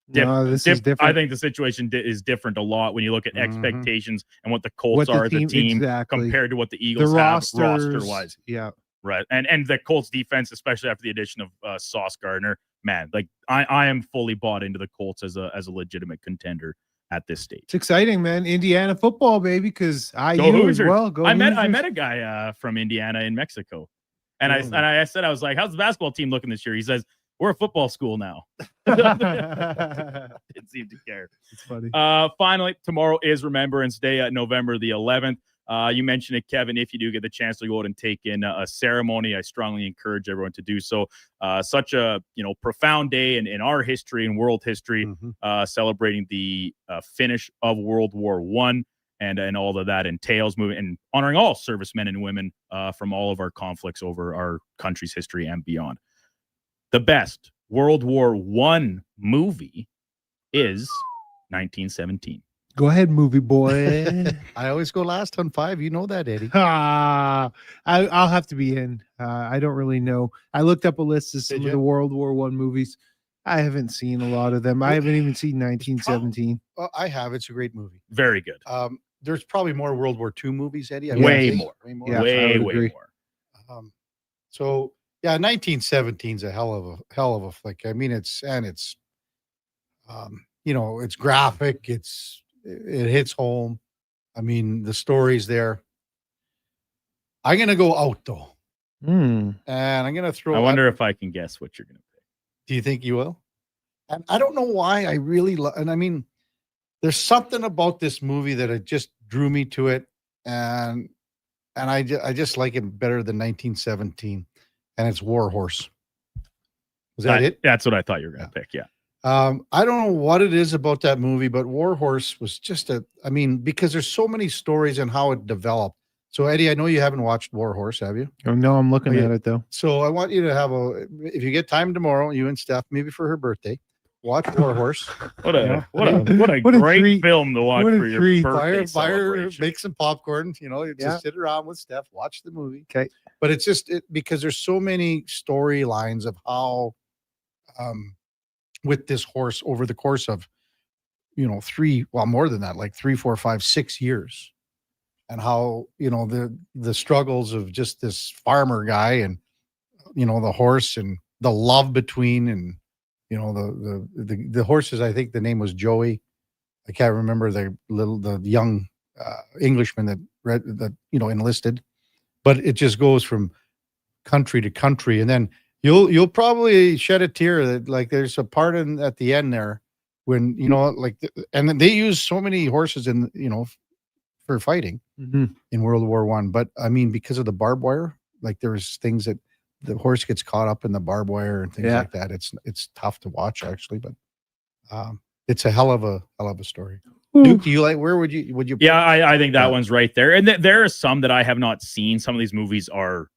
No, this is different. I think the situation is different a lot when you look at expectations and what the Colts What the are as a team- team exactly. compared to what the Eagles The have rosters, roster-wise. Yeah. Right. And the Colts defense, especially after the addition of Sauce Gardner, man, like I am fully bought into the Colts as a legitimate contender at this stage. It's exciting, man. Indiana football, baby, because Go IU as Hoosiers. well. Go I met Hoosiers. a guy from Indiana in Mexico. And Oh. I said, I was like, how's the basketball team looking this year? He says, we're a football school now. Didn't seem to care. It's funny. Finally, tomorrow is Remembrance Day, November the 11th. You mentioned it, Kevin. If you do get the chance to go out and take in a ceremony, I strongly encourage everyone to do so. Such a profound day in our history and world history, celebrating the finish of World War I and all of that entails, moving and honoring all servicemen and women from all of our conflicts over our country's history and beyond. The best World War I movie is 1917. Go ahead, movie boy. I always go last on 5. You know that, Eddie. I'll have to be in. I don't really know. I looked up a list of some of the World War I movies. I haven't seen a lot of them. I haven't even seen 1917. I have. It's a great movie. Very good. There's probably more World War II movies, Eddie. Way more. Yeah, way more. So yeah, 1917 is a hell of a flick. I mean, it's it's graphic. It hits home. I mean, the story's there. I'm gonna go out though, and I'm gonna throw. I wonder if I can guess what you're gonna pick. Do you think you will? And I don't know why I really love. And I mean, there's something about this movie that it just drew me to it, and I just like it better than 1917. And it's War Horse. Was that it? That's what I thought you were going to pick. Yeah. I don't know what it is about that movie, but War Horse was just because there's so many stories and how it developed. So Eddie, I know you haven't watched War Horse, have you? Oh, no, I'm looking at it though. So I want you to have if you get time tomorrow, you and Steph, maybe for her birthday, watch War Horse. What a great film to watch for your birthday celebration. Make some popcorn. You Yeah. just sit around with Steph, watch the movie. Okay. But it's just because there's so many storylines of how, with this horse over the course of more than that, like 3, 4, 5, 6 years. And how, the struggles of just this farmer guy and, the horse and the love between, and, the horses, I think the name was Joey. I can't remember the young Englishman that enlisted, but it just goes from country to country. And then you'll probably shed a tear that, like, there's a part at the end there when, and they use so many horses for fighting in World War I. But I mean, because of the barbed wire, like there's things that the horse gets caught up in the barbed wire and things like that. It's tough to watch actually, but it's a hell of a story. Duke, do you like, where would you? Yeah, I think that one's right there. And there are some that I have not seen. Some of these movies are,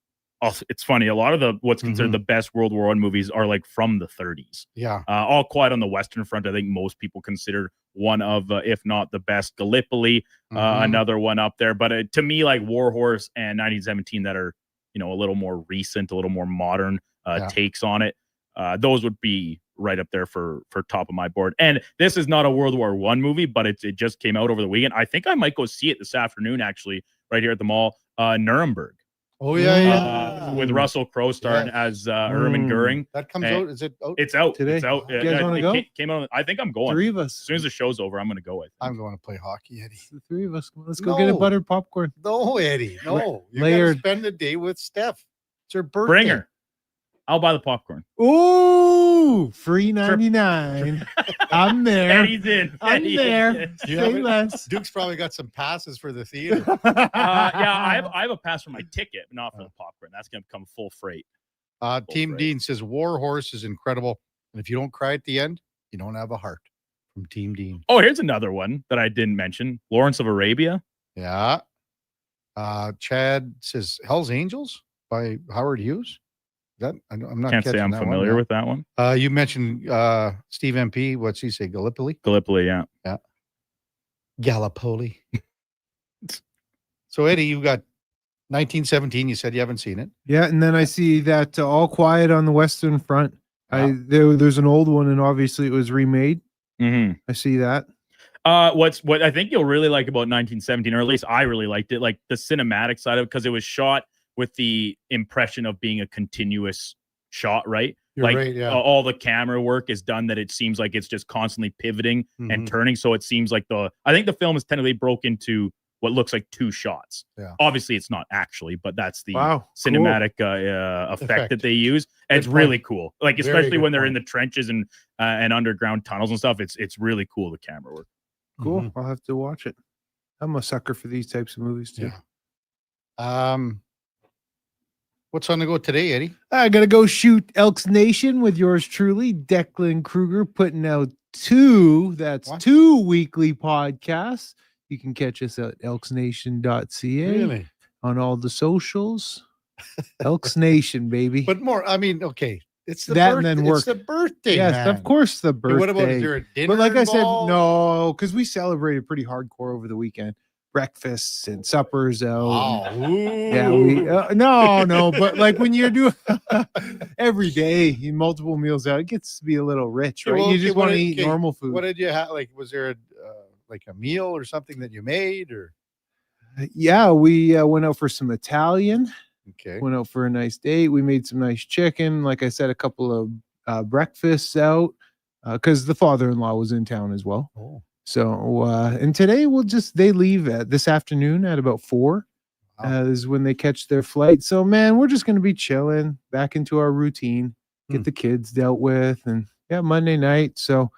it's funny. A lot of what's considered the best World War I movies are like from the 30s. Yeah. All Quiet on the Western Front, I think most people consider one of, if not the best. Gallipoli, another one up there. But to me, like War Horse and 1917 that are, a little more recent, a little more modern takes on it. Those would be right up there for top of my board. And this is not a World War I movie, but it just came out over the weekend. I think I might go see it this afternoon, actually, right here at the mall. Nuremberg. Oh yeah, with Russell Crowe starring as Erwin Goering. That comes out. Is it out? It's out today? It's out. You guys want to go? Came out. I think I'm going. 3 of us. As soon as the show's over, I'm going to go. I'm going to play hockey, Eddie. The 3 of us. Let's go get a buttered popcorn. No, Eddie. No. You Layered. gotta spend the day with Steph. It's her birthday. Bring her. I'll buy the popcorn. Ooh, free 99. I'm there. Eddie's in. I'm there. You Say have it? less. Duke's probably got some passes for the theater. Yeah, I have a pass for my ticket, but not for the popcorn. That's going to come full freight. Team Dean says War Horse is incredible, and if you don't cry at the end, you don't have a heart. From Team Dean. Oh, here's another one that I didn't mention. Lawrence of Arabia. Yeah. Chad says Hell's Angels by Howard Hughes. That I'm not. Can't say I'm familiar with that one. You mentioned Steve MP. What's he say? Gallipoli. Gallipoli, yeah. Gallipoli. So Eddie, you got 1917. You said you haven't seen it. Yeah, and then I see that All Quiet on the Western Front. There's an old one, and obviously it was remade. I see that. What I think you'll really like about 1917, or at least I really liked it, like the cinematic side of it, because it was shot with the impression of being a continuous shot, right? You're right, yeah. All the camera work is done that it seems like it's just constantly pivoting and turning. So it seems like I think the film is technically broke into what looks like 2 shots. Yeah. Obviously it's not actually, but that's the cool. cinematic effect that they use. And it's really cool. Like, especially when they're in the trenches and underground tunnels and stuff. It's really cool, the camera work. Cool. I'll have to watch it. I'm a sucker for these types of movies too. Yeah. What's on the go today, Eddie? I gotta go shoot Elks Nation with yours truly, Declan Kruger, putting out 2 weekly podcasts. You can catch us at elksnation.ca. Really? On all the socials. Elks Nation, baby. But more, I mean, okay. It's the that birthday. and then work. It's the birthday. Yes, man. of course the birthday. Hey, what about, is there a dinner But like I said, involved? no, because we celebrated pretty hardcore over the weekend. Breakfasts and suppers out. Yeah, we no, but like when you're doing every day, multiple meals out, it gets to be a little rich, right? You just want to eat normal food. What did you have? Like, was there a meal or something that you made, or? Yeah, we went out for some Italian. Okay. Went out for a nice date. We made some nice chicken. Like I said, a couple of breakfasts because the father-in-law was in town as well. Oh. So, and today they leave this afternoon at about 4 is when they catch their flight. So, man, we're just going to be chilling back into our routine, get the kids dealt with, and Monday night. So,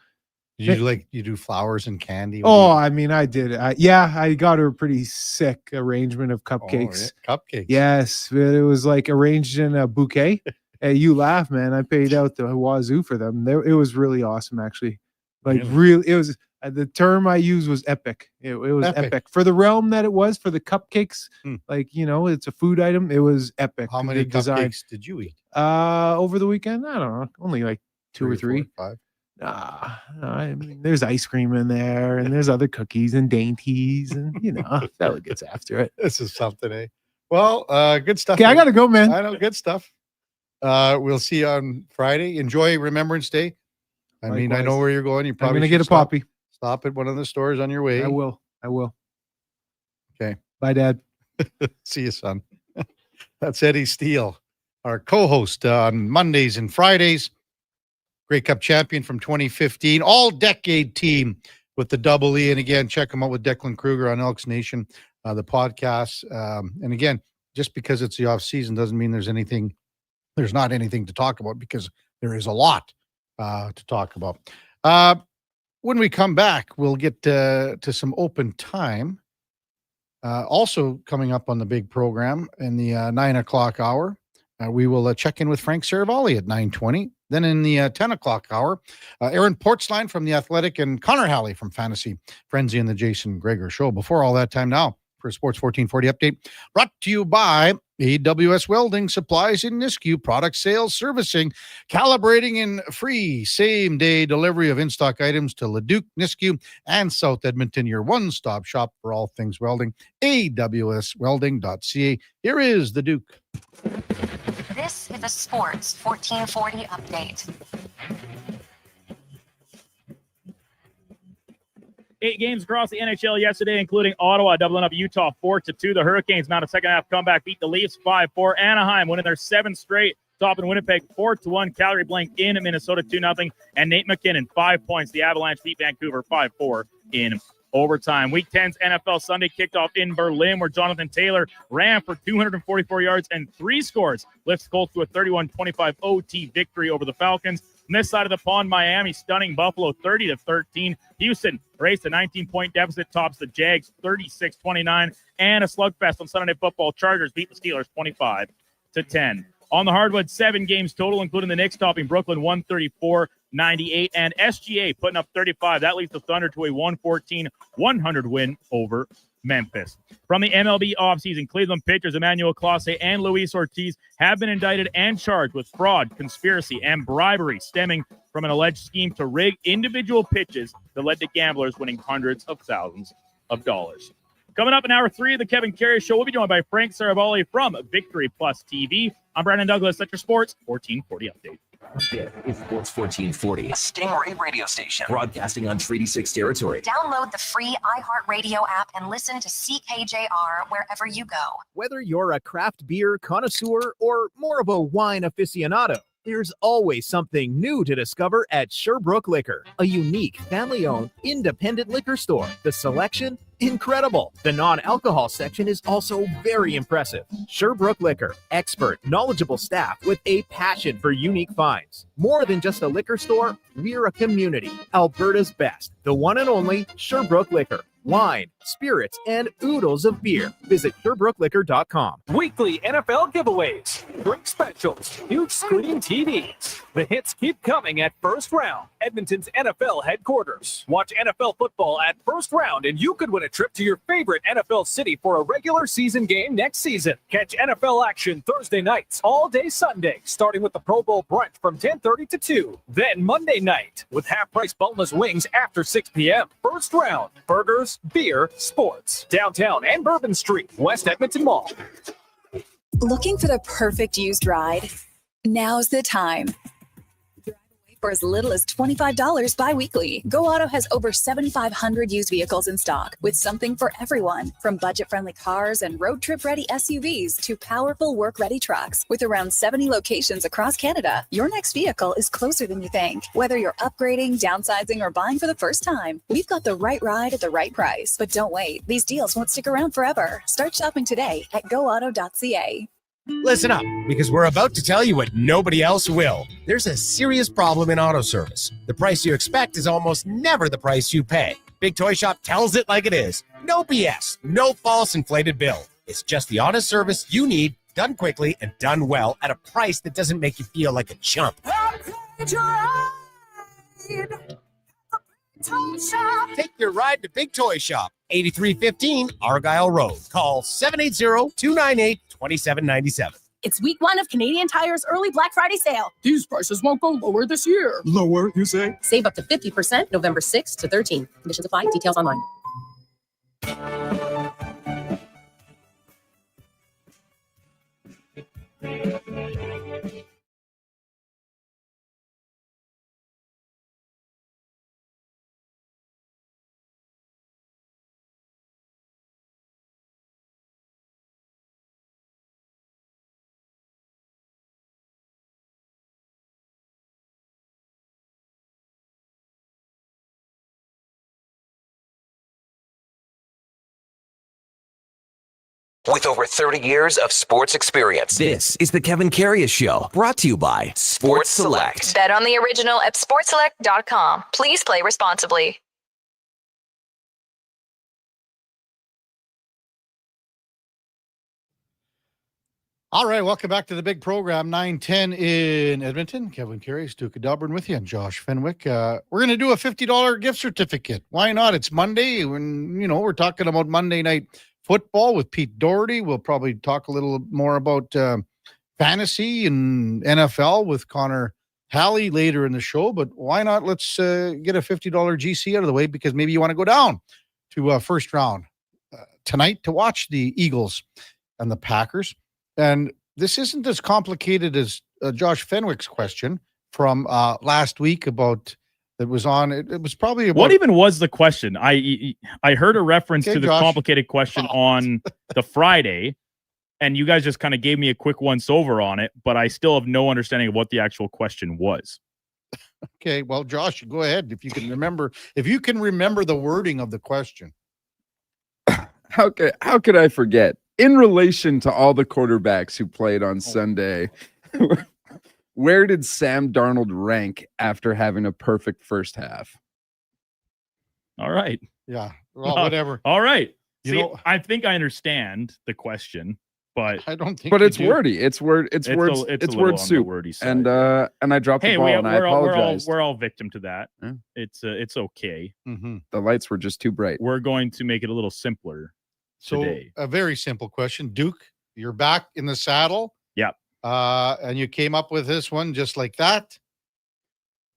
you do flowers and candy? Oh, I mean, I did. I got her a pretty sick arrangement of cupcakes. Cupcakes. Yes, it was like arranged in a bouquet. Hey, you laugh, man. I paid out the wazoo for them. It was really awesome, actually. Like, really, it was. The term I used was epic. It was epic for the realm that it was for the cupcakes. Like, it's a food item. It was epic. How many cupcakes did you eat? Over the weekend, I don't know, only like 2 or 3. 4, 5. I mean, there's ice cream in there, and there's other cookies and dainties, and fella gets after it. This is something, eh? Well, good stuff. Okay, I gotta go, man. I know, good stuff. We'll see you on Friday. Enjoy Remembrance Day. I mean, I know where you're going. You probably I'm gonna get a poppy. Stop at one of the stores on your way. I will. Okay. Bye, Dad. See you, son. That's Eddie Steele, our co-host on Mondays and Fridays. Grey Cup champion from 2015, all-decade team with the double E. And again, check them out with Declan Kruger on Elks Nation, the podcast. And again, just because it's the off season doesn't mean there's not anything to talk about, because there is a lot to talk about. When we come back, we'll get to some open time. Also coming up on the big program in the 9 o'clock hour, we will check in with Frank Saravalli at 9:20. Then in the 10 o'clock hour, Aaron Portzline from The Athletic and Connor Halley from Fantasy Frenzy and the Jason Gregor Show. Before all that, time now for a Sports 1440 update, brought to you by AWS Welding Supplies in Nisku, product sales, servicing, calibrating, and free same-day delivery of in-stock items to Leduc, Nisku, and South Edmonton, your one-stop shop for all things welding, awswelding.ca. Here is the Duke. This is a Sports 1440 update. 8 games across the NHL yesterday, including Ottawa doubling up Utah 4-2. The Hurricanes mount a second-half comeback, beat the Leafs 5-4. Anaheim winning their 7th straight, topping Winnipeg 4-1. Calgary blank in Minnesota 2-0. And Nate McKinnon, 5 points. The Avalanche beat Vancouver 5-4 in overtime. Week 10's NFL Sunday kicked off in Berlin, where Jonathan Taylor ran for 244 yards and 3 scores. Lifts Colts to a 31-25 OT victory over the Falcons. On this side of the pond, Miami stunning Buffalo 30-13. Houston raced a 19-point deficit, tops the Jags 36-29. And a slugfest on Sunday Night Football. Chargers beat the Steelers 25-10. On the hardwood, 7 games total, including the Knicks topping Brooklyn 134-98, and SGA putting up 35. That leads the Thunder to a 114-100 win over Memphis. From the MLB offseason, Cleveland pitchers Emmanuel Clase and Luis Ortiz have been indicted and charged with fraud, conspiracy, and bribery stemming from an alleged scheme to rig individual pitches that led to gamblers winning hundreds of thousands of dollars. Coming up in hour 3 of the Kevin Karius Show, we'll be joined by Frank Saravalli from Victory Plus TV. I'm Brandon Douglas at your Sports 1440 update. This is Sports 1440, a Stingray radio station broadcasting on Treaty 6 territory. Download the free iHeartRadio app and listen to CKJR wherever you go. Whether you're a craft beer connoisseur or more of a wine aficionado, there's always something new to discover at Sherbrooke Liquor, a unique, family-owned, independent liquor store. The selection, incredible. The non-alcohol section is also very impressive. Sherbrooke Liquor, expert, knowledgeable staff with a passion for unique finds. More than just a liquor store, we're a community. Alberta's best, the one and only Sherbrooke Liquor. Wine, spirits, and oodles of beer. Visit SherbrookeLiquor.com. Weekly NFL giveaways, drink specials, huge screen TVs. The hits keep coming at First Round, Edmonton's NFL headquarters. Watch NFL football at First Round, and you could win a trip to your favorite NFL city for a regular season game next season. Catch NFL action Thursday nights, all day Sunday, starting with the Pro Bowl brunch from 10:30 to 2. Then Monday night, with half-price boneless wings after 6 p.m. First Round, burgers, beer, sports. Downtown and Bourbon Street, West Edmonton Mall. Looking for the perfect used ride? Now's the time. For as little as $25 bi-weekly, Go Auto has over 7,500 used vehicles in stock, with something for everyone. From budget-friendly cars and road trip-ready SUVs to powerful work-ready trucks. With around 70 locations across Canada, your next vehicle is closer than you think. Whether you're upgrading, downsizing, or buying for the first time, we've got the right ride at the right price. But don't wait. These deals won't stick around forever. Start shopping today at goauto.ca. Listen up, because we're about to tell you what nobody else will. There's a serious problem in auto service. The price you expect is almost never the price you pay. Big Toy Shop tells it like it is. No BS, no false inflated bill. It's just the honest service you need, done quickly and done well at a price that doesn't make you feel like a chump. Take your ride to Big Toy Shop, 8315 Argyle Road. Call 780-298-2797. It's week 1 of Canadian Tire's early Black Friday sale. These prices won't go lower this year. Lower, you say? Save up to 50% November 6th to 13th. Conditions apply. Details online. with over 30 years of sports experience. This is the Kevin Karius Show, brought to you by Sports Select. Bet on the original at sportselect.com. Please play responsibly. All right, welcome back to the big program, 9:10 in Edmonton. Kevin Karius, Duke of Delburne with you, and Josh Fenwick. We're going to do a $50 gift certificate. Why not? It's Monday. When we're talking about Monday night football with Pete Doherty. We'll probably talk a little more about fantasy and NFL with Connor Halley later in the show. But why not? Let's get a $50 GC out of the way, because maybe you want to go down to first round tonight to watch the Eagles and the Packers. And this isn't as complicated as Josh Fenwick's question from last week about that was on. It was probably about, what even was the question? I heard a reference to the Josh. Complicated question on the Friday, and you guys just kind of gave me a quick once over on it, but I still have no understanding of what the actual question was. Okay, well, Josh, go ahead if you can remember. If you can remember the wording of the question. How could I forget? In relation to all the quarterbacks who played on Sunday, where did Sam Darnold rank after having a perfect first half? All right. Yeah. Well, whatever. All right. You See, know- I think I understand the question, but I don't think. But you it's do. wordy. It's word. It's a words. little It's on word the soup. wordy side. And I dropped the hey, ball, and I apologize. we're all victim to that. Yeah. It's okay. Mm-hmm. The lights were just too bright. We're going to make it a little simpler So today. a very simple question. Duke, you're back in the saddle. Yep. And you came up with this one just like that.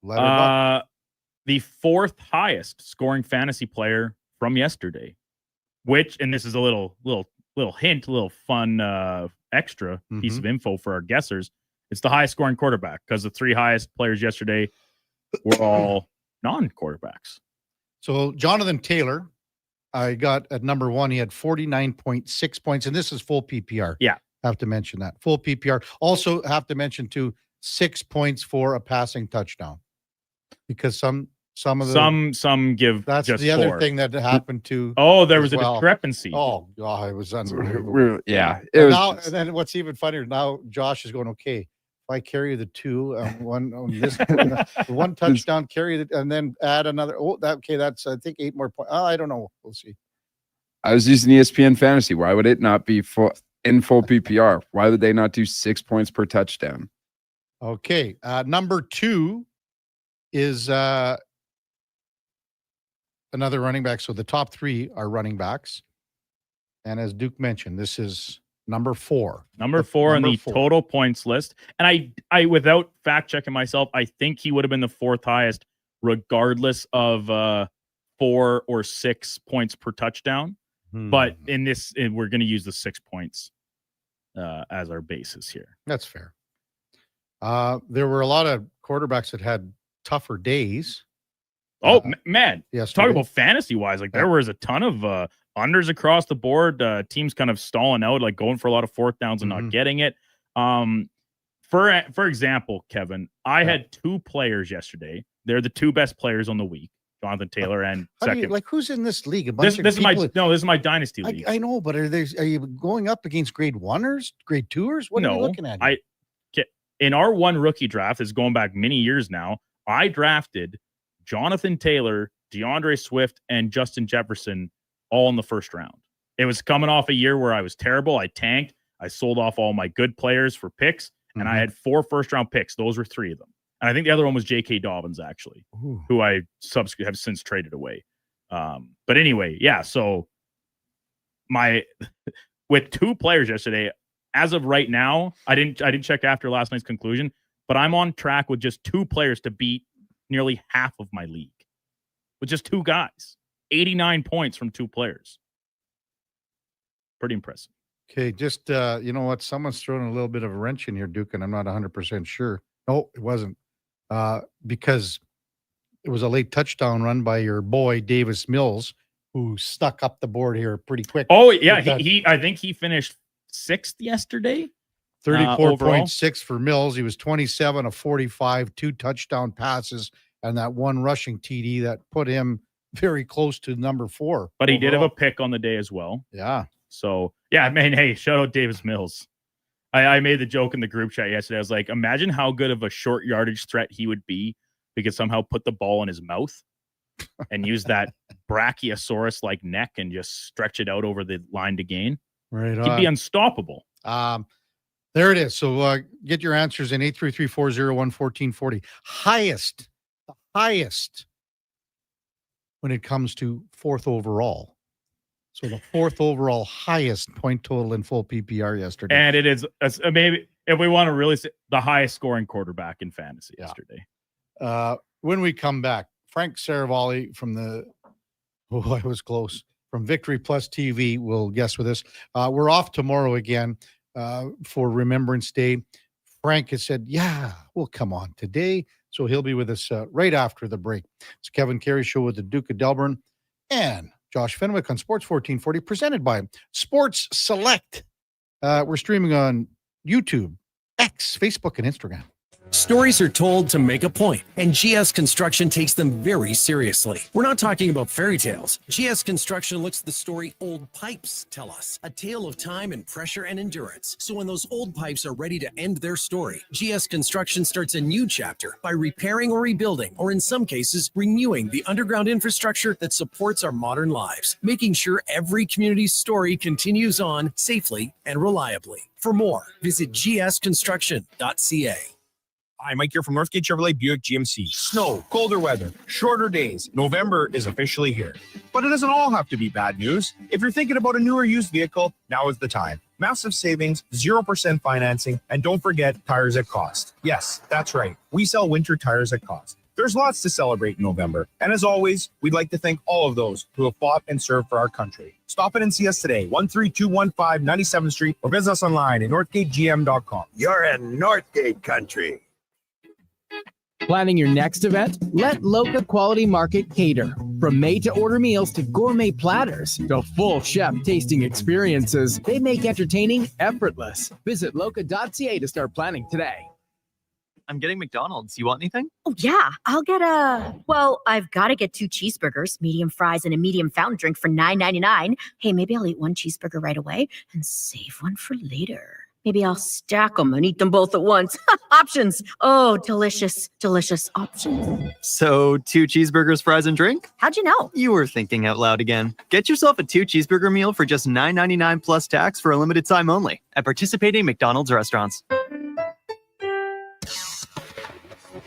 The fourth highest scoring fantasy player from yesterday, which, and this is a little hint, a little fun extra piece of info for our guessers. It's the highest scoring quarterback, because the three highest players yesterday were all non-quarterbacks. So Jonathan Taylor, I got at number one. He had 49.6 points, and this is full PPR. Yeah. Have to mention that. Full PPR. Also have to mention too, 6 points for a passing touchdown. Because some of the some give that's just the other 4. thing that happened to. Oh, there as was a well. discrepancy. Oh God, it was unbelievable. Yeah. It And was now, just- and then what's even funnier now, Josh is going, okay, if I carry the 2 one on this one touchdown, carry it, and then add another. Oh, that's I think 8 more points. I don't know. We'll see. I was using ESPN Fantasy. Why would it not be in full PPR? Why would they not do 6 points per touchdown? Okay, number 2 is another running back. So the top 3 are running backs, and as Duke mentioned, this is number 4. Number 4 on the 4. total points list. And I without fact checking myself, I think he would have been the 4th highest, regardless of 4 or 6 points per touchdown. But in this, we're going to use the 6 points as our basis here. That's fair. There were a lot of quarterbacks that had tougher days. Oh, man. yesterday. Talk about fantasy wise. Like, there was a ton of unders across the board. Teams kind of stalling out, like going for a lot of 4th downs and not getting it. For example, Kevin, I had 2 players yesterday. They're the 2 best players on the week, Jonathan Taylor and How do you, second. like who's in this league? A This bunch of is my people- this is my dynasty league. I know, but are you going up against grade 1ers, grade 2ers? What are we looking at? here? In our one rookie draft, is going back many years now. I drafted Jonathan Taylor, DeAndre Swift, and Justin Jefferson all in the first round. It was coming off a year where I was terrible. I tanked. I sold off all my good players for picks, and I had 4 first-round picks. Those were 3 of them. And I think the other one was J.K. Dobbins, actually, who I have since traded away. But anyway, yeah, so with 2 players yesterday, as of right now, I didn't check after last night's conclusion, but I'm on track with just 2 players to beat nearly half of my league. With just 2 guys. 89 points from 2 players. Pretty impressive. Okay, just you know what? Someone's throwing a little bit of a wrench in here, Duke, and I'm not 100% sure. No, it wasn't. Because it was a late touchdown run by your boy Davis Mills, who stuck up the board here pretty quick. Oh yeah, I think he finished 6th yesterday. 34.6 for Mills. He was 27 of 45, 2 touchdown passes, and that 1 rushing TD that put him very close to number 4. But he did have overall. a pick on the day as well. Yeah. So, yeah, man, hey, shout out Davis Mills. I made the joke in the group chat yesterday. I was like, imagine how good of a short yardage threat he would be if he could somehow put the ball in his mouth and use that brachiosaurus-like neck and just stretch it out over the line to gain. Right He'd be unstoppable. There it is. So get your answers in 833-401-1440. The highest when it comes to fourth overall. So the fourth overall highest point total in full PPR yesterday. And it is maybe, if we want to really say, the highest scoring quarterback in fantasy yesterday. When we come back, Frank Saravalli from I was close, from Victory Plus TV will guest with us. We're off tomorrow again for Remembrance Day. Frank has said, yeah, we'll come on today. So he'll be with us right after the break. It's Kevin Karius Show with the Duke of Delburne and Josh Fenwick on Sports 1440, presented by Sports Select. We're streaming on YouTube, X, Facebook, and Instagram. Stories are told to make a point, and GS Construction takes them very seriously. We're not talking about fairy tales. GS Construction looks at the story old pipes tell us, a tale of time and pressure and endurance. So when those old pipes are ready to end their story, GS Construction starts a new chapter by repairing or rebuilding, or in some cases, renewing the underground infrastructure that supports our modern lives, making sure every community's story continues on safely and reliably. For more, visit gsconstruction.ca. Hi, Mike here from Northgate Chevrolet Buick GMC. Snow, colder weather, shorter days. November is officially here. But it doesn't all have to be bad news. If you're thinking about a new or used vehicle, now is the time. Massive savings, 0% financing, and don't forget tires at cost. Yes, that's right. We sell winter tires at cost. There's lots to celebrate in November. And as always, we'd like to thank all of those who have fought and served for our country. Stop in and see us today, 13215 97th Street, or visit us online at northgategm.com. You're in Northgate country. Planning your next event? Let Loca Quality Market cater. From made-to-order meals to gourmet platters to full chef tasting experiences, they make entertaining effortless. Visit loca.ca to start planning today. I'm getting McDonald's. You want anything? Oh, yeah. I'll get I've got to get 2 cheeseburgers, medium fries, and a medium fountain drink for $9.99. Hey, maybe I'll eat 1 cheeseburger right away and save one for later. Maybe I'll stack them and eat them both at once. Options. Oh, delicious, delicious options. So 2 cheeseburgers, fries, and drink? How'd you know? You were thinking out loud again. Get yourself a 2 cheeseburger meal for just $9.99 plus tax for a limited time only at participating McDonald's restaurants.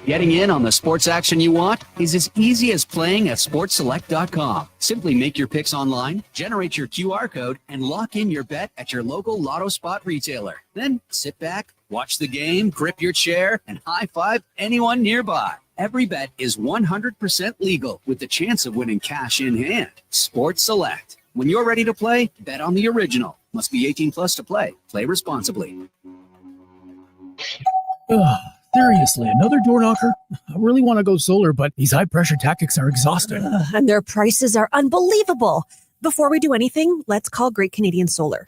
Getting in on the sports action you want is as easy as playing at sportselect.com. Simply make your picks online, generate your QR code, and lock in your bet at your local Lotto Spot retailer. Then sit back, watch the game, grip your chair, and high-five anyone nearby. Every bet is 100% legal with the chance of winning cash in hand. Sports Select. When you're ready to play, bet on the original. Must be 18 plus to play. Play responsibly. Seriously, another door knocker? I really want to go solar, but these high-pressure tactics are exhausting. And their prices are unbelievable. Before we do anything, let's call Great Canadian Solar.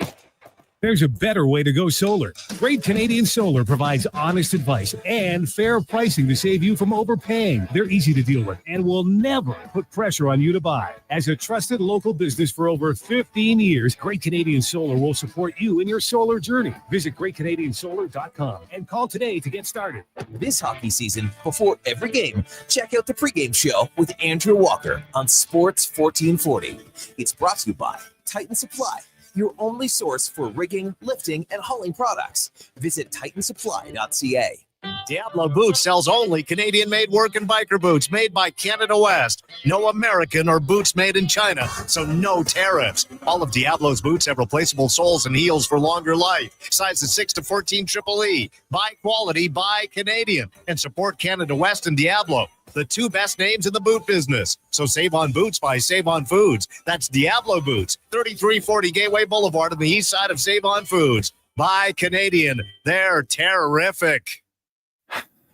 There's a better way to go solar. Great Canadian Solar provides honest advice and fair pricing to save you from overpaying. They're easy to deal with and will never put pressure on you to buy. As a trusted local business for over 15 years, Great Canadian Solar will support you in your solar journey. Visit greatcanadiansolar.com and call today to get started. This hockey season, before every game, check out the pregame show with Andrew Walker on Sports 1440. It's brought to you by Titan Supply, your only source for rigging, lifting, and hauling products. Visit titansupply.ca. Diablo Boots sells only Canadian-made work and biker boots made by Canada West. No American or boots made in China, so no tariffs. All of Diablo's boots have replaceable soles and heels for longer life. Sizes 6 to 14 EEE. Buy quality, buy Canadian. And support Canada West and Diablo, the 2 best names in the boot business. So save on boots by Save On Foods. That's Diablo Boots, 3340 Gateway Boulevard on the east side of Save On Foods. Buy Canadian. They're terrific.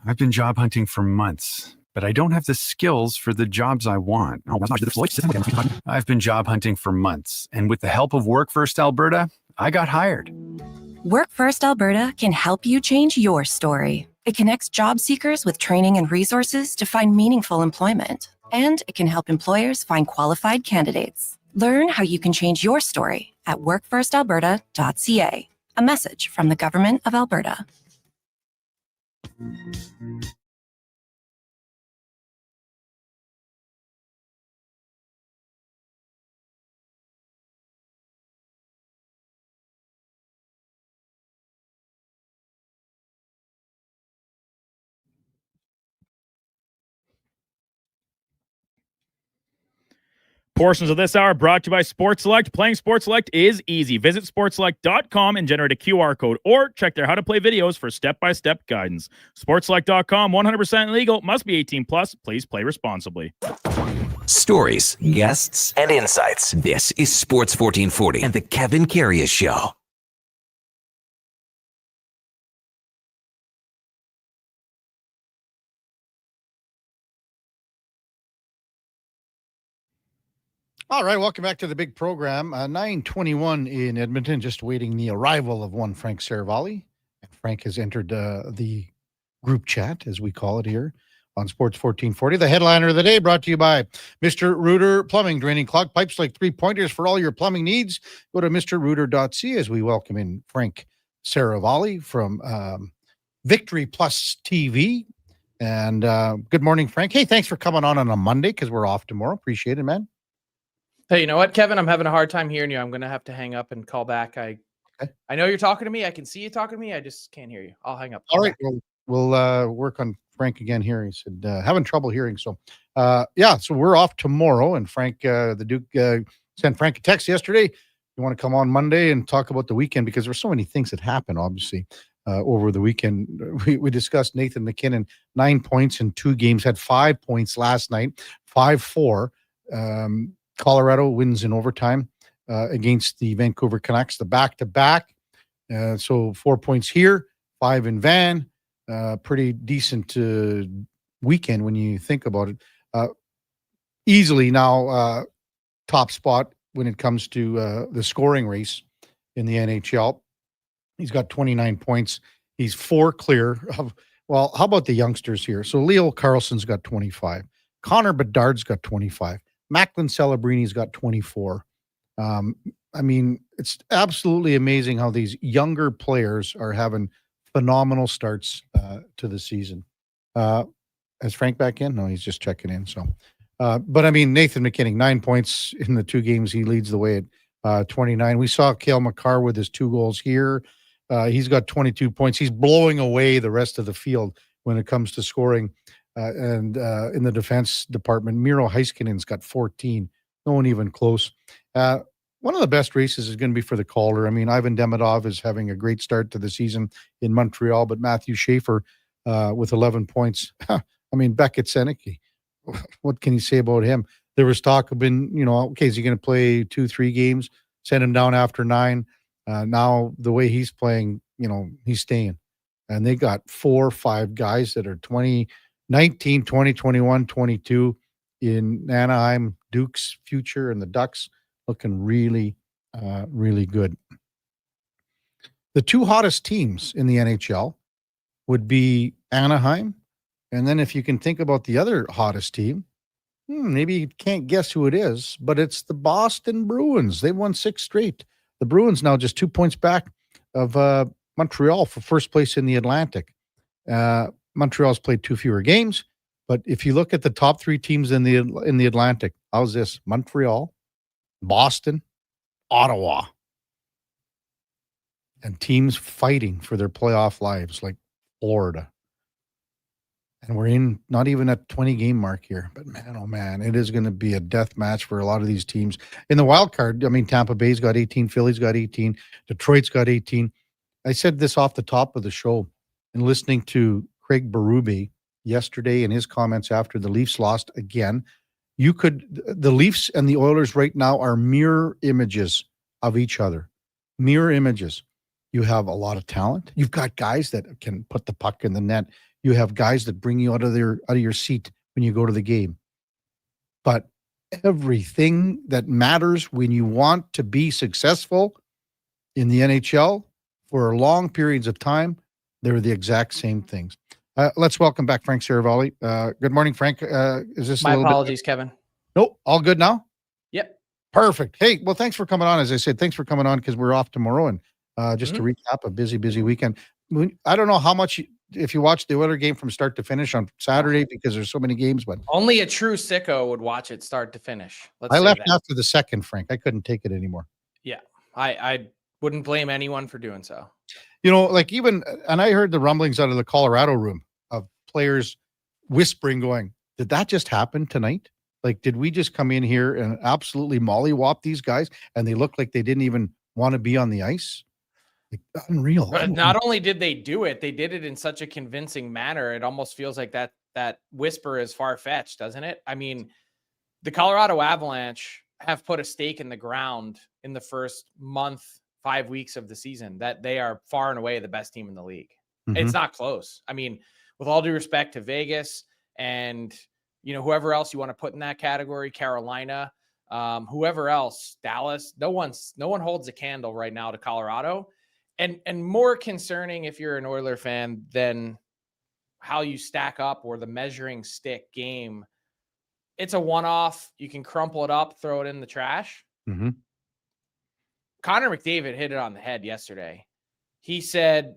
I've been job hunting for months, but I don't have the skills for the jobs I want. I've been job hunting for months, and with the help of Work First Alberta, I got hired. Work First Alberta can help you change your story. It connects job seekers with training and resources to find meaningful employment, and it can help employers find qualified candidates. Learn how you can change your story at workfirstalberta.ca. A message from the Government of Alberta. Portions of this hour brought to you by Sports Select. Playing Sports Select is easy. Visit sportselect.com and generate a QR code or check their how to play videos for step-by-step guidance. Sportselect.com, 100% legal, must be 18 plus. Please play responsibly. Stories, guests, and insights. This is Sports 1440 and the Kevin Karius Show. All right, welcome back to the big program. 9:21 in Edmonton, just waiting the arrival of one Frank Saravalli. And Frank has entered the group chat, as we call it here on Sports 1440. The headliner of the day brought to you by Mr. Reuter Plumbing, draining clog pipes like 3-pointers for all your plumbing needs. Go to mrreuter.ca as we welcome in Frank Saravalli from Victory Plus TV. And good morning, Frank. Hey, thanks for coming on a Monday because we're off tomorrow. Appreciate it, man. Hey, you know what, Kevin? I'm having a hard time hearing you. I'm going to have to hang up and call back. I know you're talking to me. I can see you talking to me. I just can't hear you. I'll hang up. All right. We'll work on Frank again here. He said, having trouble hearing. So, so we're off tomorrow. And Frank, the Duke, sent Frank a text yesterday. You want to come on Monday and talk about the weekend because there's so many things that happen, obviously, over the weekend. We discussed Nathan McKinnon, 9 points in 2 games, had 5 points last night, 5-4. Colorado wins in overtime against the Vancouver Canucks, the back-to-back. So 4 points here, 5 in Van. Pretty decent weekend when you think about it. Easily now top spot when it comes to the scoring race in the NHL. He's got 29 points. He's 4 clear of, well, how about the youngsters here? So Leo Carlson's got 25. Connor Bedard's got 25. Macklin Celebrini's got 24. I mean, it's absolutely amazing how these younger players are having phenomenal starts to the season. Is Frank back in? No, he's just checking in. So, but I mean, Nathan McKinnon, 9 points in the 2 games. He leads the way at 29. We saw Cale Makar with his 2 goals here. He's got 22 points. He's blowing away the rest of the field when it comes to scoring. And in the defense department, Miro Heiskanen's got 14. No one even close. One of the best races is going to be for the Calder. I mean, Ivan Demidov is having a great start to the season in Montreal, but Matthew Schaefer with 11 points. I mean, Beckett Seneke, what can you say about him? There was talk of okay, is he going to play 2-3 games? Send him down after 9. Now, the way he's playing, he's staying. And they got 4 or 5 guys that are 19, 20, 21, 22 in Anaheim, Duke's future, and the Ducks looking really, really good. The 2 hottest teams in the NHL would be Anaheim. And then if you can think about the other hottest team, maybe you can't guess who it is, but it's the Boston Bruins. They won 6 straight. The Bruins now just 2 points back of Montreal for first place in the Atlantic. Montreal's played 2 fewer games, but if you look at the top 3 teams in the Atlantic, how's this? Montreal, Boston, Ottawa, and teams fighting for their playoff lives like Florida. And we're in not even a 20-game mark here, but man, oh man, it is going to be a death match for a lot of these teams. In the wild card, I mean, Tampa Bay's got 18, Philly's got 18, Detroit's got 18. I said this off the top of the show and listening to Craig Berube yesterday and his comments after the Leafs lost again. The Leafs and the Oilers right now are mirror images of each other. Mirror images. You have a lot of talent. You've got guys that can put the puck in the net. You have guys that bring you out of your seat when you go to the game. But everything that matters when you want to be successful in the NHL for long periods of time, they're the exact same things. Let's welcome back Frank Saravalli. Good morning, Frank. Is this my apologies, Kevin? Nope, all good now? Yep. Perfect. Hey, well, thanks for coming on. As I said, thanks for coming on because we're off tomorrow. And just to recap, a busy weekend. I don't know how much, if you watched the Oilers game from start to finish on Saturday because there's so many games, but Only a true sicko would watch it start to finish. I left after the second, Frank. I couldn't take it anymore. Yeah, I wouldn't blame anyone for doing so. You know, like even, and I heard the rumblings out of the Colorado room of players whispering, going, did that just happen tonight? Like, did we just come in here and absolutely mollywop these guys and they look like they didn't even want to be on the ice? Like, unreal. But not only did they do it, they did it in such a convincing manner. It almost feels like that whisper is far-fetched, doesn't it? I mean, the Colorado Avalanche have put a stake in the ground in the first month, 5 weeks of the season that they are far and away the best team in the league. It's not close. I mean, with all due respect to Vegas and whoever else you want to put in that category, Carolina, whoever else, Dallas, no one holds a candle right now to Colorado. And more concerning if you're an Oiler fan than how you stack up or the measuring stick game. It's a one-off. You can crumple it up, throw it in the trash. Connor McDavid hit it on the head yesterday. He said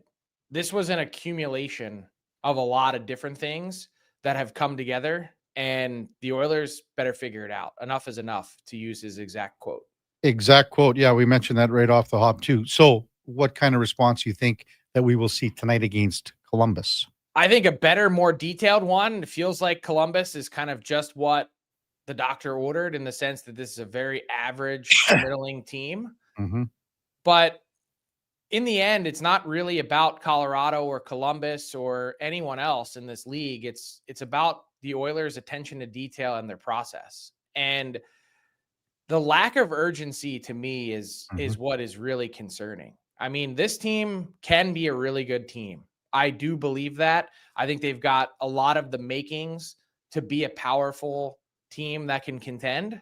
this was an accumulation of a lot of different things that have come together, and the Oilers better figure it out. Enough is enough, to use his exact quote. Exact quote. Yeah, we mentioned that right off the hop too. So what kind of response do you think that we will see tonight against Columbus? I think a better, more detailed one. It feels like Columbus is kind of just what the doctor ordered, in the sense that this is a very average, middling team. But in the end, it's not really about Colorado or Columbus or anyone else in this league. It's about the Oilers' attention to detail and their process. And the lack of urgency to me is what is really concerning. I mean, this team can be a really good team. I do believe that. I think they've got a lot of the makings to be a powerful team that can contend.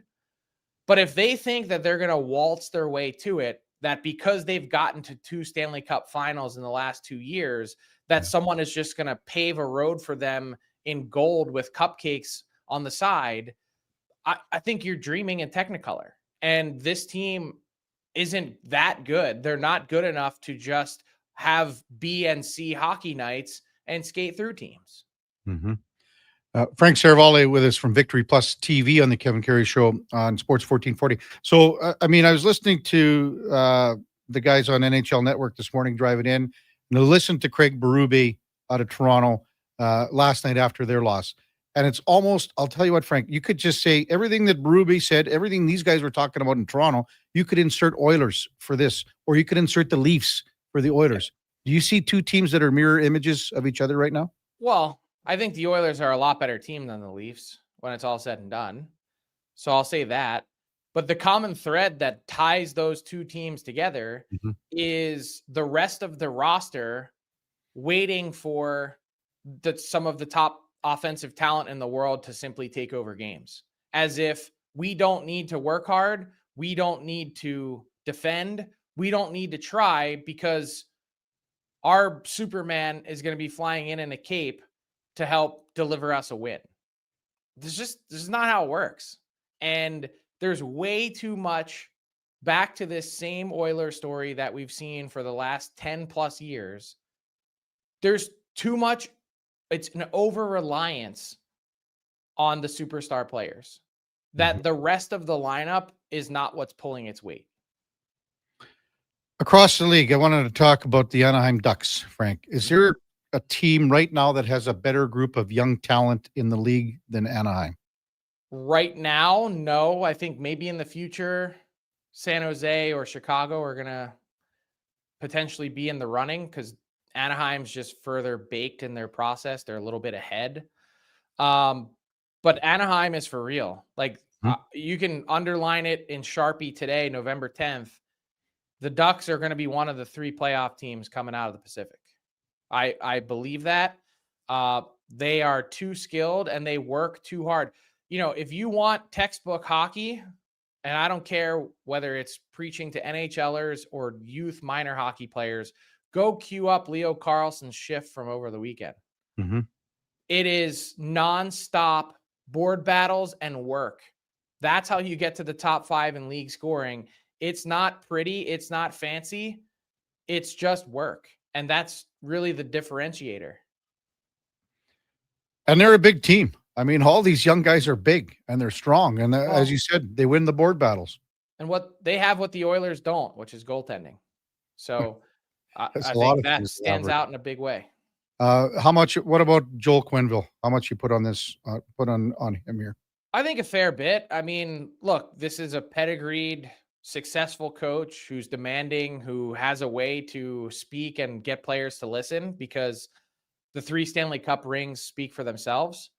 But if they think that they're going to waltz their way to it, that because they've gotten to 2 Stanley Cup finals in the last 2 years, that someone is just going to pave a road for them in gold with cupcakes on the side, I think you're dreaming in Technicolor. And this team isn't that good. They're not good enough to just have B and C hockey nights and skate through teams. Frank Saravalli with us from Victory Plus TV on the Kevin Karius Show on Sports 1440. So, I mean, I was listening to the guys on NHL Network this morning driving in, and I listened to Craig Berube out of Toronto last night after their loss. And it's almost, I'll tell you what, Frank, you could just say everything that Berube said, everything these guys were talking about in Toronto, you could insert Oilers for this, or you could insert the Leafs for the Oilers. Do you see two teams that are mirror images of each other right now? Well, I think the Oilers are a lot better team than the Leafs when it's all said and done. So I'll say that. But the common thread that ties those two teams together is the rest of the roster waiting for some of the top offensive talent in the world to simply take over games. As if we don't need to work hard. We don't need to defend. We don't need to try because our Superman is going to be flying in a cape to help deliver us a win. This is not how it works. And there's way too much back to this same Oilers story that we've seen for the last 10 plus years. There's too much. It's an over-reliance on the superstar players that the rest of the lineup is not what's pulling its weight. Across the league, I wanted to talk about the Anaheim Ducks, Frank. Is there a team right now that has a better group of young talent in the league than Anaheim? Right now, no. I think maybe in the future, San Jose or Chicago are going to potentially be in the running because Anaheim's just further baked in their process. They're a little bit ahead. But Anaheim is for real. Like you can underline it in Sharpie today, November 10th. The Ducks are going to be one of the 3 playoff teams coming out of the Pacific. I believe that. They are too skilled and they work too hard. You know, if you want textbook hockey, and I don't care whether it's preaching to NHLers or youth minor hockey players, go queue up Leo Carlson's shift from over the weekend. It is nonstop board battles and work. That's how you get to the top 5 in league scoring. It's not pretty. It's not fancy. It's just work. And that's really the differentiator. And they're a big team. I mean, all these young guys are big and they're strong. And as you said, they win the board battles. And what they have, what the Oilers don't, which is goaltending. So I lot think of that things stands elaborate. out in a big way. What about Joel Quenneville? How much you put on this, put on him here? I think a fair bit. I mean, look, this is a pedigreed, successful coach who's demanding, who has a way to speak and get players to listen because the 3 Stanley Cup rings speak for themselves.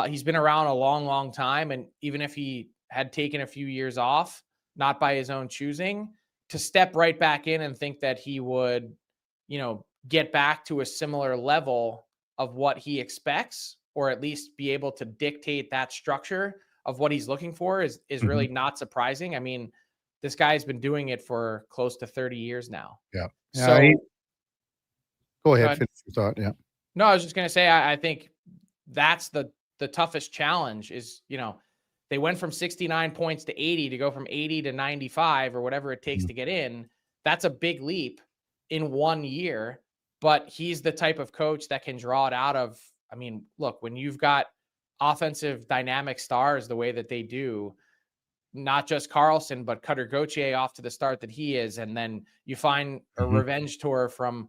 He's been around a long, long time. And even if he had taken a few years off, not by his own choosing, to step right back in and think that he would, get back to a similar level of what he expects, or at least be able to dictate that structure of what he's looking for is really not surprising. I mean, this guy's been doing it for close to 30 years now. Yeah. So go ahead. Finish your thought. Yeah. No, I was just going to say, I think that's the toughest challenge is, they went from 69 points to 80 to go from 80 to 95 or whatever it takes to get in. That's a big leap in 1 year, but he's the type of coach that can draw it out of, I mean, look, when you've got offensive dynamic stars the way that they do, not just Carlson, but Cutter Gauthier off to the start that he is. And then you find a revenge tour from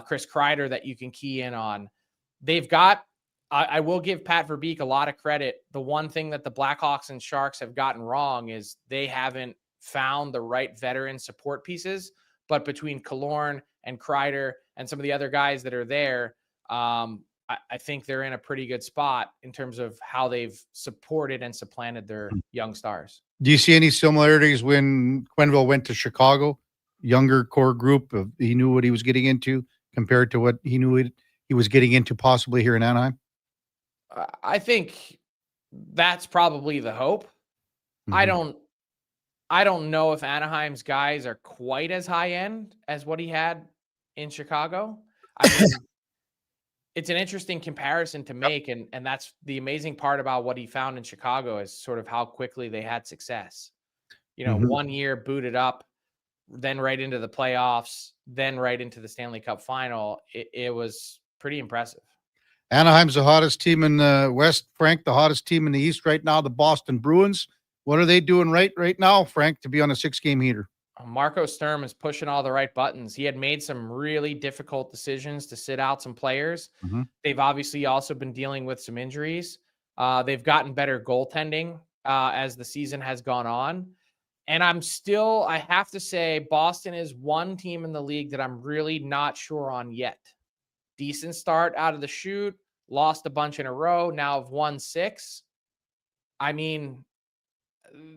Chris Kreider that you can key in on. They've got, I will give Pat Verbeek a lot of credit. The one thing that the Blackhawks and Sharks have gotten wrong is they haven't found the right veteran support pieces. But between Killorn and Kreider and some of the other guys that are there, I think they're in a pretty good spot in terms of how they've supported and supplanted their young stars. Do you see any similarities when Quenneville went to Chicago? Younger core group, he knew what he was getting into compared to what he knew he was getting into possibly here in Anaheim? I think that's probably the hope. I don't know if Anaheim's guys are quite as high end as what he had in Chicago. I mean, it's an interesting comparison to make. And that's the amazing part about what he found in Chicago is sort of how quickly they had success. 1 year booted up, then right into the playoffs, then right into the Stanley Cup final. It was pretty impressive. Anaheim's the hottest team in the West, Frank. The hottest team in the East right now, the Boston Bruins. What are they doing right now, Frank, to be on a 6-game heater? Marco Sturm is pushing all the right buttons. He had made some really difficult decisions to sit out some players. They've obviously also been dealing with some injuries. They've gotten better goaltending as the season has gone on. And I have to say, Boston is one team in the league that I'm really not sure on yet. Decent start out of the chute, lost a bunch in a row, now have won 6. I mean,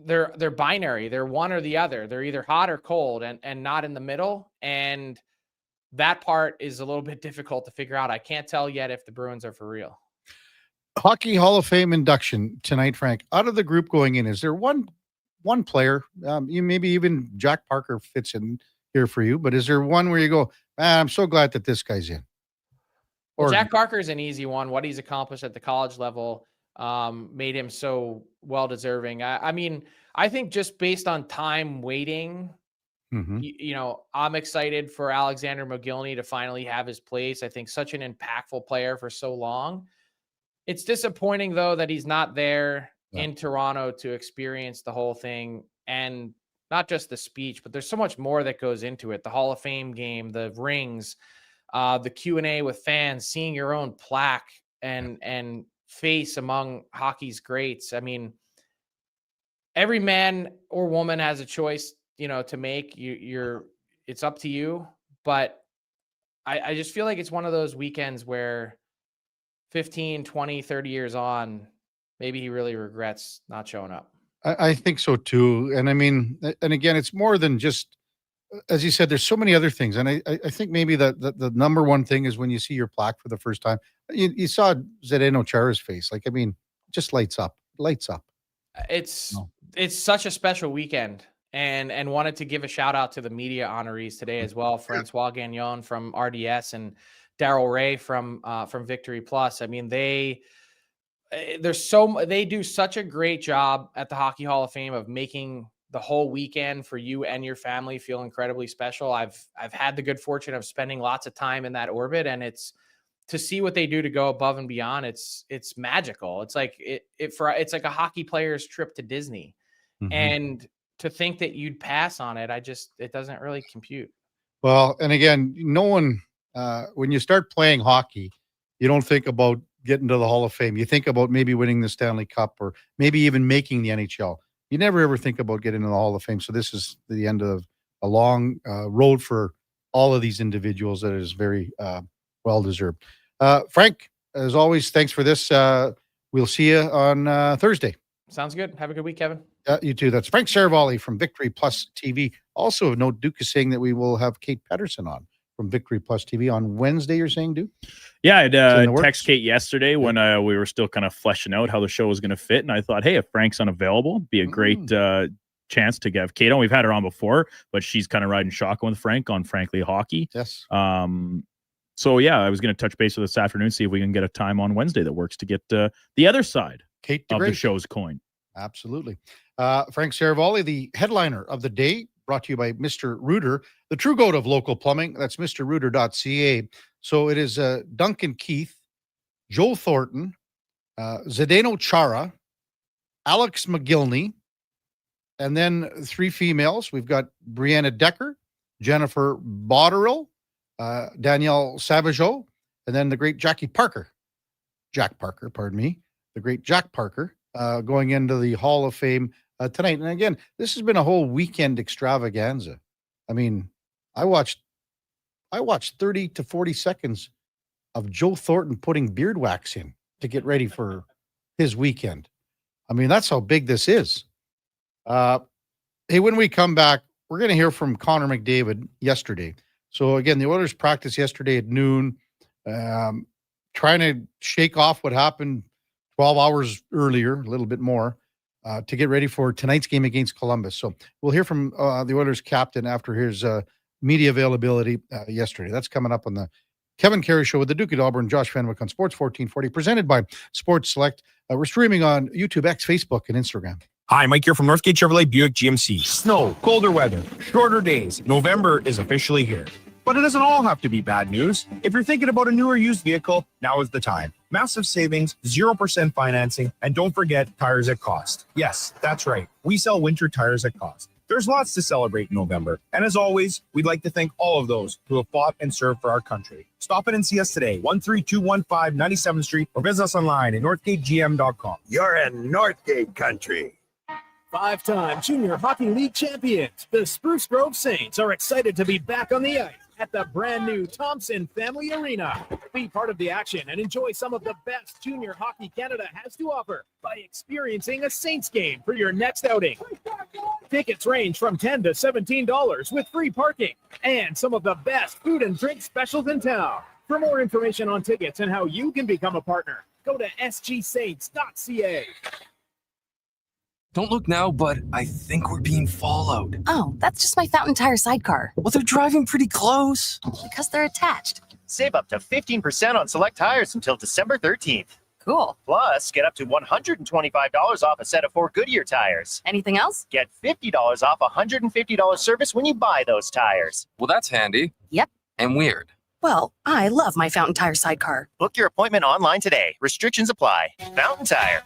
they're binary. They're one or the other. They're either hot or cold and not in the middle. And that part is a little bit difficult to figure out. I can't tell yet if the Bruins are for real. Hockey Hall of Fame induction tonight, Frank. Out of the group going in, is there one player, you maybe even Jack Parker fits in here for you, but is there one where you go, man, I'm so glad that this guy's in? Well, Jack Parker is an easy one. What he's accomplished at the college level made him so well deserving. I mean, I think just based on time waiting, I'm excited for Alexander Mogilny to finally have his place. I think such an impactful player for so long. It's disappointing though that he's not there in Toronto to experience the whole thing, and not just the speech, but there's so much more that goes into it. The Hall of Fame game, the rings, the Q&A with fans, seeing your own plaque and face among hockey's greats. I mean, every man or woman has a choice, to make. It's up to you. But I just feel like it's one of those weekends where 15, 20, 30 years on, maybe he really regrets not showing up. I think so too. And I mean, and again, it's more than just, as you said, there's so many other things. And I think maybe the number one thing is when you see your plaque for the first time, you saw Zdeno Chara's face. Like, I mean, just lights up. It's such a special weekend, and wanted to give a shout out to the media honorees today as well. Francois Gagnon from RDS and Daryl Ray from Victory Plus. I mean, they do such a great job at the Hockey Hall of Fame of making the whole weekend for you and your family feel incredibly special. I've had the good fortune of spending lots of time in that orbit, and it's to see what they do to go above and beyond. It's magical. It's like it's like a hockey player's trip to Disney. And to think that you'd pass on it, it doesn't really compute. Well, and again, no one, when you start playing hockey, you don't think about getting to the Hall of Fame. You think about maybe winning the Stanley Cup or maybe even making the NHL. You never ever think about getting to the Hall of Fame. So this is the end of a long road for all of these individuals that is very well-deserved. Frank, as always, thanks for this. We'll see you on Thursday. Sounds good. Have a good week, Kevin. You too. That's Frank Saravalli from Victory Plus TV. Also of note, Duke is saying that we will have Kate Pedersen on from Victory Plus TV on Wednesday, you're saying, Duke? Yeah, I'd text Kate yesterday when we were still kind of fleshing out how the show was going to fit. And I thought, hey, if Frank's unavailable, it'd be a great chance to have Kate on. We've had her on before, but she's kind of riding shotgun with Frank on Frankly Hockey. Yes. So, yeah, I was going to touch base with this afternoon, see if we can get a time on Wednesday that works to get the other side Kate of the show's coin. Absolutely. Frank Saravalli, the headliner of the day, brought to you by Mr. Reuter, the true goat of local plumbing. That's mrreuter.ca. So it is Duncan Keith, Joe Thornton, Zdeno Chara, Alex McGillney, and then 3 females. We've got Brianna Decker, Jennifer Botterill, Danielle Savageau, and then the great Jack Parker, the great Jack Parker, going into the Hall of Fame tonight. And again, this has been a whole weekend extravaganza. I mean, I watched 30 to 40 seconds of Joe Thornton putting beard wax in to get ready for his weekend. I mean, that's how big this is. Hey, when we come back, we're going to hear from Connor McDavid yesterday. So again, the Oilers practiced yesterday at noon, trying to shake off what happened 12 hours earlier, a little bit more, to get ready for tonight's game against Columbus. So we'll hear from the Oilers captain after his media availability yesterday. That's coming up on the Kevin Karius Show with the Duke of Delburne, Josh Fenwick on Sports 1440, presented by Sports Select. We're streaming on YouTube, X, Facebook, and Instagram. Hi, Mike here from Northgate Chevrolet Buick GMC. Snow, colder weather, shorter days. November is officially here. But it doesn't all have to be bad news. If you're thinking about a new or used vehicle, now is the time. Massive savings, 0% financing, and don't forget tires at cost. Yes, that's right. We sell winter tires at cost. There's lots to celebrate in November. And as always, we'd like to thank all of those who have fought and served for our country. Stop in and see us today, 13215 97th Street, or visit us online at northgategm.com. You're in Northgate country. 5-time Junior Hockey League champions, the Spruce Grove Saints, are excited to be back on the ice at the brand new Thompson Family Arena. Be part of the action and enjoy some of the best junior hockey Canada has to offer by experiencing a Saints game for your next outing. Tickets range from $10 to $17 with free parking and some of the best food and drink specials in town. For more information on tickets and how you can become a partner, go to sgsaints.ca. Don't look now, but I think we're being followed. Oh, that's just my Fountain Tire sidecar. Well, they're driving pretty close. Because they're attached. Save up to 15% on select tires until December 13th. Cool. Plus, get up to $125 off a set of 4 Goodyear tires. Anything else? Get $50 off a $150 service when you buy those tires. Well, that's handy. Yep. And weird. Well, I love my Fountain Tire sidecar. Book your appointment online today. Restrictions apply. Fountain Tire.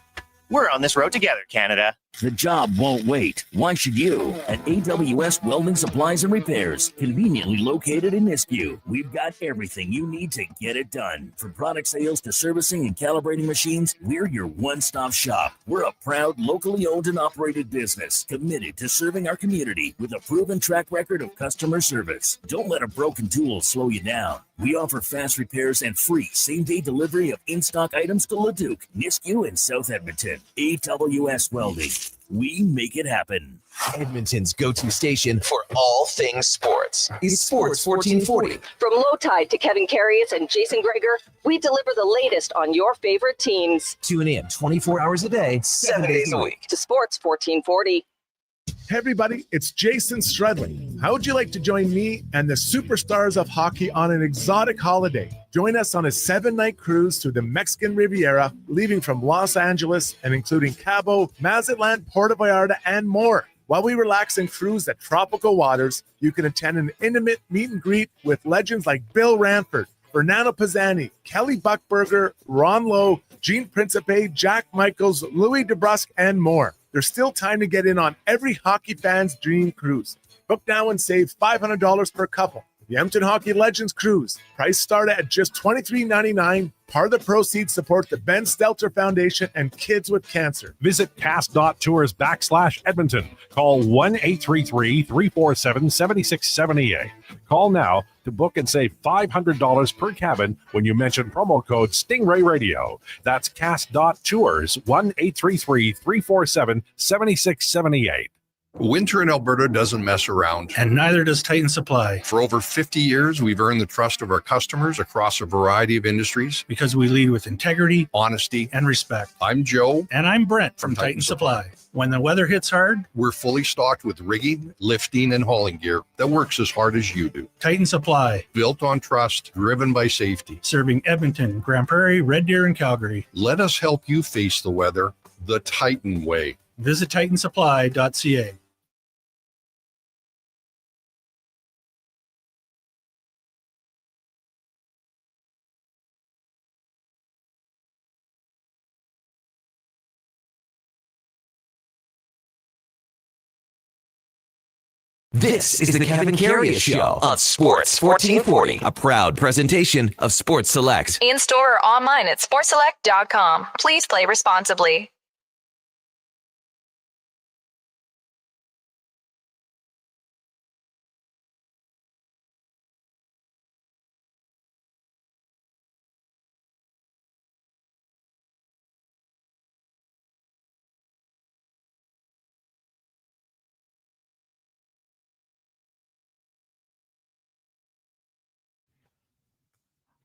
We're on this road together, Canada. The job won't wait. Why should you? At AWS Welding Supplies and Repairs, conveniently located in Nisku, we've got everything you need to get it done. From product sales to servicing and calibrating machines, we're your one-stop shop. We're a proud, locally owned and operated business, committed to serving our community with a proven track record of customer service. Don't let a broken tool slow you down. We offer fast repairs and free same-day delivery of in-stock items to Leduc, Nisku, and South Edmonton. AWS Welding. We make it happen. Edmonton's go-to station for all things sports is Sports 1440. From Low Tide to Kevin Karius and Jason Greger, we deliver the latest on your favorite teams. Tune in 24 hours a day, 7 days a week to Sports 1440. Hey everybody, it's Jason Strudley. How would you like to join me and the superstars of hockey on an exotic holiday? Join us on a 7-night cruise through the Mexican Riviera, leaving from Los Angeles and including Cabo, Mazatlan, Puerto Vallarta, and more. While we relax and cruise the tropical waters, you can attend an intimate meet and greet with legends like Bill Ranford, Fernando Pisani, Kelly Buckberger, Ron Lowe, Gene Principe, Jack Michaels, Louis DeBrusque, and more. There's still time to get in on every hockey fan's dream cruise. Book now and save $500 per couple. The Edmonton Hockey Legends Cruise. Price start at just $23.99. Part of the proceeds support the Ben Stelter Foundation and Kids with Cancer. Visit cast.tours/Edmonton. Call 1-833-347-7678. Call now to book and save $500 per cabin when you mention promo code Stingray Radio. That's cast.tours, 1-833-347-7678. Winter in Alberta doesn't mess around. And neither does Titan Supply. For over 50 years, we've earned the trust of our customers across a variety of industries. Because we lead with integrity, honesty, and respect. I'm Joe. And I'm Brent from Titan Supply. When the weather hits hard, we're fully stocked with rigging, lifting, and hauling gear that works as hard as you do. Titan Supply. Built on trust, driven by safety. Serving Edmonton, Grand Prairie, Red Deer, and Calgary. Let us help you face the weather the Titan way. Visit titansupply.ca. This is the Kevin Karius Show on Sports 1440, a proud presentation of Sports Select. In store or online at sportselect.com. Please play responsibly.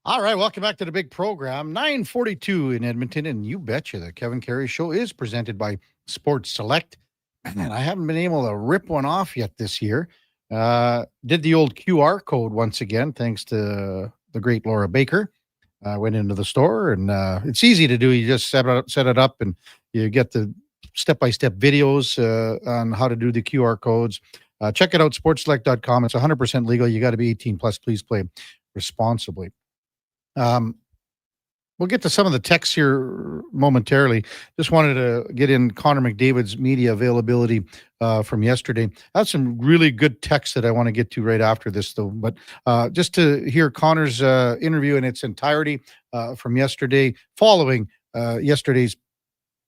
All right, welcome back to the big program. 9:42 in Edmonton, and you betcha the Kevin Karius Show is presented by Sports Select. Man, I haven't been able to rip one off yet this year. Did the old QR code once again, thanks to the great Laura Baker. Went into the store, and it's easy to do. You just set it up, and you get the step-by-step videos on how to do the QR codes. Check it out, sportselect.com. It's 100% legal. You got to be 18 plus. Please play responsibly. We'll get to some of the texts here momentarily. Just wanted to get in Connor McDavid's media availability from yesterday. I have some really good texts that I want to get to right after this, though. But just to hear Connor's interview in its entirety from yesterday, following yesterday's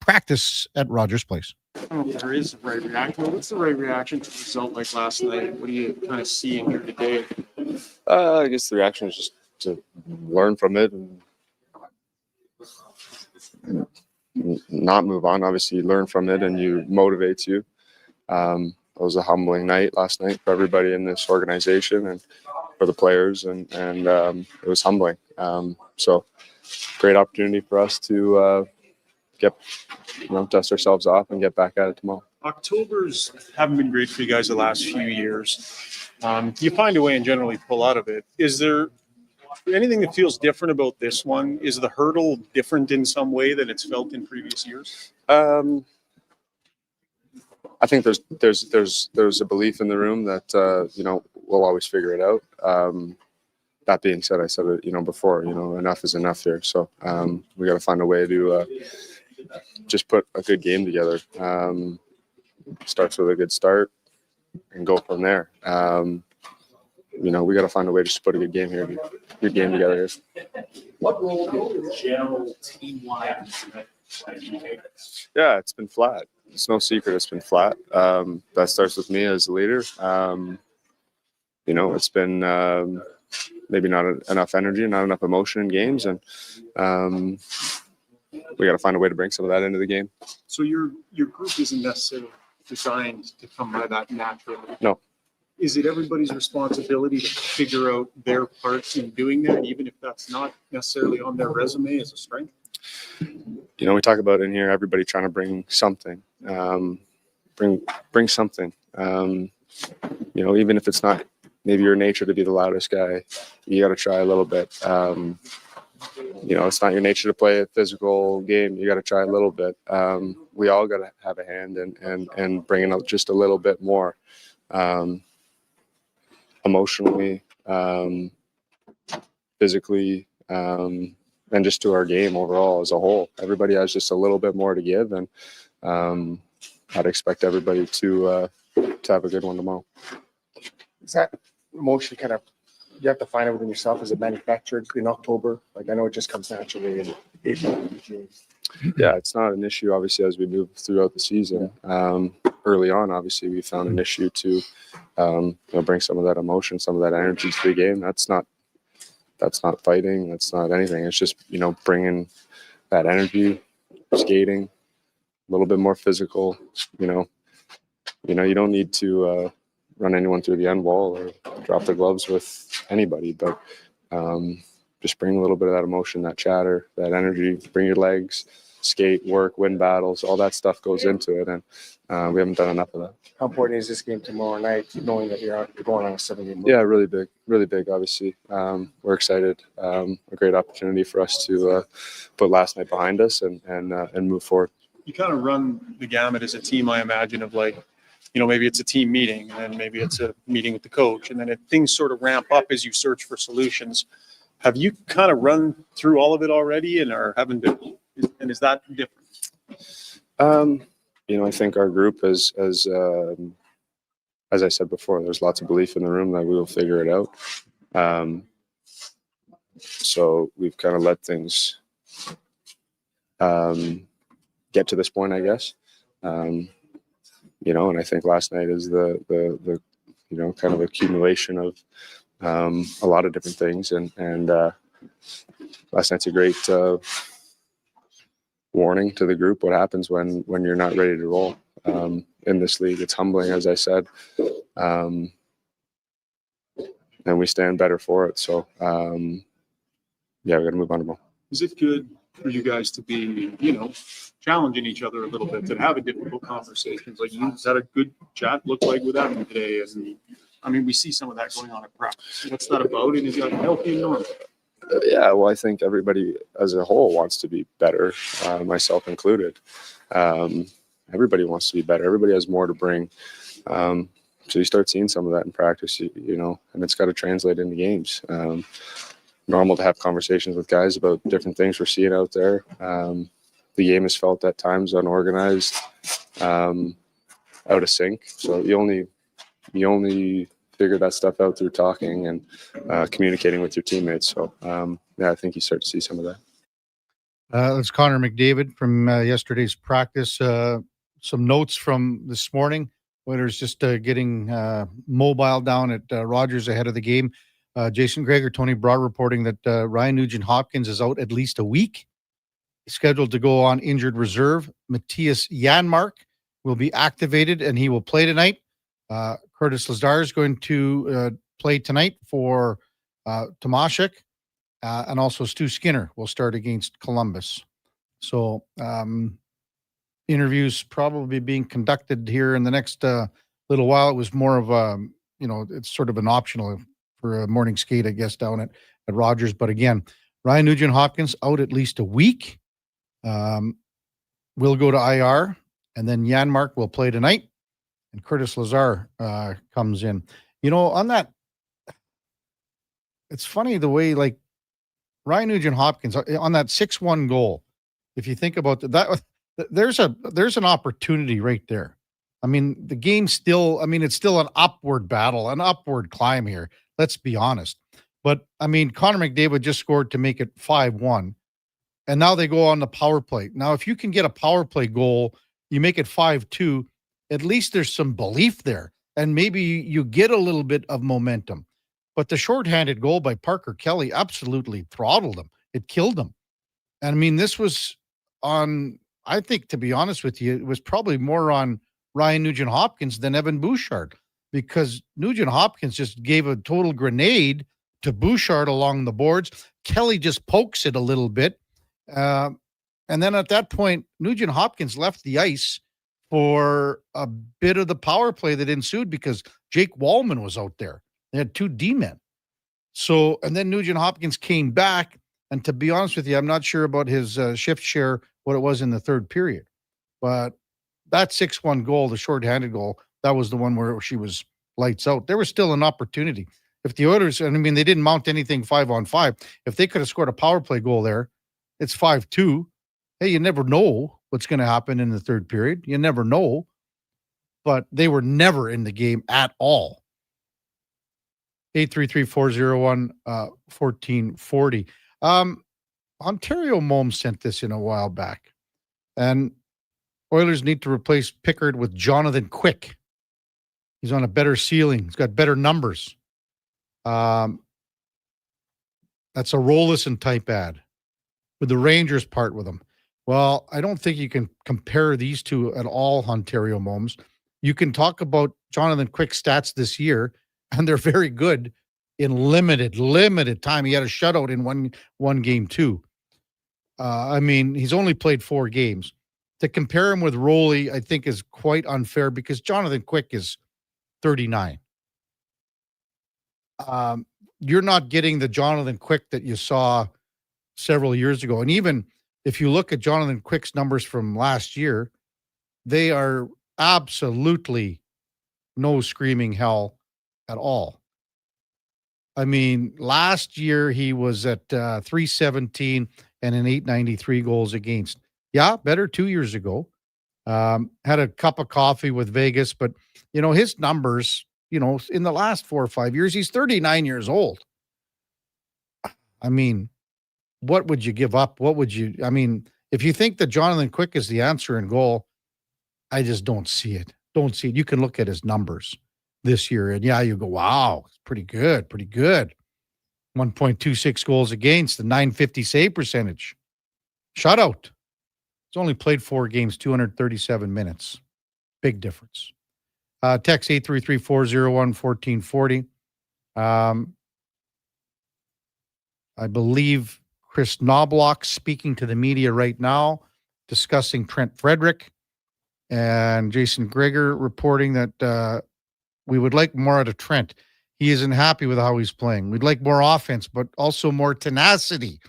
practice at Rogers Place. I don't know if there is a right reaction, but what's the right reaction to a result like last night? What do you kind of see in here today? I guess the reaction is just to learn from it and not move on. Obviously, you learn from it and you motivates you. It was a humbling night last night for everybody in this organization and for the players, and it was humbling. So, great opportunity for us to dust ourselves off and get back at it tomorrow. Octobers haven't been great for you guys the last few years. You find a way and generally pull out of it. Is there anything that feels different about this one? Is the hurdle different in some way than it's felt in previous years? I think there's a belief in the room that we'll always figure it out. That being said, I said it before. Enough is enough here. So we got to find a way to just put a good game together. Starts with a good start and go from there. We got to find a way just to put a good game here, good game together here. What role does general team-wide play? Yeah, it's been flat. It's no secret. It's been flat. That starts with me as a leader. It's been maybe not enough energy, not enough emotion in games, and we got to find a way to bring some of that into the game. So your group isn't necessarily designed to come by that naturally. No. Is it everybody's responsibility to figure out their parts in doing that, even if that's not necessarily on their resume as a strength? We talk about in here everybody trying to bring something, bring something. You know, even if it's not maybe your nature to be the loudest guy, you got to try a little bit. You know, it's not your nature to play a physical game. You got to try a little bit. We all got to have a hand and bring it out just a little bit more, emotionally, physically, and just to our game overall as a whole. Everybody has just a little bit more to give, and I'd expect everybody to have a good one tomorrow. Is that emotion kind of, you have to find it within yourself? Is it manufactured in October? Like, I know it just comes naturally in April, June. Yeah, it's not an issue, obviously, as we move throughout the season. Early on, obviously, we found an issue to you know, bring some of that emotion, some of that energy to the game. That's not fighting. That's not anything. It's just, you know, bringing that energy, skating, a little bit more physical. You know, you don't need to run anyone through the end wall or drop the gloves with anybody, but just bring a little bit of that emotion, that chatter, that energy. Bring your legs, skate, work, win battles. All that stuff goes into it, and we haven't done enough of that. How important is this game tomorrow night, knowing that you're going on a 7-game move? Yeah, really big, obviously. We're excited. A great opportunity for us to put last night behind us and move forward. You kind of run the gamut as a team, I imagine, of like, you know, maybe it's a team meeting, and then maybe it's a meeting with the coach, and then things sort of ramp up as you search for solutions. Have you kind of run through all of it already, and are having to, and is that different? You know, I think our group as I said before, there's lots of belief in the room that we will figure it out. So we've kind of let things get to this point, I guess. You know, and I think last night is the you know, kind of accumulation of a lot of different things, and last night's a great warning to the group what happens when you're not ready to roll in this league. It's humbling, as I said, and we stand better for it. So yeah, we got to move on tomorrow. Is it good for you guys to be, you know, challenging each other a little bit, to have a difficult conversations? Like, you had a good chat, looked like, with Adam today. And I mean, we see some of that going on at practice. What's that about? And is that healthy and normal? Yeah, well, I think everybody as a whole wants to be better, myself included. Everybody wants to be better. Everybody has more to bring. So you start seeing some of that in practice, you know, and it's got to translate into games. Normal to have conversations with guys about different things we're seeing out there. The game is felt at times unorganized, out of sync. So you only figure that stuff out through talking and communicating with your teammates. So yeah, I think you start to see some of that. That's Connor McDavid from yesterday's practice. Some notes from this morning. Oilers just getting mobile down at Rogers ahead of the game. Jason Gregor, Tony Broad reporting that Ryan Nugent-Hopkins is out at least a week. He's scheduled to go on injured reserve. Matthias Janmark will be activated, and he will play tonight. Curtis Lazar is going to play tonight for Tomashek, and also Stu Skinner will start against Columbus. So interviews probably being conducted here in the next little while. It was more of a, you know, it's sort of an optional for a morning skate, I guess, down at Rogers. But again, Ryan Nugent-Hopkins out at least a week. Will go to IR, and then Janmark will play tonight, and Curtis Lazar comes in. You know, on that, it's funny the way, like, Ryan Nugent-Hopkins on that 6-1 goal, if you think about that, there's an opportunity right there. I mean, the game's still, I mean, it's still an upward battle, an upward climb here. Let's be honest. But I mean, Connor McDavid just scored to make it 5-1. And now they go on the power play. Now, if you can get a power play goal, you make it 5-2, at least there's some belief there. And maybe you get a little bit of momentum. But the shorthanded goal by Parker Kelly absolutely throttled him. It killed him. And I mean, this was on, I think, to be honest with you, it was probably more on Ryan Nugent-Hopkins than Evan Bouchard, because Nugent-Hopkins just gave a total grenade to Bouchard along the boards. Kelly just pokes it a little bit. And then at that point, Nugent-Hopkins left the ice for a bit of the power play that ensued because Jake Wallman was out there. They had 2 D-men. So, and then Nugent Hopkins came back. And to be honest with you, I'm not sure about his shift share, what it was in the third period. But that 6-1 goal, the shorthanded goal, that was the one where she was lights out. There was still an opportunity. If the Oilers, and I mean, they didn't mount anything 5-on-5. If they could have scored a power play goal there, it's 5-2. Hey, you never know what's going to happen in the third period. You never know. But they were never in the game at all. 833-401-1440. Ontario Mom sent this in a while back. And Oilers need to replace Pickard with Jonathan Quick. He's on a better ceiling. He's got better numbers. That's a Rolison type ad. Would the Rangers part with him? Well, I don't think you can compare these two at all, Ontario Moms. You can talk about Jonathan Quick's stats this year, and they're very good in limited time. He had a shutout in one game too. I mean, he's only played 4 games. To compare him with Roley, I think is quite unfair because Jonathan Quick is 39. You're not getting the Jonathan Quick that you saw several years ago. And even if you look at Jonathan Quick's numbers from last year, they are absolutely no screaming hell at all. I mean, last year he was at 317 and an 893 goals against. Yeah, better 2 years ago. Had a cup of coffee with Vegas, but, you know, his numbers, you know, in the last 4 or 5 years, he's 39 years old. I mean, what would you give up? I mean, if you think that Jonathan Quick is the answer in goal, I just don't see it. You can look at his numbers this year, and yeah, you go, wow, it's pretty good. 1.26 goals against, the 950 save percentage. Shutout. He's only played 4 games, 237 minutes. Big difference. Text 833-401-1440. I believe Chris Knobloch speaking to the media right now, discussing Trent Frederick, and Jason Greger reporting that we would like more out of Trent. He isn't happy with how he's playing. We'd like more offense, but also more tenacity,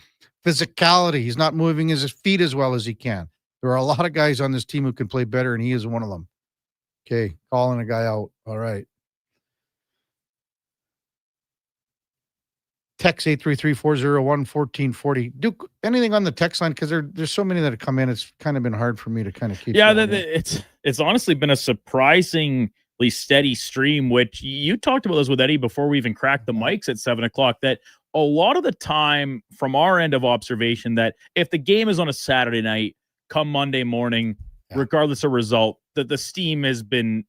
physicality. He's not moving his feet as well as he can. There are a lot of guys on this team who can play better, and he is one of them. Okay, calling a guy out. All right. Text 833-401-1440. Duke, anything on the text line? Because there's so many that have come in. It's kind of been hard for me to kind of keep. Yeah, it's honestly been a surprisingly steady stream, which you talked about this with Eddie before we even cracked the mics at 7:00, that a lot of the time from our end of observation that if the game is on a Saturday night, come Monday morning, regardless of result, that the steam has been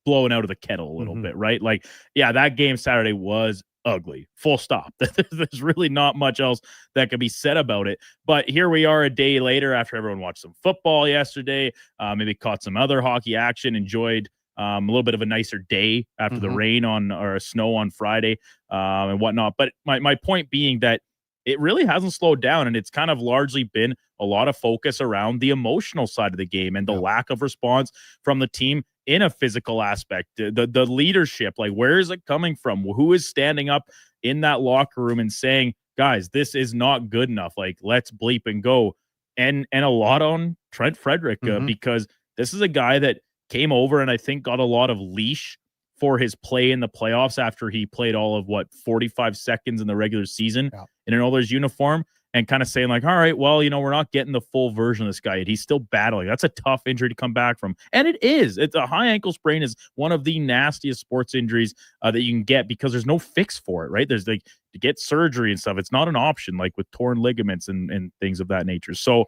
blown out of the kettle a little bit, right? Like, yeah, that game Saturday was ugly, full stop. There's really not much else that could be said about it. But here we are a day later after everyone watched some football yesterday, maybe caught some other hockey action, enjoyed a little bit of a nicer day after the rain or snow on Friday and whatnot. But my point being that it really hasn't slowed down, and it's kind of largely been a lot of focus around the emotional side of the game and the lack of response from the team in a physical aspect. The leadership, like, where is it coming from? Who is standing up in that locker room and saying, guys, this is not good enough. Like, let's bleep and go. And a lot on Trent Frederick because this is a guy that came over and I think got a lot of leash for his play in the playoffs after he played all of 45 seconds in the regular season in an Oilers uniform, and kind of saying like, all right, well, you know, we're not getting the full version of this guy. He's still battling. That's a tough injury to come back from. And it's a high ankle sprain is one of the nastiest sports injuries that you can get because there's no fix for it, right? There's like to get surgery and stuff. It's not an option like with torn ligaments and things of that nature. So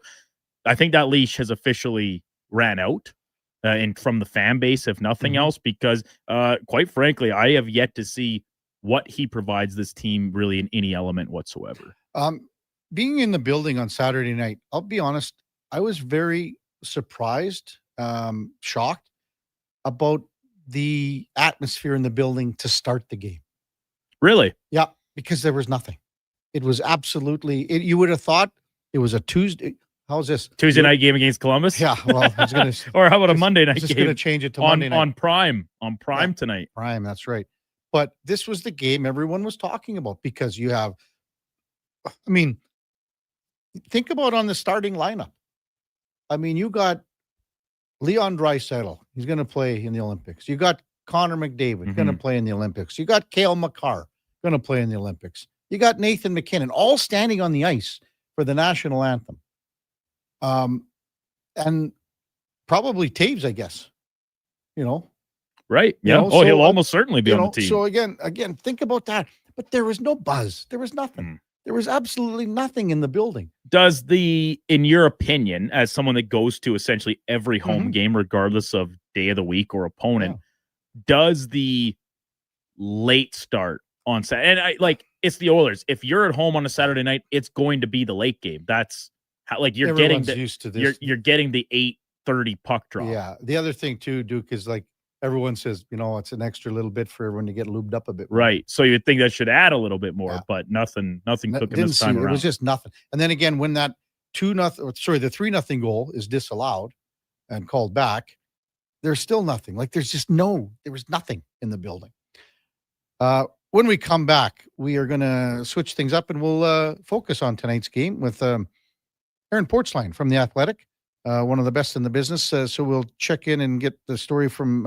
I think that leash has officially ran out. And from the fan base, if nothing else, because quite frankly, I have yet to see what he provides this team really in any element whatsoever. Being in the building on Saturday night, I'll be honest, I was very surprised, shocked about the atmosphere in the building to start the game. Really? Yeah, because there was nothing. It was absolutely, you would have thought it was a Tuesday. How's this? Tuesday night game against Columbus? Yeah, well, I was gonna or how about a Monday night just game? going to change it to on, Monday night. on Prime tonight. Prime, that's right. But this was the game everyone was talking about because you have, I mean, think about on the starting lineup. I mean, you got Leon Draisaitl. He's going to play in the Olympics. You got Connor McDavid going to play in the Olympics. You got Cale Makar going to play in the Olympics. You got Nathan McKinnon all standing on the ice for the national anthem. And probably Taves, I guess. Right. Yeah. So, he'll almost certainly be on the team. So again, think about that. But there was no buzz. There was nothing. There was absolutely nothing in the building. Does in your opinion, as someone that goes to essentially every home game, regardless of day of the week or opponent, does the late start on Saturday, and it's the Oilers. If you're at home on a Saturday night, it's going to be the late game. That's how, you're Everyone's getting used to this. You're getting the 8:30 puck drop. Yeah. The other thing too, Duke, is everyone says, it's an extra little bit for everyone to get lubed up a bit. Right. So you'd think that should add a little bit more, but nothing cooking this time around. It was just nothing. And then again, when that the 3-0 goal is disallowed and called back, there's still nothing. There was nothing in the building. When we come back, we are going to switch things up and we'll focus on tonight's game with Aaron Portzline from The Athletic. One of the best in the business. So we'll check in and get the story from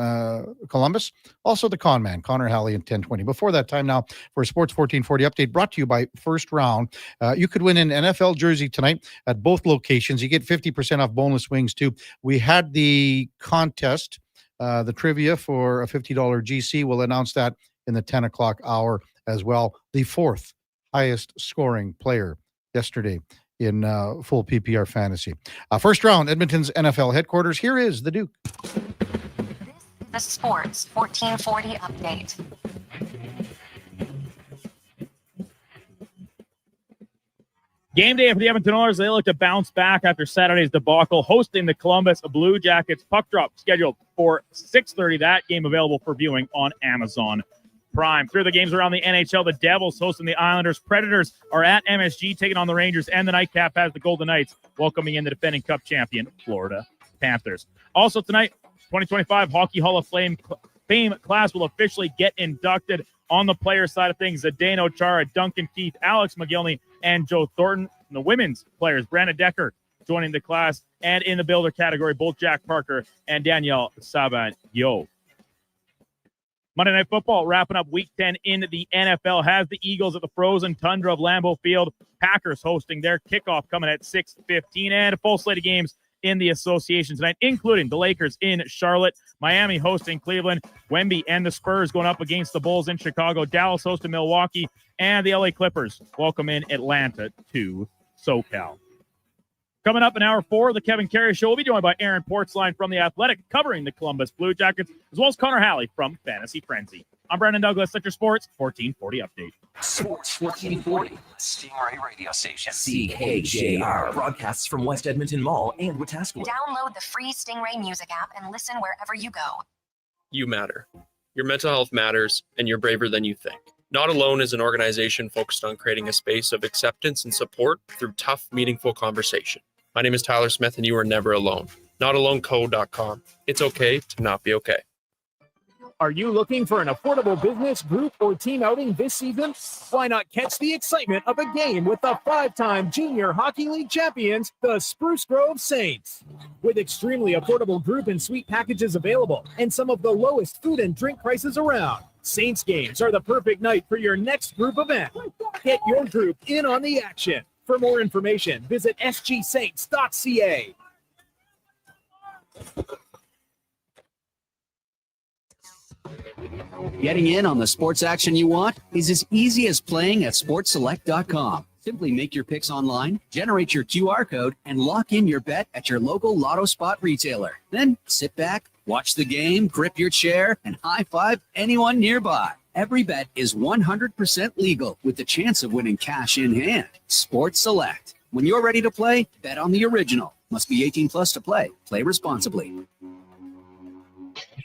Columbus. Also the con man, Connor Halley, in 1020. Before that time now, for a Sports 1440 update brought to you by First Round. You could win an NFL jersey tonight at both locations. You get 50% off boneless wings too. We had the contest, the trivia for a $50 GC. We'll announce that in the 10 o'clock hour as well. The fourth highest scoring player yesterday in full PPR fantasy. First Round, Edmonton's NFL headquarters. Here is the Duke. The Sports 1440 update. Game day for the Edmonton Oilers. They look to bounce back after Saturday's debacle, hosting the Columbus Blue Jackets. Puck drop scheduled for 6:30. That game available for viewing on Amazon Prime. Through the games around the NHL, the Devils hosting the Islanders. Predators are at MSG taking on the Rangers, and the Nightcap has the Golden Knights welcoming in the defending Cup champion Florida Panthers. Also tonight, 2025 Hockey Hall of Fame class will officially get inducted. On the player side of things, Zdeno Chara, Duncan Keith, Alex McGillney, and Joe Thornton. And the women's players, Brandon Decker, joining the class. And in the builder category, both Jack Parker and Danielle Saban-Yo. Monday Night Football wrapping up Week 10 in the NFL has the Eagles at the frozen tundra of Lambeau Field. Packers hosting their kickoff coming at 6:15, and a full slate of games in the association tonight, including the Lakers in Charlotte, Miami hosting Cleveland, Wemby and the Spurs going up against the Bulls in Chicago, Dallas hosting Milwaukee, and the LA Clippers welcome in Atlanta to SoCal. Coming up in hour 4 of the Kevin Karius Show, we'll be joined by Aaron Portzline from The Athletic, covering the Columbus Blue Jackets, as well as Connor Halley from Fantasy Frenzy. I'm Brandon Douglas, that's your Sports 1440 update. Sports 1440, Stingray Radio Station. CHJR broadcasts from West Edmonton Mall and Wetaskiwin. Download the free Stingray music app and listen wherever you go. You matter. Your mental health matters, and you're braver than you think. Not Alone is an organization focused on creating a space of acceptance and support through tough, meaningful conversation. My name is Tyler Smith, and you are never alone. NotAloneCo.com. It's okay to not be okay. Are you looking for an affordable business, group, or team outing this season? Why not catch the excitement of a game with the 5-time Junior Hockey League champions, the Spruce Grove Saints? With extremely affordable group and suite packages available and some of the lowest food and drink prices around, Saints games are the perfect night for your next group event. Get your group in on the action. For more information, visit sgsaints.ca. Getting in on the sports action you want is as easy as playing at sportselect.com. Simply make your picks online, generate your QR code, and lock in your bet at your local Lotto Spot retailer. Then sit back, watch the game, grip your chair, and high-five anyone nearby. Every bet is 100% legal with the chance of winning cash in hand. Sports Select. When you're ready to play, bet on the original. Must be 18 plus to play. Play responsibly.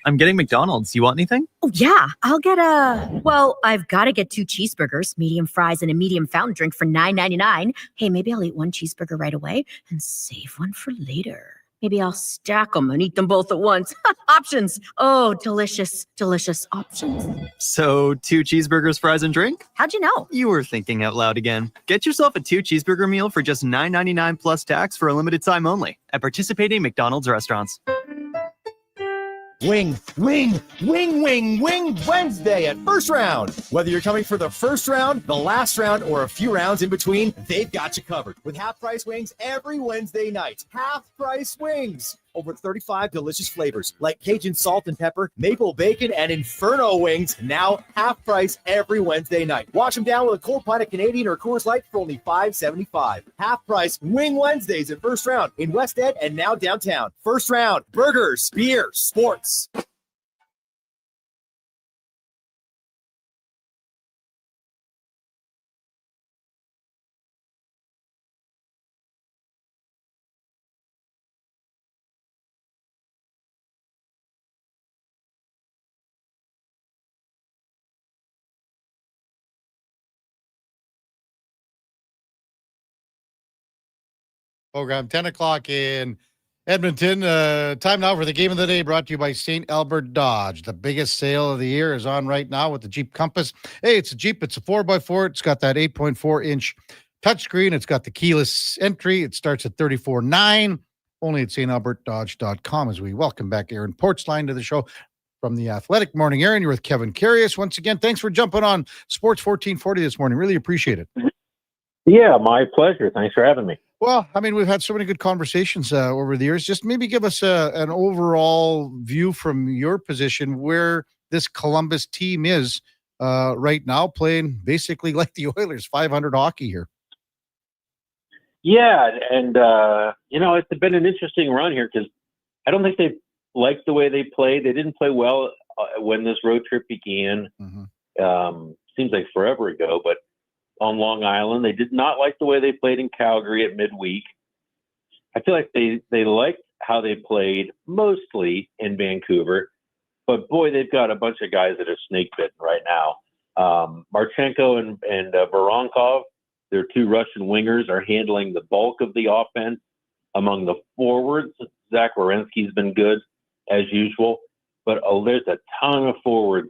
I'm getting McDonald's. You want anything? Oh, yeah. I'll get I've got to get 2 cheeseburgers, medium fries, and a medium fountain drink for $9.99. Hey, maybe I'll eat 1 cheeseburger right away and save one for later. Maybe I'll stack them and eat them both at once. Options. Oh, delicious, delicious options. So 2 cheeseburgers, fries, and drink? How'd you know? You were thinking out loud again. Get yourself a 2 cheeseburger meal for just $9.99 plus tax for a limited time only at participating McDonald's restaurants. Wing Wednesday at First Round. Whether you're coming for the first round, the last round, or a few rounds in between, they've got you covered with half-price wings every Wednesday night. Half-price wings. Over 35 delicious flavors like Cajun salt and pepper, maple bacon, and Inferno wings. Now half price every Wednesday night. Wash them down with a cold pint of Canadian or Coors Light for only $5.75. Half price Wing Wednesdays at First Round in West End and now downtown. First Round, burgers, beer, sports. Program 10 o'clock in Edmonton. Time now for the game of the day, brought to you by St. Albert Dodge. The biggest sale of the year is on right now with the Jeep Compass. Hey, it's a Jeep. It's a 4x4. It's got that 8.4-inch touchscreen. It's got the keyless entry. It starts at $34,900. Only at stalbertdodge.com. As we welcome back Aaron Portzline to the show from the Athletic Morning. Aaron, you're with Kevin Karius. Once again, thanks for jumping on Sports 1440 this morning. Really appreciate it. Yeah, my pleasure. Thanks for having me. Well, I mean, we've had so many good conversations over the years. Just maybe give us an overall view from your position where this Columbus team is right now, playing basically like the Oilers, 500 hockey here. Yeah, and, it's been an interesting run here because I don't think they liked the way they played. They didn't play well when this road trip began. Seems like forever ago, but on Long Island. They did not like the way they played in Calgary at midweek. I feel like they liked how they played mostly in Vancouver, but boy, they've got a bunch of guys that are snake bitten right now. Marchenko and Voronkov, their 2 Russian wingers, are handling the bulk of the offense. Among the forwards, Zach Werenski's been good as usual, but there's a ton of forwards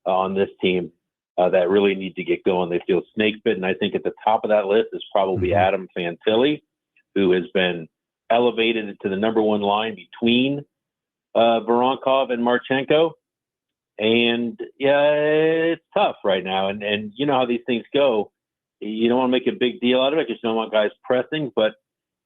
on this team that really need to get going. They feel snake bitten. I think at the top of that list is probably Adam Fantilli, who has been elevated to the number 1 line between Voronkov and Marchenko. And yeah, it's tough right now. And you know how these things go. You don't want to make a big deal out of it because you don't want guys pressing, but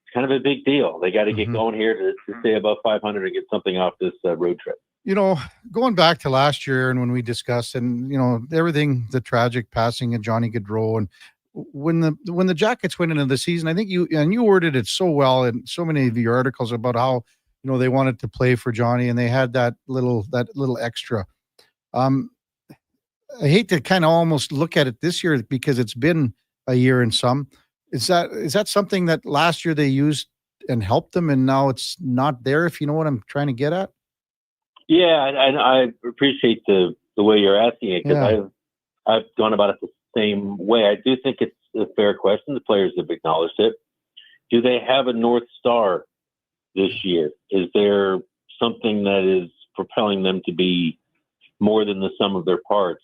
it's kind of a big deal. They got to get going here to stay above 500 and get something off this road trip. You know, going back to last year and when we discussed and, everything, the tragic passing of Johnny Gaudreau, and when the Jackets went into the season, I think you worded it so well in so many of your articles about how, they wanted to play for Johnny and they had that little extra. I hate to kind of almost look at it this year because it's been a year and some. Is that something that last year they used and helped them and now it's not there, if you know what I'm trying to get at? Yeah, and I appreciate the way you're asking it because I've gone about it the same way. I do think it's a fair question. The players have acknowledged it. Do they have a North Star this year? Is there something that is propelling them to be more than the sum of their parts?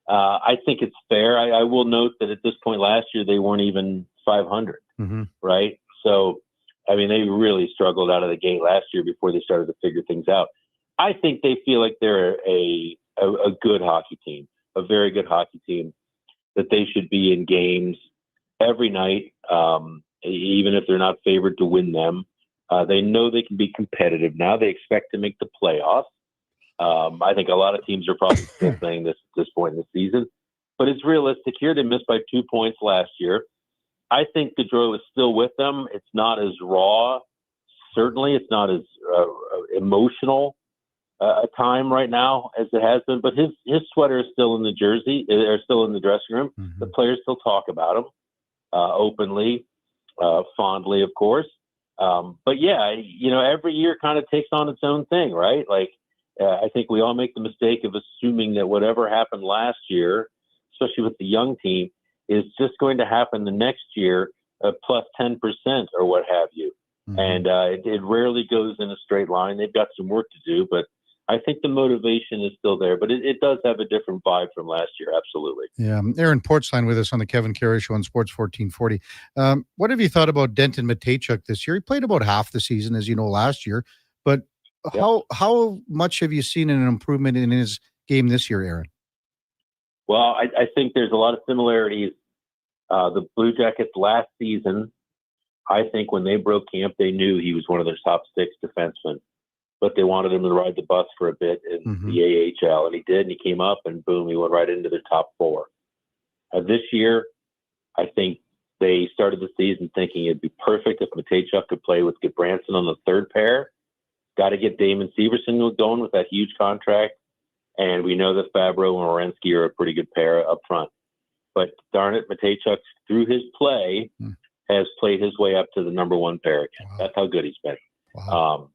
I think it's fair. I will note that at this point last year, they weren't even 500, right? So, I mean, they really struggled out of the gate last year before they started to figure things out. I think they feel like they're a good hockey team, a very good hockey team, that they should be in games every night, even if they're not favored to win them. They know they can be competitive now. They expect to make the playoffs. I think a lot of teams are probably still saying this at this point in the season, but it's realistic here. They missed by 2 points last year. I think Gaudreau is still with them. It's not as raw. Certainly, it's not as emotional a time right now as it has been, but his sweater is still in the jersey. They're still in the dressing room. The players still talk about him openly, fondly, of course. But yeah, every year kind of takes on its own thing, right? Like I think we all make the mistake of assuming that whatever happened last year, especially with the young team, is just going to happen the next year, plus 10% or what have you. And it rarely goes in a straight line. They've got some work to do, but I think the motivation is still there. But it does have a different vibe from last year, absolutely. Yeah, Aaron Portzline with us on the Kevin Karius Show on Sports 1440. What have you thought about Denton Matejchuk this year? He played about half the season, as you know, last year. But how much have you seen an improvement in his game this year, Aaron? Well, I think there's a lot of similarities. The Blue Jackets last season, I think when they broke camp, they knew he was one of their top 6 defensemen, but they wanted him to ride the bus for a bit in the AHL, and he did, and he came up, and boom, he went right into the top 4. This year, I think they started the season thinking it'd be perfect if Matejchuk could play with Goodbranson on the third pair. Got to get Damon Severson going with that huge contract, and we know that Fabro and Werenski are a pretty good pair up front. But darn it, Matejchuk, through his play, has played his way up to the number 1 pair again. That's how good he's been.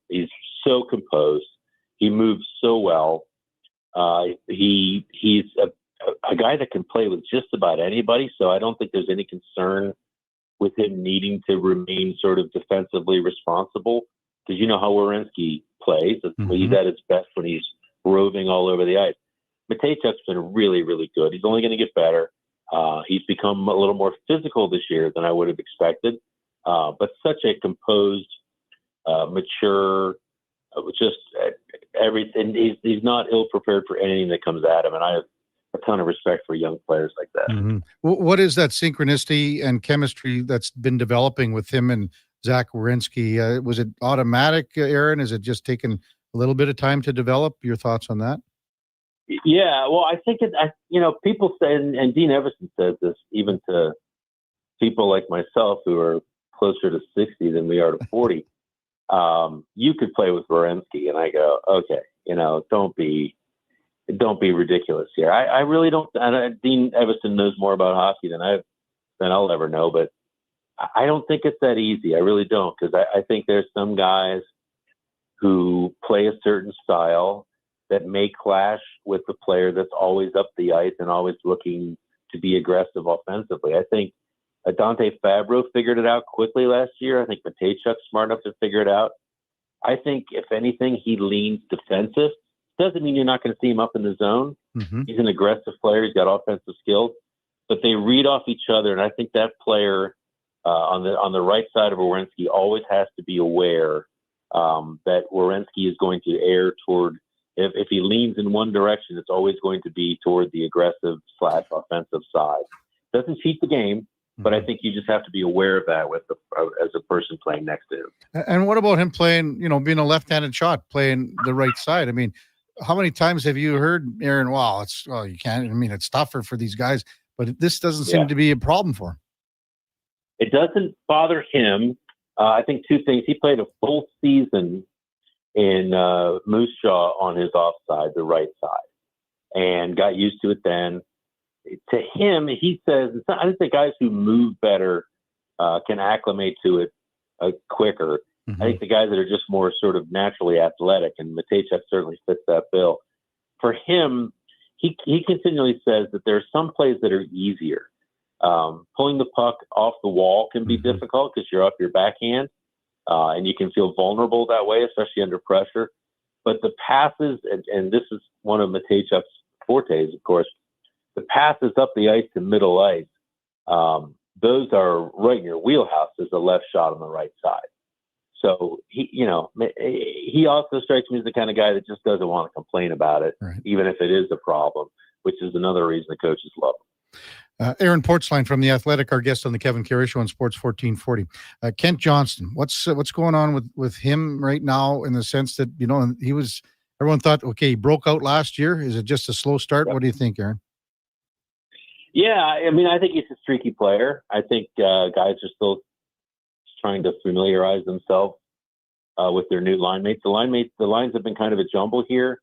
He's so composed. He moves so well. He's a guy that can play with just about anybody, so I don't think there's any concern with him needing to remain sort of defensively responsible, because you know how Werenski plays. He's at his best when he's roving all over the ice. Matejchuk's been really, really good. He's only going to get better. He's become a little more physical this year than I would have expected, but such a composed, mature, just everything. He's not ill-prepared for anything that comes at him, and I have a ton of respect for young players like that. What is that synchronicity and chemistry that's been developing with him and Zach Werenski? Was it automatic, Aaron? Is it just taken a little bit of time to develop? Your thoughts on that? Yeah, well, I think people say, and Dean Everson says this even to people like myself who are closer to 60 than we are to 40. You could play with Werenski, and I go, okay, don't be ridiculous here. I really don't. Dean Everson knows more about hockey than I'll ever know, but I don't think it's that easy. I really don't, because I think there's some guys who play a certain style that may clash with the player that's always up the ice and always looking to be aggressive offensively. I think Dante Fabro figured it out quickly last year. I think Matejchuk's smart enough to figure it out. I think, if anything, he leans defensive. Doesn't mean you're not going to see him up in the zone. He's an aggressive player. He's got offensive skills. But they read off each other, and I think that player on the right side of Werenski always has to be aware that Werenski is going to err toward, if he leans in one direction, it's always going to be toward the aggressive / offensive side. Doesn't cheat the game, but I think you just have to be aware of that as a person playing next to him. And what about him playing, being a left-handed shot, playing the right side? I mean, how many times have you heard, Aaron, you can't, it's tougher for these guys, but this doesn't seem to be a problem for him. It doesn't bother him. I think 2 things. He played a full season in Moose Jaw on his offside, the right side, and got used to it then. To him, he says, I think guys who move better can acclimate to it quicker. I think the guys that are just more sort of naturally athletic, and Matejchuk certainly fits that bill. For him, he continually says that there are some plays that are easier. Pulling the puck off the wall can be difficult because you're up your backhand, and you can feel vulnerable that way, especially under pressure. But the passes, and this is one of Matejchuk's fortes, of course, the passes up the ice to middle ice, those are right in your wheelhouse as a left shot on the right side. So he also strikes me as the kind of guy that just doesn't want to complain about it, even if it is a problem, which is another reason the coaches love him. Aaron Portzline from The Athletic, our guest on the Kevin Karius Show on Sports 1440. Kent Johnston, what's going on with him right now, in the sense that, everyone thought, okay, he broke out last year. Is it just a slow start? What do you think, Aaron? Yeah, I think he's a streaky player. I think guys are still trying to familiarize themselves with their new line mates. The lines have been kind of a jumble here.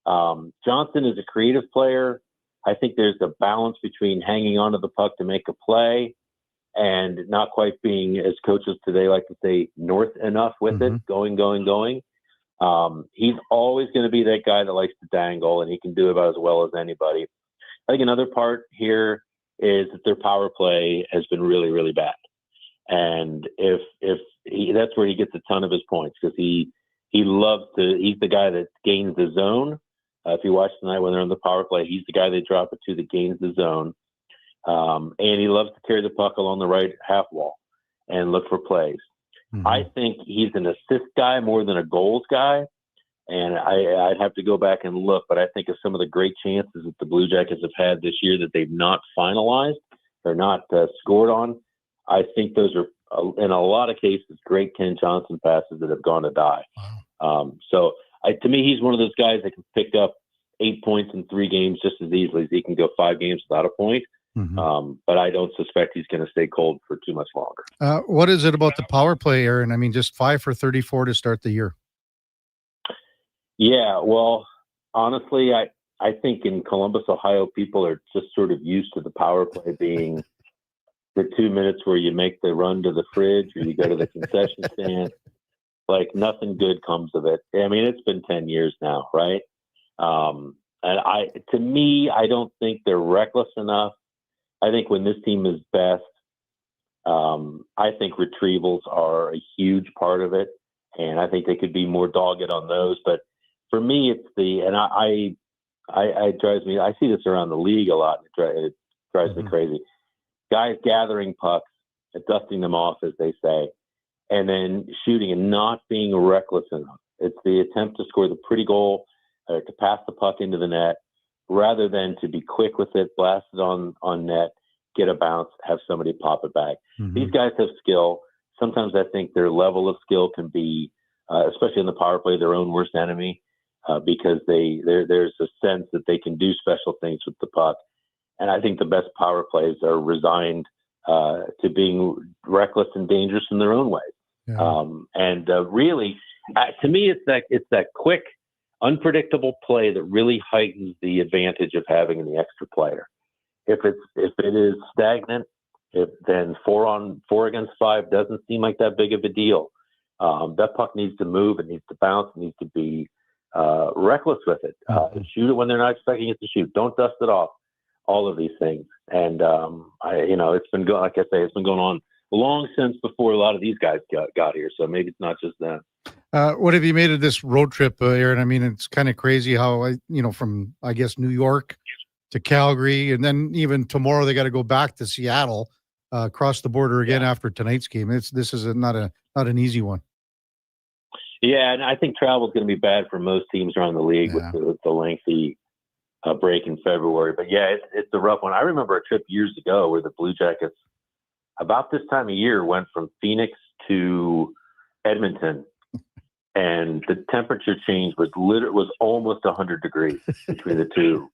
Johnson is a creative player. I think there's a balance between hanging onto the puck to make a play and not quite being, as coaches today like to say, north enough with it, going. He's always going to be that guy that likes to dangle, and he can do it about as well as anybody. I think another part here is that their power play has been really, really bad. And if that's where he gets a ton of his points, because he loves to. He's the guy that gains the zone. If you watch tonight when they're on the power play, he's the guy they drop it to that gains the zone. And he loves to carry the puck along the right half wall and look for plays. Mm-hmm. I think he's an assist guy more than a goals guy. And I'd have to go back and look, but I think of some of the great chances that the Blue Jackets have had this year that they've not finalized or not scored on. I think those are, in a lot of cases, great Ken Johnson passes that have gone to die. Wow. To me, he's one of those guys that can pick up 8 points in 3 games just as easily as he can go 5 games without a point. Mm-hmm. But I don't suspect he's going to stay cold for too much longer. What is it about the power play, Aaron? I mean, just 5 for 34 to start the year. Yeah, well, honestly, I think in Columbus, Ohio, people are just sort of used to the power play being the 2 minutes where you make the run to the fridge or you go to the concession stand. Like, nothing good comes of it. I mean, it's been 10 years now, right? And to me, I don't think they're reckless enough. I think when this team is best, I think retrievals are a huge part of it, and I think they could be more dogged on those. But for me, it's it drives me. I see this around the league a lot. It drives me crazy. Guys gathering pucks, dusting them off, as they say, and then shooting and not being reckless enough. It's the attempt to score the pretty goal, to pass the puck into the net, rather than to be quick with it, blast it on net, get a bounce, have somebody pop it back. Mm-hmm. These guys have skill. Sometimes I think their level of skill can be, especially in the power play, their own worst enemy, because there's a sense that they can do special things with the puck. And I think the best power plays are resigned to being reckless and dangerous in their own way. Yeah. Really, to me, it's that quick, unpredictable play that really heightens the advantage of having the extra player. If it is stagnant, then 4 against 5 doesn't seem like that big of a deal. That puck needs to move, it needs to bounce, it needs to be reckless with it. Shoot it when they're not expecting it to shoot. Don't dust it off. All of these things, and it's been going. Like I say, it's been going on long since before a lot of these guys got here. So maybe it's not just them. What have you made of this road trip, Aaron? I mean, it's kind of crazy how from I guess New York to Calgary, and then even tomorrow they got to go back to Seattle, cross the border again after tonight's game. This is not an easy one. Yeah, and I think travel is going to be bad for most teams around the league with the lengthy break in February. But yeah, it's a rough one. I remember a trip years ago where the Blue Jackets, about this time of year, went from Phoenix to Edmonton, and the temperature change was almost 100 degrees between the two,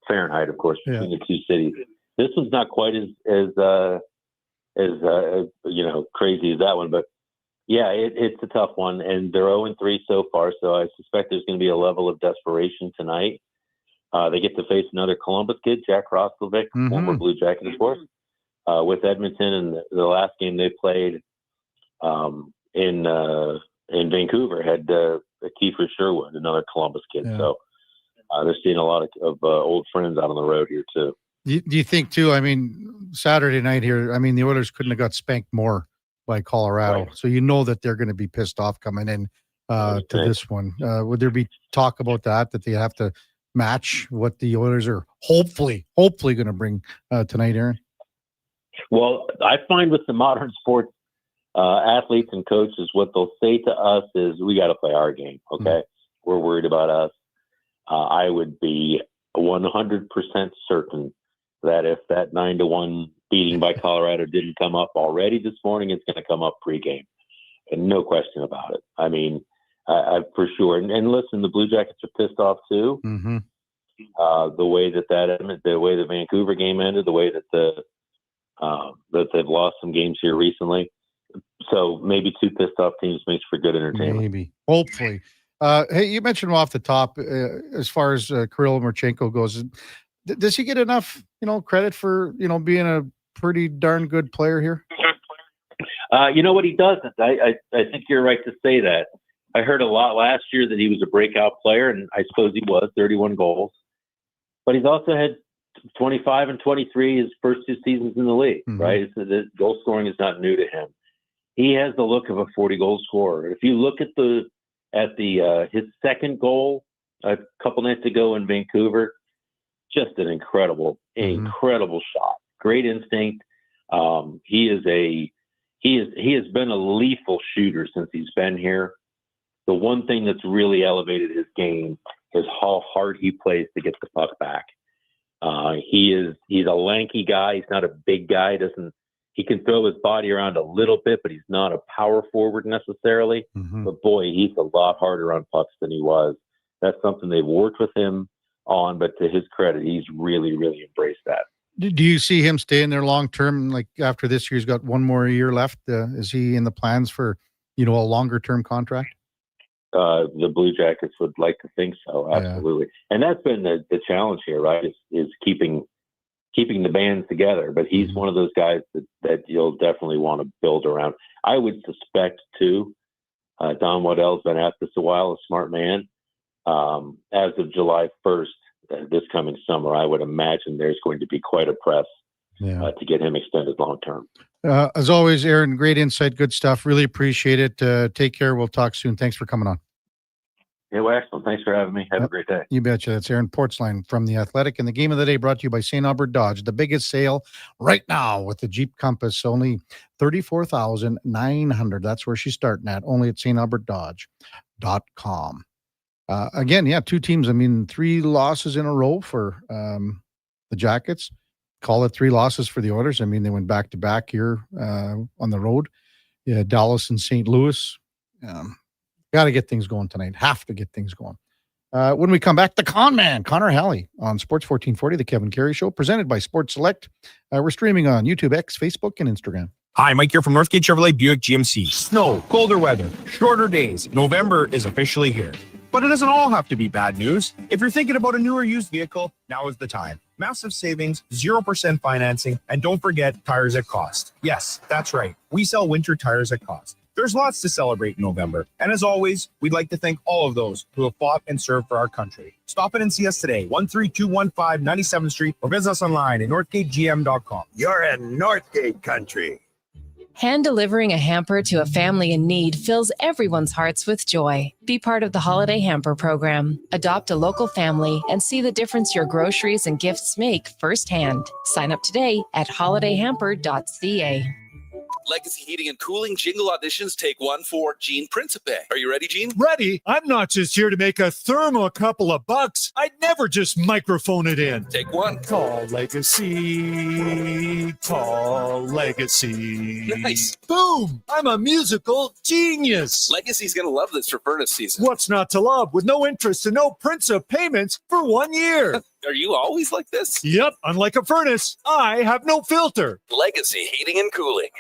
Fahrenheit, of course, between the two cities. This one's not quite as crazy as that one, but yeah, it's a tough one, and they're 0-3 so far. So I suspect there's going to be a level of desperation tonight. They get to face another Columbus kid, Jack Roslovic, former Blue Jacket, of course, with Edmonton. And the last game they played in Vancouver had Kiefer Sherwood, another Columbus kid. Yeah. So they're seeing a lot of old friends out on the road here too. Do you think too? I mean, Saturday night here. I mean, the Oilers couldn't have got spanked more by Colorado, so you know that they're going to be pissed off coming in to this one. Would there be talk about that they have to match what the Oilers are hopefully going to bring tonight, Aaron? Well, I find with the modern sports athletes and coaches, what they'll say to us is, we got to play our game. Okay. We're worried about us. I would be 100% certain that if that 9-1 beating by Colorado didn't come up already this morning, it's going to come up pregame, and no question about it. I mean, for sure. And listen, the Blue Jackets are pissed off too. Mm-hmm. The way the Vancouver game ended, the way that that they've lost some games here recently. So maybe two pissed off teams makes for good entertainment. Maybe, hopefully. Hey, you mentioned off the top as far as Kirill Marchenko goes. Does he get enough, credit for being a pretty darn good player here? You know what, he doesn't. I think you're right to say that. I heard a lot last year that he was a breakout player, and I suppose he was, 31 goals. But he's also had 25 and 23 his first 2 seasons in the league, right? So the goal scoring is not new to him. He has the look of a 40-goal scorer. If you look at his second goal a couple nights ago in Vancouver, just an incredible shot. Great instinct. He has been a lethal shooter since he's been here. The one thing that's really elevated his game is how hard he plays to get the puck back. He's a lanky guy. He's not a big guy. He can throw his body around a little bit, but he's not a power forward necessarily. But boy, he's a lot harder on pucks than he was. That's something they've worked with him on, but to his credit, he's really, really embraced that. Do you see him staying there long term? Like after this year, he's got one more year left. Is he in the plans for, a longer term contract? The Blue Jackets would like to think so, absolutely. And that's been the challenge here, right? Is keeping the bands together. But he's one of those guys that you'll definitely want to build around. I would suspect too. Don Waddell's been at this a while, a smart man. As of July 1st, this coming summer, I would imagine there's going to be quite a press to get him extended long term. As always, Aaron, great insight, good stuff. Really appreciate it. Take care. We'll talk soon. Thanks for coming on. Yeah, well, excellent. Thanks for having me. Have a great day. You betcha. That's Aaron Portzline from The Athletic. And the game of the day brought to you by St. Albert Dodge. The biggest sale right now with the Jeep Compass, only $34,900. That's where she's starting at, only at stalbertdodge.com. Again, 2 teams. 3 losses in a row for the Jackets. Call it 3 losses for the Oilers. They went back-to-back here on the road. Yeah, Dallas and St. Louis. Got to get things going tonight. Have to get things going. When we come back, the con man, Connor Halley on Sports 1440, the Kevin Carey Show, presented by Sports Select. We're streaming on YouTube, X, Facebook, and Instagram. Hi, Mike here from Northgate Chevrolet Buick GMC. Snow, colder weather, shorter days. November is officially here. But it doesn't all have to be bad news. If you're thinking about a newer used vehicle, now is the time. Massive savings, 0% financing, and don't forget tires at cost. Yes, that's right. We sell winter tires at cost. There's lots to celebrate in November. And as always, we'd like to thank all of those who have fought and served for our country. Stop in and see us today, 13215 97th Street, or visit us online at northgategm.com. You're in Northgate country. Hand delivering a hamper to a family in need fills everyone's hearts with joy. Be part of the Holiday Hamper program. Adopt a local family and see the difference your groceries and gifts make firsthand. Sign up today at holidayhamper.ca. Legacy Heating and Cooling jingle auditions take 1 for Gene Principe. Are you ready, Gene? Ready. I'm not just here to make a thermo a couple of bucks. I'd never just microphone it in. Take 1. Tall Legacy. Tall Legacy. Nice. Boom. I'm a musical genius. Legacy's going to love this for furnace season. What's not to love with no interest and no Principe payments for 1 year? Are you always like this? Yep. Unlike a furnace, I have no filter. Legacy Heating and Cooling.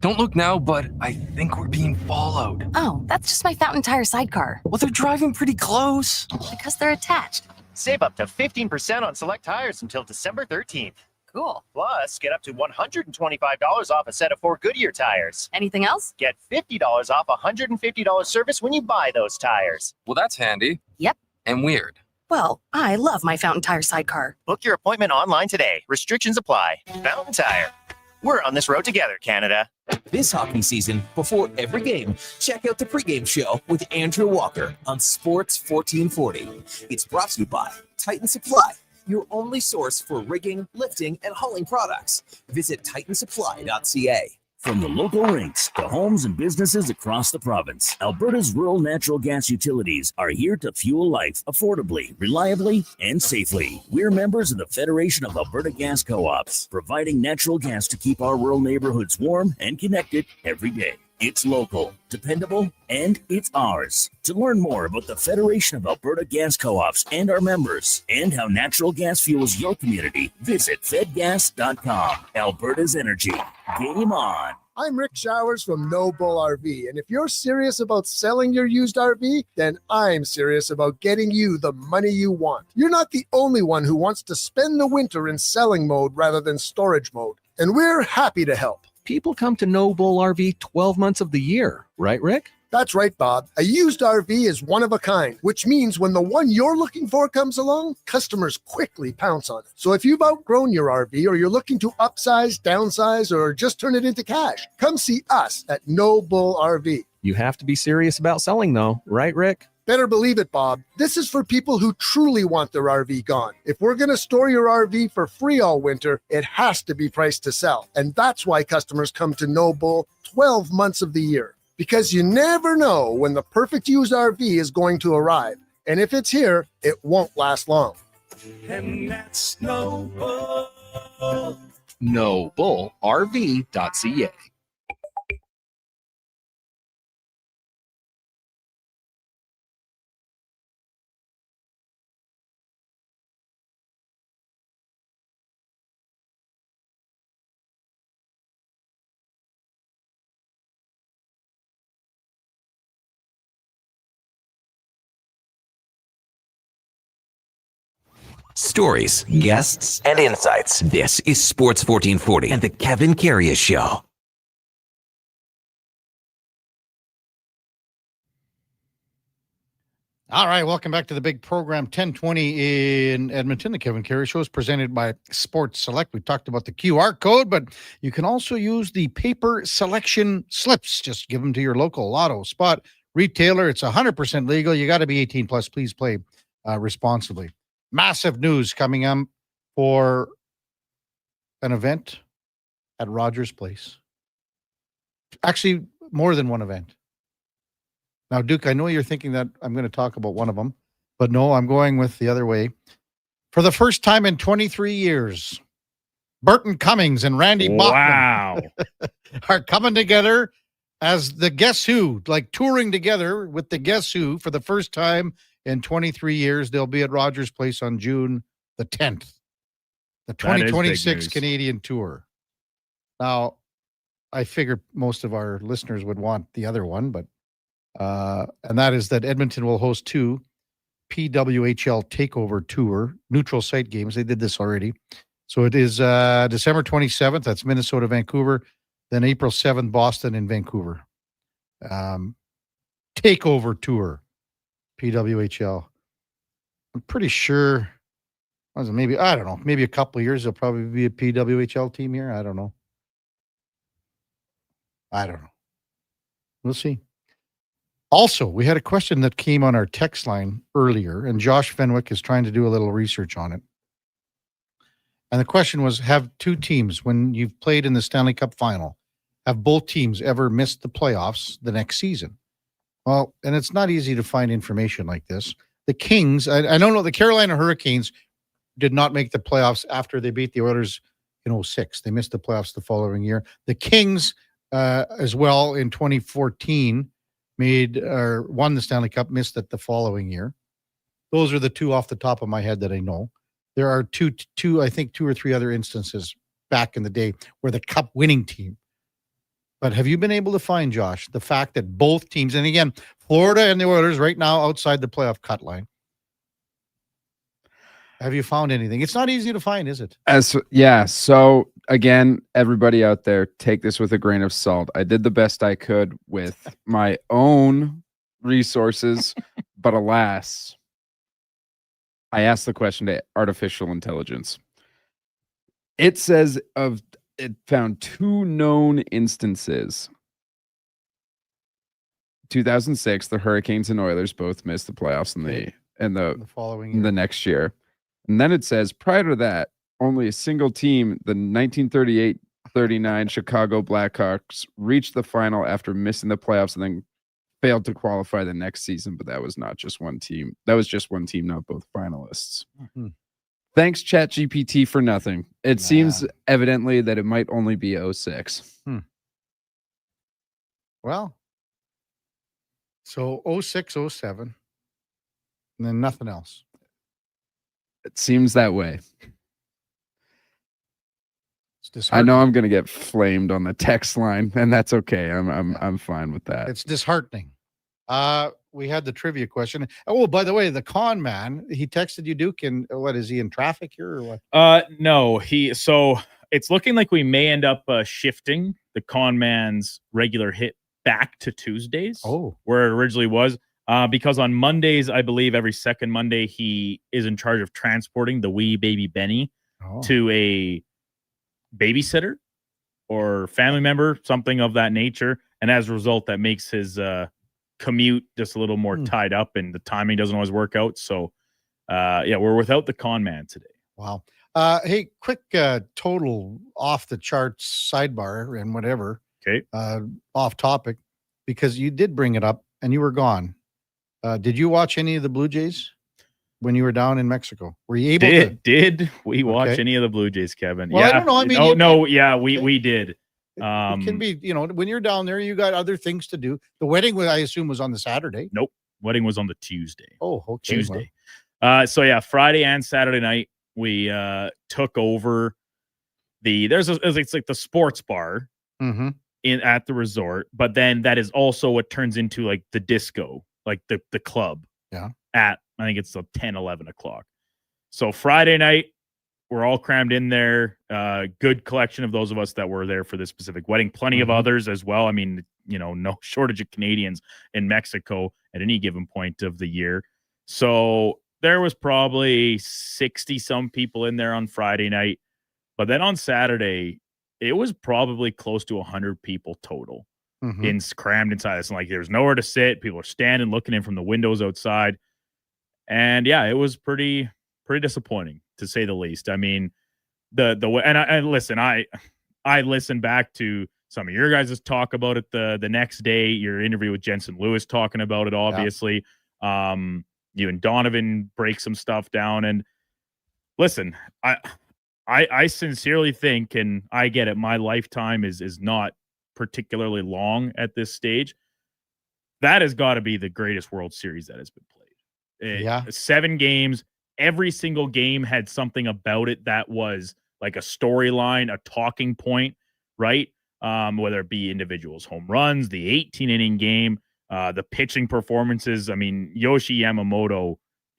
Don't look now, but I think we're being followed. Oh, that's just my Fountain Tire sidecar. Well, they're driving pretty close. Because they're attached. Save up to 15% on select tires until December 13th. Cool. Plus, get up to $125 off a set of 4 Goodyear tires. Anything else? Get $50 off a $150 service when you buy those tires. Well, that's handy. Yep. And weird. Well, I love my Fountain Tire sidecar. Book your appointment online today. Restrictions apply. Fountain Tire. We're on this road together, Canada. This hockey season, before every game, check out the pregame show with Andrew Walker on Sports 1440. It's brought to you by Titan Supply, your only source for rigging, lifting, and hauling products. Visit titansupply.ca. From the local rinks to homes and businesses across the province, Alberta's rural natural gas utilities are here to fuel life affordably, reliably, and safely. We're members of the Federation of Alberta Gas Co-ops, providing natural gas to keep our rural neighborhoods warm and connected every day. It's local, dependable, and it's ours. To learn more about the Federation of Alberta Gas Co-ops and our members, and how natural gas fuels your community, visit fedgas.com. Alberta's energy. Game on. I'm Rick Showers from No Bull RV, and if you're serious about selling your used RV, then I'm serious about getting you the money you want. You're not the only one who wants to spend the winter in selling mode rather than storage mode, and we're happy to help. People come to No Bull RV 12 months of the year, right, Rick? That's right, Bob. A used RV is one of a kind, which means when the one you're looking for comes along, customers quickly pounce on it. So if you've outgrown your RV or you're looking to upsize, downsize, or just turn it into cash, come see us at No Bull RV. You have to be serious about selling, though, right, Rick? Better believe it, Bob. This is for people who truly want their RV gone. If we're going to store your RV for free all winter, it has to be priced to sell. And that's why customers come to No Bull 12 months of the year. Because you never know when the perfect used RV is going to arrive. And if it's here, it won't last long. And that's No Bull. NoBullRV.ca. Stories, guests, and insights. This is Sports 1440 and the Kevin Karius Show. All right, welcome back to the big program, 1020 in Edmonton. The Kevin Karius Show is presented by Sports Select. We talked about the QR code, but you can also use the paper selection slips. Just give them to your local lotto spot retailer. It's 100% legal. You got to be 18 plus. Please play responsibly. Massive news coming up for an event at Rogers Place. Actually, more than one event. Now, Duke, I know you're thinking that I'm going to talk about one of them, but no, I'm going with the other way. For the first time in 23 years, Burton Cummings and Randy Bachman are coming together as the Guess Who, like touring together with the Guess Who for the first time in 23 years. They'll be at Rogers Place on June the 10th. The 2026 Canadian Tour. Now, I figured most of our listeners would want the other one, but and that is that Edmonton will host 2 PWHL Takeover Tour neutral site games. They did this already. So it is December 27th. That's Minnesota, Vancouver. Then April 7th, Boston and Vancouver. Takeover Tour, PWHL. I'm pretty sure, maybe, I don't know, maybe a couple of years there'll probably be a PWHL team here. I don't know. We'll see. Also, we had a question that came on our text line earlier, and Josh Fenwick is trying to do a little research on it. And the question was, have 2 teams, when you've played in the Stanley Cup final, have both teams ever missed the playoffs the next season? Well, and it's not easy to find information like this. The Kings, I don't know, the Carolina Hurricanes did not make the playoffs after they beat the Oilers in 2006. They missed the playoffs the following year. The Kings, as well, in 2014, won the Stanley Cup, missed it the following year. Those are the 2 off the top of my head that I know. There are two, I think 2 or 3 other instances back in the day where the Cup winning team. But have you been able to find, Josh, the fact that both teams, and again, Florida and the Oilers right now outside the playoff cut line. Have you found anything? It's not easy to find, is it? So again, everybody out there, take this with a grain of salt. I did the best I could with my own resources, but alas, I asked the question to artificial intelligence. It says it found 2 known instances. 2006, the Hurricanes and Oilers both missed the playoffs in the following year. The next year. And then it says, prior to that, only a single team, the 1938-39 Chicago Blackhawks, reached the final after missing the playoffs and then failed to qualify the next season. But that was not just one team. That was just one team, not both finalists. Mm-hmm. Thanks, ChatGPT, for nothing. It seems evidently that it might only be 06. Well, so 06, 07, and then nothing else. It seems that way. I know I'm going to get flamed on the text line, and that's okay. I'm fine with that. It's disheartening. We had the trivia question. Oh, by the way, the con man, he texted you, Duke, and what, is he in traffic here or what? No, so it's looking like we may end up shifting the con man's regular hit back to Tuesdays. Oh, where it originally was. Because on Mondays, I believe every second Monday, he is in charge of transporting the wee baby Benny to a babysitter or family member, something of that nature. And as a result, that makes his commute just a little more tied up, and the timing doesn't always work out. So, we're without the con man today. Wow. Hey, quick total off the charts sidebar and whatever. Okay. Off topic, because you did bring it up and you were gone. Did you watch any of the Blue Jays when you were down in Mexico? Were you able to? Did we watch any of the Blue Jays, Kevin? Well, I don't know. I mean, we did. It can be, when you're down there, you got other things to do. The wedding, I assume, was on the Saturday. Nope. Wedding was on the Tuesday. Oh, okay. Tuesday. Friday and Saturday night, we took over it's like the sports bar at the resort, but then that is also what turns into like the disco, like the club. Yeah. At, I think it's 10, 11 o'clock. So Friday night, we're all crammed in there. Good collection of those of us that were there for this specific wedding. Plenty of others as well. I mean, no shortage of Canadians in Mexico at any given point of the year. So there was probably 60 some people in there on Friday night. But then on Saturday, it was probably close to 100 people total crammed inside this. And like, there's nowhere to sit. People are standing, looking in from the windows outside. And yeah, it was pretty disappointing, to say the least. I mean, I listened back to some of your guys' talk about it the next day, your interview with Jensen Lewis talking about it, obviously. Yeah. You and Donovan break some stuff down. And listen, I sincerely think, and I get it, my lifetime is not particularly long at this stage. That has got to be the greatest World Series that has been played. 7 games. Every single game had something about it that was like a storyline, a talking point, right? Whether it be individuals' home runs, the 18-inning game, the pitching performances. I mean, Yoshi Yamamoto,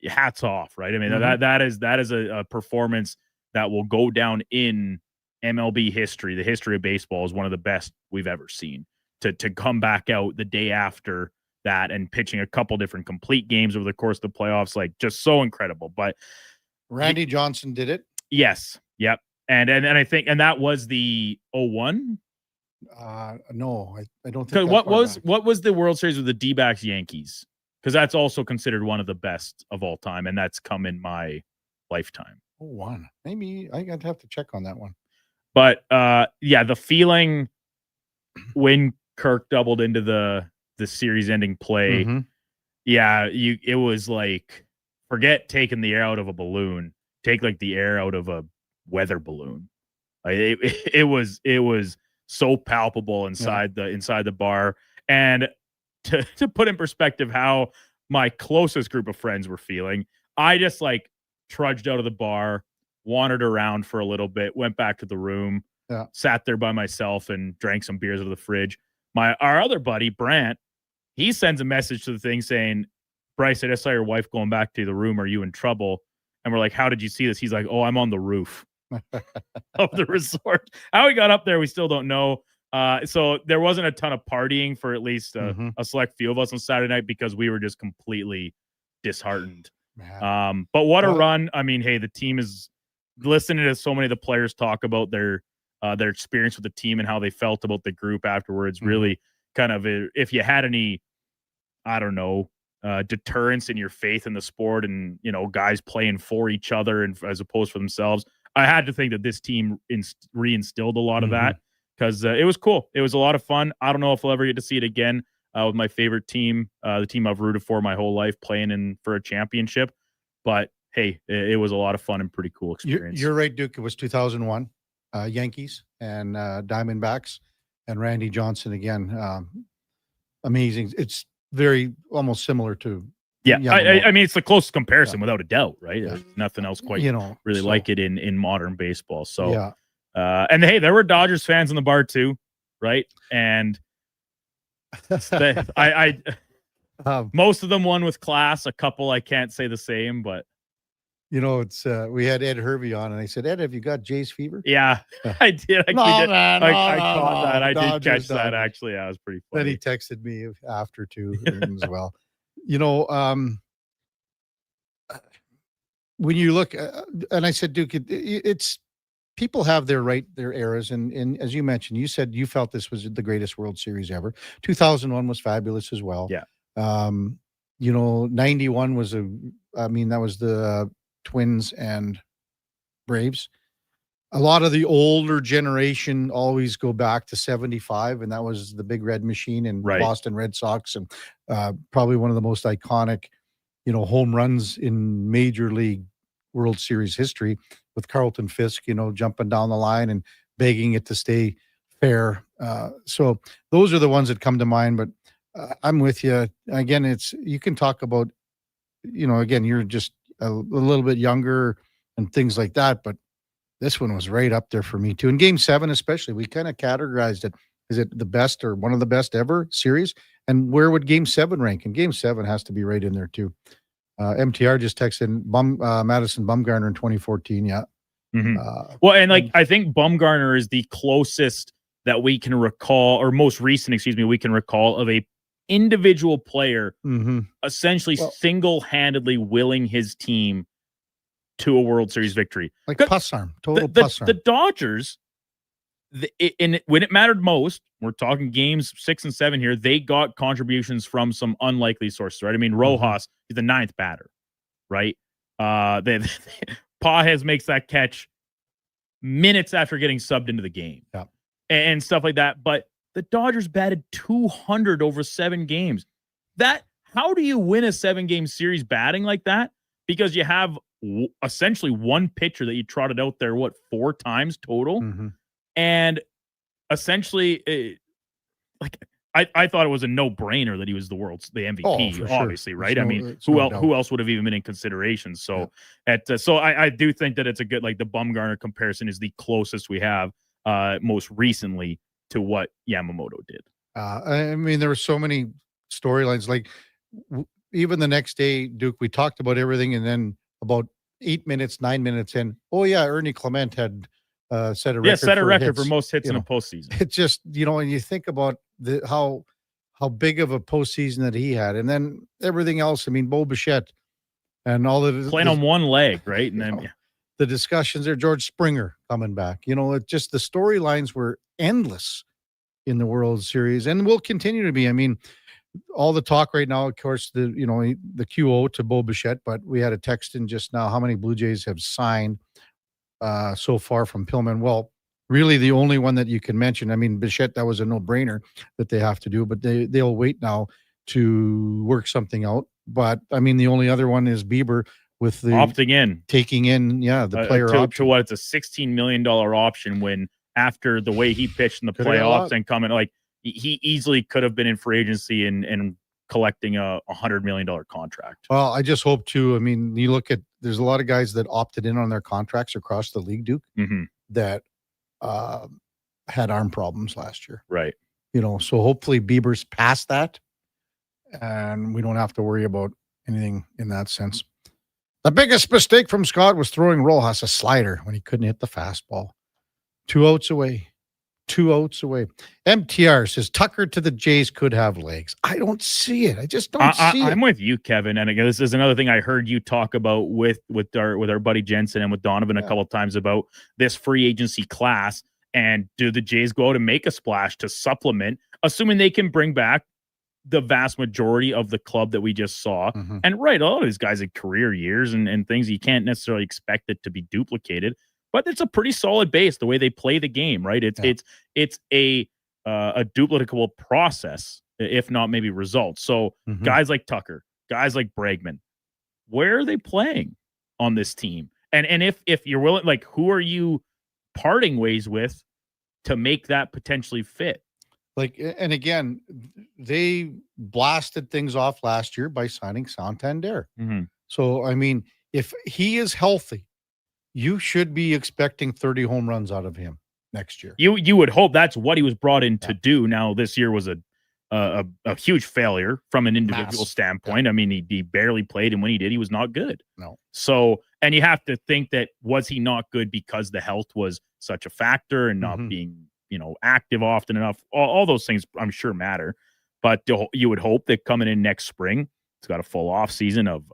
hats off, right? I mean, that is a performance that will go down in MLB history. The history of baseball is one of the best we've ever seen. To come back out the day after that and pitching a couple different complete games over the course of the playoffs, like, just so incredible. But Randy Johnson did it. Yes. Yep. And I think, and that was the 01. No, I don't think. What was the World Series with the D-backs Yankees? Because that's also considered one of the best of all time, and that's come in my lifetime. 01. Maybe I'd have to check on that one. But the feeling when Kirk doubled into the series-ending play, it was like, forget taking the air out of a balloon, take like the air out of a weather balloon. Like, it was so palpable inside the bar. And to put in perspective how my closest group of friends were feeling, I just like trudged out of the bar, wandered around for a little bit, went back to the room, sat there by myself and drank some beers out of the fridge. Our other buddy, Brant, he sends a message to the thing saying, "Bryce, I just saw your wife going back to the room. Are you in trouble?" And we're like, "How did you see this?" He's like, "Oh, I'm on the roof of the resort." How he got up there, we still don't know. So there wasn't a ton of partying for at least a select few of us on Saturday night because we were just completely disheartened. But what a run. I mean, hey, the team is listening to so many of the players talk about their experience with the team and how they felt about the group afterwards. Really kind of, if you had any, I don't know, deterrence in your faith in the sport and, guys playing for each other and as opposed for themselves, I had to think that this team reinstilled a lot of that, because it was cool. It was a lot of fun. I don't know if we'll ever get to see it again with my favorite team, the team I've rooted for my whole life, playing in for a championship. But hey, it was a lot of fun and pretty cool experience. You're right, Duke. It was 2001, Yankees and Diamondbacks, and Randy Johnson again. Amazing. It's very almost similar to. Yeah, I mean, it's the closest comparison without a doubt, right? There's nothing else quite really like it in modern baseball. So, and hey, there were Dodgers fans in the bar too, right? And most of them won with class. A couple I can't say the same, but You know, it's we had Ed Hervey on, and I said, Ed, have you got Jays fever? Yeah, I did. I caught that. I did catch that. Actually, that was pretty funny. Then he texted me after too as well. You know, when you look, and I said, Duke, it's people have their eras, and as you mentioned, you said you felt this was the greatest World Series ever. 2001 was fabulous as well. Yeah. You know, 91 was that was the Twins and Braves. A lot of the older generation always go back to 75, and that was the Big Red Machine and Boston Red Sox, and probably one of the most iconic, you know, home runs in Major League World Series history with Carlton Fisk, you know, jumping down the line and begging it to stay fair. So those are the ones that come to mind, but I'm with you. Again, you can talk about, you know, again, you're just a little bit younger and things like that, but this one was right up there for me too. In Game 7, especially, we kind of categorized it. Is it the best or one of the best ever series? And where would Game 7 rank? And Game 7 has to be right in there too. MTR just texted Madison Bumgarner in 2014. Yeah. Mm-hmm. Well, and like, I think Bumgarner is the closest that we can recall, or most recent, we can recall of a individual player essentially single-handedly willing his team to a World Series victory. Like puss arm, puss arm. The Dodgers, when it mattered most, we're talking games 6 and 7 here, they got contributions from some unlikely sources, right? I mean, Rojas is the 9th batter, right? Pages makes that catch minutes after getting subbed into the game. Yeah. And stuff like that. But the Dodgers batted 200 over 7 games. How do you win a 7-game series batting like that? Because you have essentially one pitcher that you trotted out there, 4 times total? And essentially, I thought it was a no-brainer that he was the MVP, obviously, right? I mean, who else would have even been in consideration? So, I do think that it's a good, like, the Bumgarner comparison is the closest we have most recently to what Yamamoto did. I mean, there were so many storylines. Like, even the next day, Duke, we talked about everything, and then about 9 minutes in, oh yeah, Ernie Clement had set a record for most hits in a postseason. It's just, you know, when you think about how big of a postseason that he had, and then everything else. I mean, Bo Bichette and all of playing on one leg, right? And then the discussions there, George Springer coming back. You know, it just the storylines were endless in the World Series, and will continue to be. I mean, all the talk right now, of course, the QO to Bo Bichette, but we had a text in just now. How many Blue Jays have signed so far from Pillman? Well, really the only one that you can mention. I mean, Bichette, that was a no-brainer that they have to do, but they'll wait now to work something out. But I mean, the only other one is Bieber with the opting in, taking in, the player option. To what? It's a $16 million option when after the way he pitched in the playoffs and coming, like, he easily could have been in free agency and collecting a $100 million contract. Well, I just hope too. I mean, you look at, there's a lot of guys that opted in on their contracts across the league, Duke, that had arm problems last year. Right. You know, so hopefully Bieber's past that and we don't have to worry about anything in that sense. The biggest mistake from Scott was throwing Rojas a slider when he couldn't hit the fastball. 2 outs away. MTR says Tucker to the Jays could have legs. I don't see it. I just don't see it. I'm with you, Kevin. And again, this is another thing I heard you talk about with our buddy Jensen and with Donovan a couple of times about this free agency class. And do the Jays go out and make a splash to supplement, assuming they can bring back the vast majority of the club that we just saw? And a lot of these guys had career years and things. You can't necessarily expect it to be duplicated. But it's a pretty solid base the way they play the game, right? It's a duplicable process, if not maybe results. So guys like Tucker, guys like Bregman, where are they playing on this team? And if you're willing, like, who are you parting ways with to make that potentially fit? Like, and again, they blasted things off last year by signing Santander. So I mean, if he is healthy, you should be expecting 30 home runs out of him next year. You would hope that's what he was brought in to do. Now, this year was a a huge failure from an individual Mass. standpoint. I mean, he barely played, and when he did, he was not good. No. So, and you have to think that, was he not good because the health was such a factor and not being, active often enough? All those things I'm sure matter, but you would hope that coming in next spring, it's got a full off season of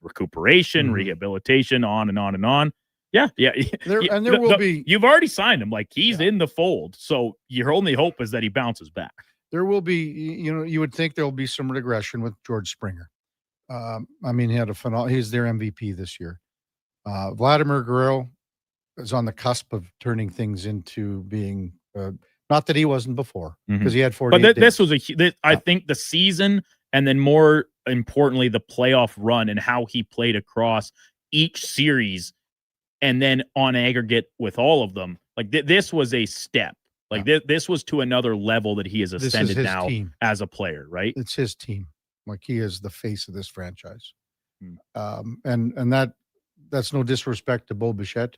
recuperation, rehabilitation, on and on and on. Yeah. There will be. You've already signed him. Like, he's in the fold. So your only hope is that he bounces back. There will be, you would think there will be some regression with George Springer. I mean, he had he's their MVP this year. Vladimir Guerrero is on the cusp of turning things into being, not that he wasn't before, because he had 48 But days. this was I think the season, and then more importantly, the playoff run and how he played across each series, and then on aggregate with all of them, like this was a step. Like this was to another level that he has ascended now team. As a player, right? It's his team. Like, he is the face of this franchise. And that's no disrespect to Bo Bichette.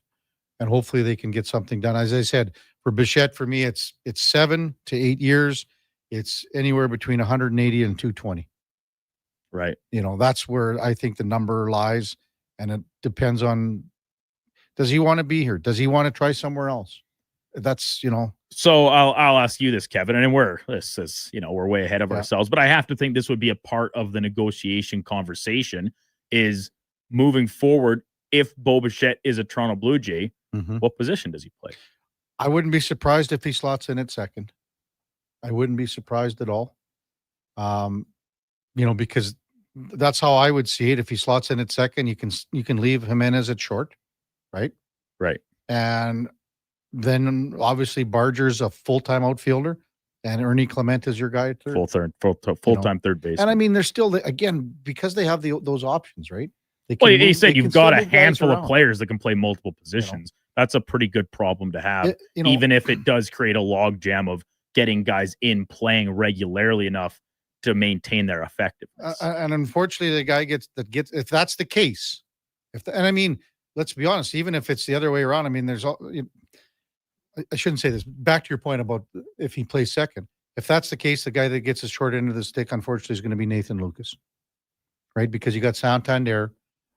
And hopefully they can get something done. As I said, for Bichette, for me, it's 7 to 8 years. It's anywhere between 180 and 220. Right. That's where I think the number lies. And it depends on, does he want to be here? Does he want to try somewhere else? That's, So I'll ask you this, Kevin, and we're way ahead of ourselves, but I have to think this would be a part of the negotiation conversation, is moving forward. If Bo Bichette is a Toronto Blue Jay, what position does he play? I wouldn't be surprised if he slots in at second. I wouldn't be surprised at all. Because that's how I would see it. If he slots in at second, you can leave Jimenez at short, right? Right. And then obviously Barger's a full-time outfielder, and Ernie Clement is your guy at third. Full-time third base. And I mean, they're still, again, because they have those options, right? Well, you said you've got a handful of players that can play multiple positions. That's a pretty good problem to have, even if it does create a log jam of getting guys in playing regularly enough to maintain their effectiveness. And unfortunately, the guy gets if that's the case, and I mean, let's be honest, even if it's the other way around, I mean, I shouldn't say this. Back to your point about if he plays second, if that's the case, the guy that gets his short end of the stick, unfortunately, is going to be Nathan Lucas, right? Because you got Santander,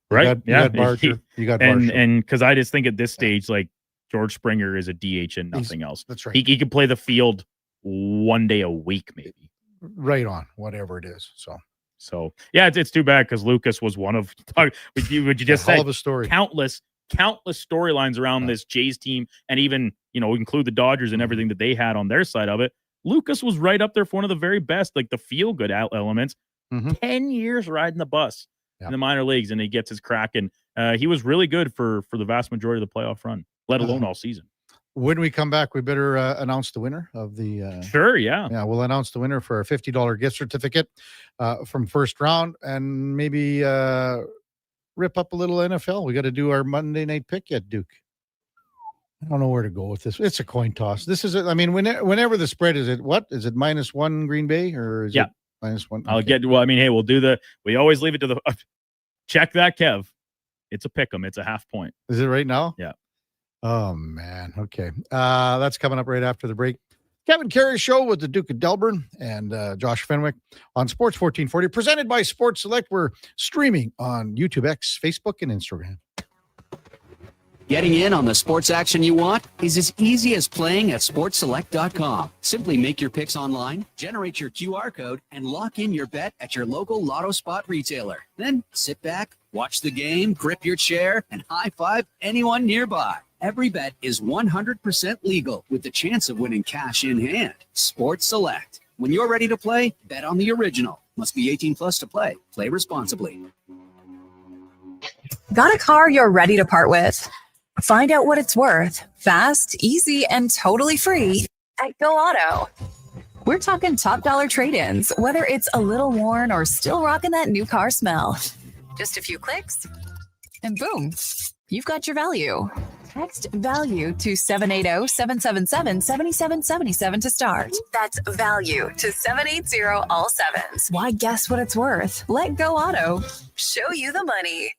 right? You got Barger, you got Marshall. And because I just think at this stage, like, George Springer is a DH and nothing else. That's right. He can play the field one day a week, maybe. Right on, whatever it is. So yeah, it's too bad, because Lucas was one of would you just say hell of a story. Countless storylines around this Jays team, and even include the Dodgers and everything that they had on their side of it. Lucas was right up there for one of the very best, like the feel good elements. 10 years riding the bus in the minor leagues, and he gets his crack, and he was really good for the vast majority of the playoff run, let alone all season. When we come back, we better announce the winner of the. Sure, yeah. Yeah, we'll announce the winner for a $50 gift certificate from first round, and maybe rip up a little NFL. We got to do our Monday night pick yet, Duke. I don't know where to go with this. It's a coin toss. This is, I mean, whenever the spread is, what is it, -1 Green Bay, or is it -1? Okay. Hey, we always leave it to the check that, Kev. It's a pick 'em. It's a half point. Is it right now? Yeah. Oh man. Okay. That's coming up right after the break. Kevin Karius Show with the Duke of Delburne and Josh Fenwick on Sports 1440, presented by Sports Select. We're streaming on YouTube, X, Facebook, and Instagram. Getting in on the sports action you want is as easy as playing at sportselect.com. Simply make your picks online, generate your QR code, and lock in your bet at your local Lotto Spot retailer. Then sit back, watch the game, grip your chair, and high-five anyone nearby. Every bet is 100% legal with the chance of winning cash in hand. Sports Select. When you're ready to play, bet on the original. Must be 18 plus to play. Play responsibly. Got a car you're ready to part with? Find out what it's worth. Fast, easy, and totally free at Go Auto. We're talking top dollar trade-ins, whether it's a little worn or still rocking that new car smell. Just a few clicks, and boom, you've got your value. Text value to 780-777-7777 to start. That's value to 780 all sevens. Why guess what it's worth? Let Go Auto show you the money.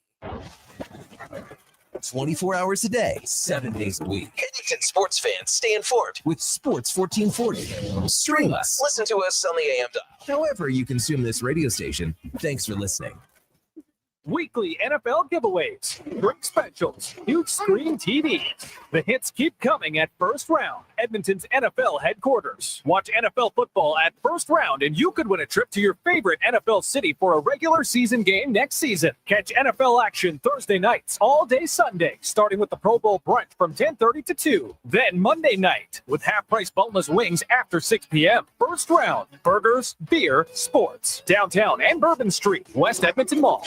24 hours a day, 7 days a week. Edmonton sports fans stay informed with Sports 1440. Stream us. Listen to us on the AM dial. However you consume this radio station, thanks for listening. Weekly NFL giveaways, drink specials, huge screen TVs. The hits keep coming at First Round, Edmonton's NFL headquarters. Watch NFL football at First Round, and you could win a trip to your favorite NFL city for a regular season game next season. Catch NFL action Thursday nights, all day Sunday, starting with the Pro Bowl brunch from 10:30 to 2. Then Monday night with half-price boneless wings after 6 p.m. First Round, burgers, beer, sports. Downtown and Bourbon Street, West Edmonton Mall.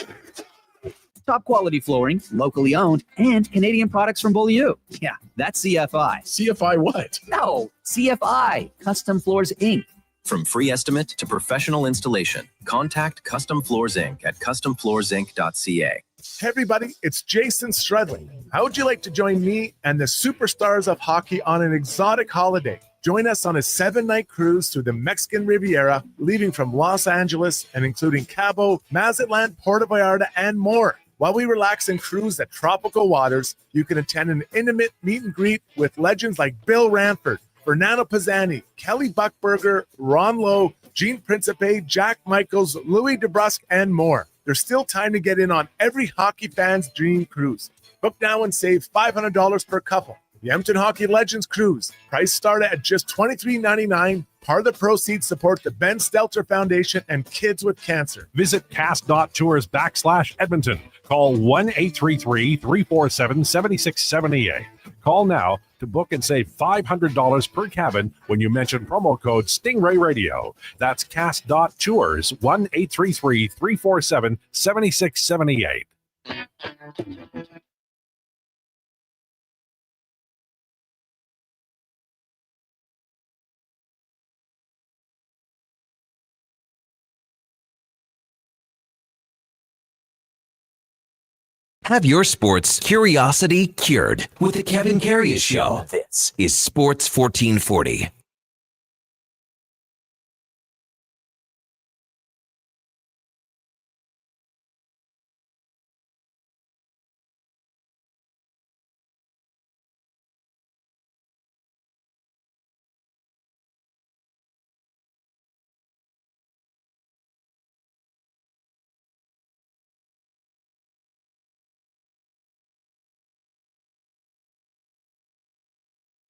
Top quality flooring, locally owned, and Canadian products from Beaulieu. Yeah, that's CFI. CFI what? No, CFI, Custom Floors Inc. From free estimate to professional installation, contact Custom Floors Inc. at customfloorsinc.ca. Hey everybody, it's Jason Strudling. How would you like to join me and the superstars of hockey on an exotic holiday? Join us on a 7-night cruise through the Mexican Riviera, leaving from Los Angeles and including Cabo, Mazatlan, Puerto Vallarta, and more. While we relax and cruise the tropical waters, you can attend an intimate meet and greet with legends like Bill Ranford, Fernando Pisani, Kelly Buckberger, Ron Lowe, Gene Principe, Jack Michaels, Louis DeBrusque, and more. There's still time to get in on every hockey fan's dream cruise. Book now and save $500 per couple. The Edmonton Hockey Legends Cruise. Price start at just $23.99. Part of the proceeds support the Ben Stelter Foundation and Kids with Cancer. Visit cast.tours/Edmonton. Call 1-833-347-7678. Call now to book and save $500 per cabin when you mention promo code Stingray Radio. That's cast.tours, 1-833-347-7678. Have your sports curiosity cured with the Kevin Karius Show. This is Sports 1440.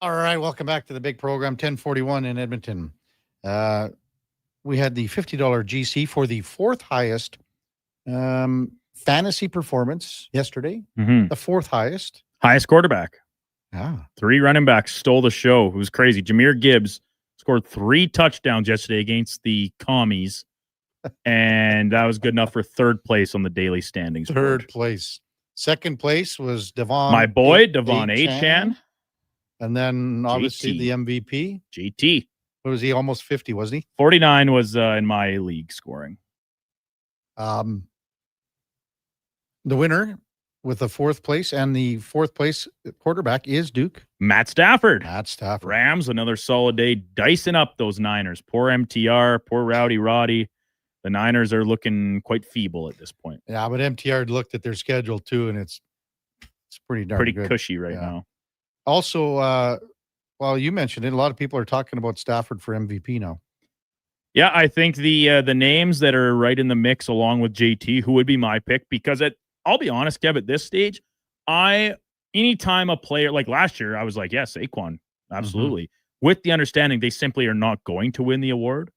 All right, welcome back to the big program, 1041 in Edmonton. We had the $50 GC for the fourth highest fantasy performance yesterday. The fourth highest. Highest quarterback. Ah. 3 running backs stole the show. It was crazy. Jahmyr Gibbs scored 3 touchdowns yesterday against the Commies, and that was good enough for third place on the daily standings. Third place. Second place was Devon. My boy, Devon Achan. And then obviously JT. the MVP. JT. What was he? Almost 50, wasn't he? 49 was in my league scoring. The winner with the fourth place and the fourth place quarterback is Duke. Matt Stafford. Matt Stafford. Rams, another solid day, dicing up those Niners. Poor MTR, poor Rowdy Roddy. The Niners are looking quite feeble at this point. Yeah, but MTR looked at their schedule too, and it's pretty darn good. Cushy right now. Also, well, you mentioned it. A lot of people are talking about Stafford for MVP now. Yeah, I think the names that are right in the mix along with JT, who would be my pick, because I'll be honest, Kev, at this stage, anytime a player, like last year, I was like, yes, Saquon, absolutely. With the understanding they simply are not going to win the award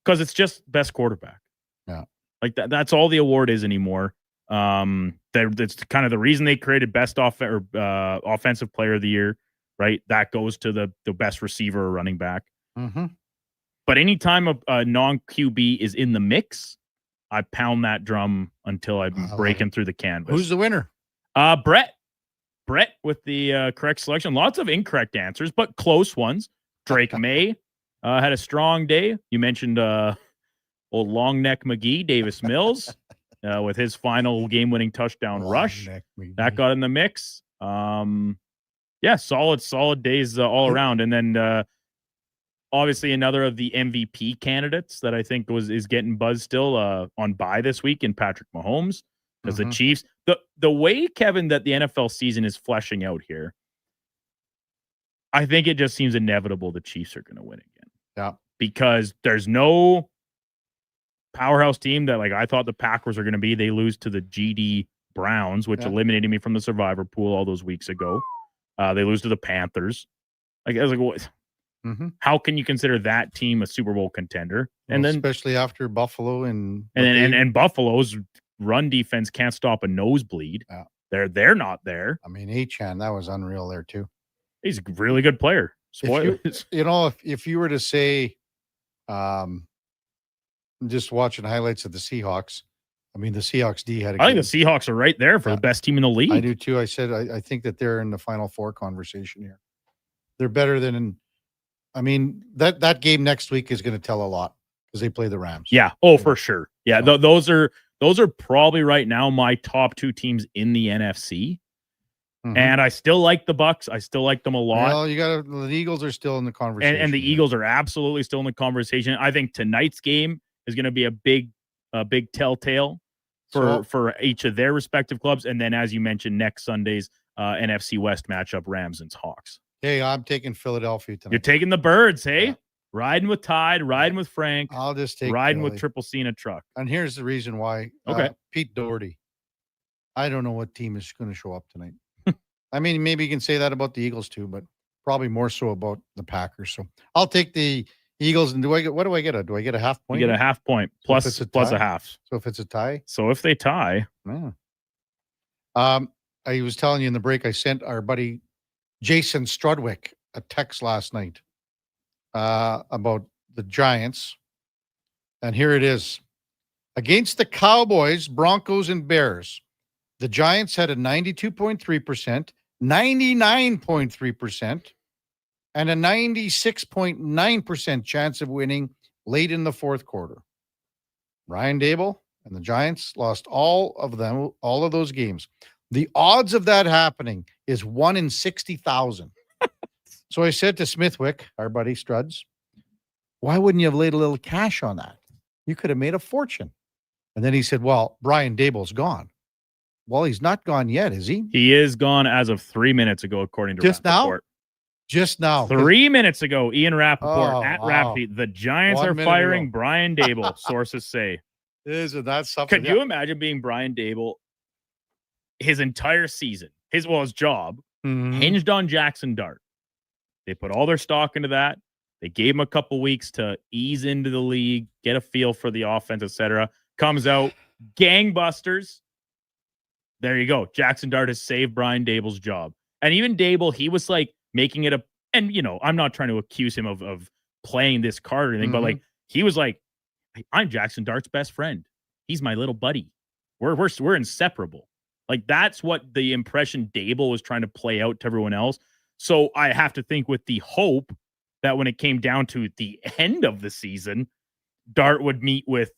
because it's just best quarterback. Yeah. Like that's all the award is anymore. That's kind of the reason they created best offensive player of the year, right? That goes to the best receiver or running back. But anytime a non-QB is in the mix, I pound that drum until I'm breaking through the canvas. Who's the winner? Brett with the correct selection. Lots of incorrect answers, but close ones. Drake May had a strong day. You mentioned old long neck McGee, Davis Mills. With his final game-winning touchdown rush. That got in the mix. Yeah, solid days all around. And then obviously another of the MVP candidates that I think is getting buzzed still on bye this week in Patrick Mahomes. because the Chiefs, the way, Kevin, that the NFL season is fleshing out here, I think it just seems inevitable the Chiefs are going to win again. Yeah. Because there's no powerhouse team that, like, I thought the Packers are going to be. They lose to the GD Browns, which eliminated me from the survivor pool all those weeks ago. They lose to the Panthers. Like, I was like, what? How can you consider that team a Super Bowl contender? Well, And then, especially after Buffalo and Buffalo's run defense can't stop a nosebleed. Yeah. They're not there. I mean, Achan, that was unreal there too. He's a really good player. If you were to say, just watching highlights of the Seahawks, I mean, the Seahawks D had. I think the Seahawks are right there for the best team in the league. I do too. I said I think that they're in the Final Four conversation here. They're better than. I mean, that game next week is going to tell a lot because they play the Rams. Yeah. Oh, for sure. Yeah. Those are probably right now my top two teams in the NFC. And I still like the Bucks. I still like them a lot. Well, the Eagles are still in the conversation. And the Eagles are absolutely still in the conversation. I think tonight's game is going to be a big telltale for each of their respective clubs. And then, as you mentioned, next Sunday's NFC West matchup, Rams and Hawks. Hey, I'm taking Philadelphia tonight. You're taking the Birds, hey? Yeah. Riding with Tide, riding with Frank. I'll just take riding Philly. with Triple C in a truck. And here's the reason why. Okay. Pete Doherty. I don't know what team is going to show up tonight. I mean, maybe you can say that about the Eagles too, but probably more so about the Packers. So I'll take the Eagles. And what do I get? Do I get a half point? You get a half point plus a half. So if it's a tie? So if they tie. Yeah. I was telling you in the break, I sent our buddy Jason Strudwick a text last night about the Giants. And here it is. Against the Cowboys, Broncos, and Bears, the Giants had a 92.3%, 99.3%, and a 96.9% chance of winning late in the fourth quarter. Brian Daboll and the Giants lost all of those games. The odds of that happening is 1 in 60,000. So I said to Smithwick, our buddy Struds, why wouldn't you have laid a little cash on that? You could have made a fortune. And then he said, well, Brian Daboll's gone. Well, he's not gone yet, is he? He is gone as of 3 minutes ago, according to Rappaport. Just now. 3 minutes ago, Ian Rappaport at Rappy. The Giants are firing Brian Daboll, sources say. Isn't that something? Could you imagine being Brian Daboll? His entire season, his job, hinged on Jackson Dart. They put all their stock into that. They gave him a couple weeks to ease into the league, get a feel for the offense, etc. Comes out, gangbusters. There you go. Jackson Dart has saved Brian Daboll's job. And even Daboll, he was like making it and I'm not trying to accuse him of playing this card or anything, but like he was like, I'm Jackson Dart's best friend. He's my little buddy. We're inseparable. Like that's what the impression Daboll was trying to play out to everyone else. So I have to think with the hope that when it came down to the end of the season, Dart would meet with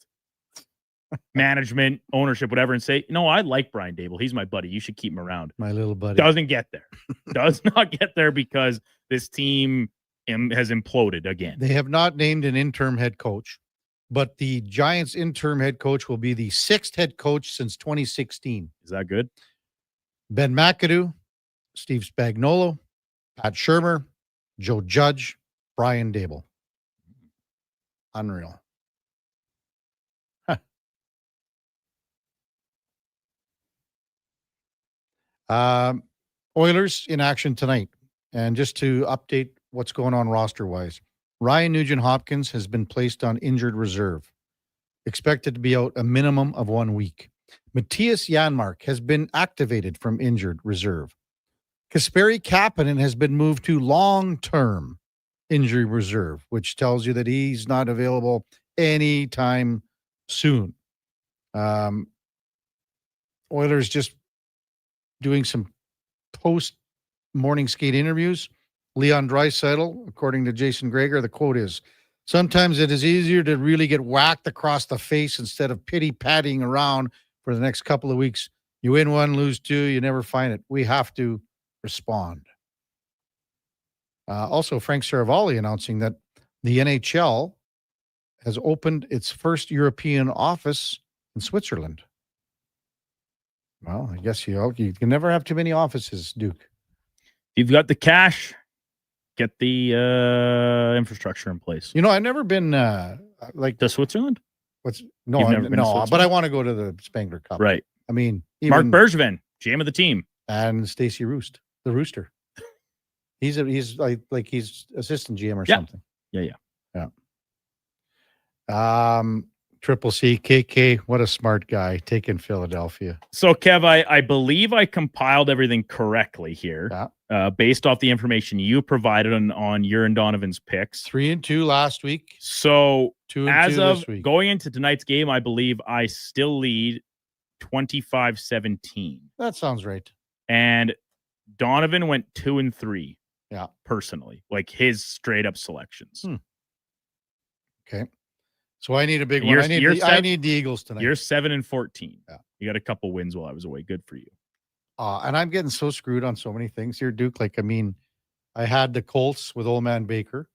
management, ownership, whatever, and say, no, I like Brian Daboll. He's my buddy. You should keep him around. My little buddy. Doesn't get there. Does not get there because this team has imploded again. They have not named an interim head coach, but the Giants interim head coach will be the 6th head coach since 2016. Is that good? Ben McAdoo, Steve Spagnuolo, Pat Shurmur, Joe Judge, Brian Daboll. Unreal. Oilers in action tonight. And just to update what's going on roster-wise, Ryan Nugent-Hopkins has been placed on injured reserve, expected to be out a minimum of 1 week. Matthias Janmark has been activated from injured reserve. Kasperi Kapanen has been moved to long-term injury reserve, which tells you that he's not available anytime soon. Oilers just doing some post-morning skate interviews. Leon Draisaitl, according to Jason Greger, the quote is, sometimes it is easier to really get whacked across the face instead of pity-patting around for the next couple of weeks. You win one, lose two, you never find it. We have to respond. Also, Frank Saravalli announcing that the NHL has opened its first European office in Switzerland. Well, I guess you can never have too many offices, Duke. You've got the cash. Get the infrastructure in place. I've never been to Switzerland. No, but I want to go to the Spangler Cup. Right. I mean, Mark Bergevin, GM of the team, and Stacey Roost, the Rooster. He's like he's assistant GM or something. Yeah. Triple C KK, what a smart guy taking Philadelphia. So, Kev, I believe I compiled everything correctly here, based off the information you provided on your and Donovan's picks. 3-2 last week. So, 2-2 as of this week. going into tonight's game, I believe I still lead 25-17. That sounds right. And Donovan went 2-3. Yeah, personally, like his straight up selections. Okay. So I need a big one. I need the Eagles tonight. You're 7-14. Yeah. You got a couple wins while I was away. Good for you. And I'm getting so screwed on so many things here, Duke. Like, I mean, I had the Colts with old man Baker.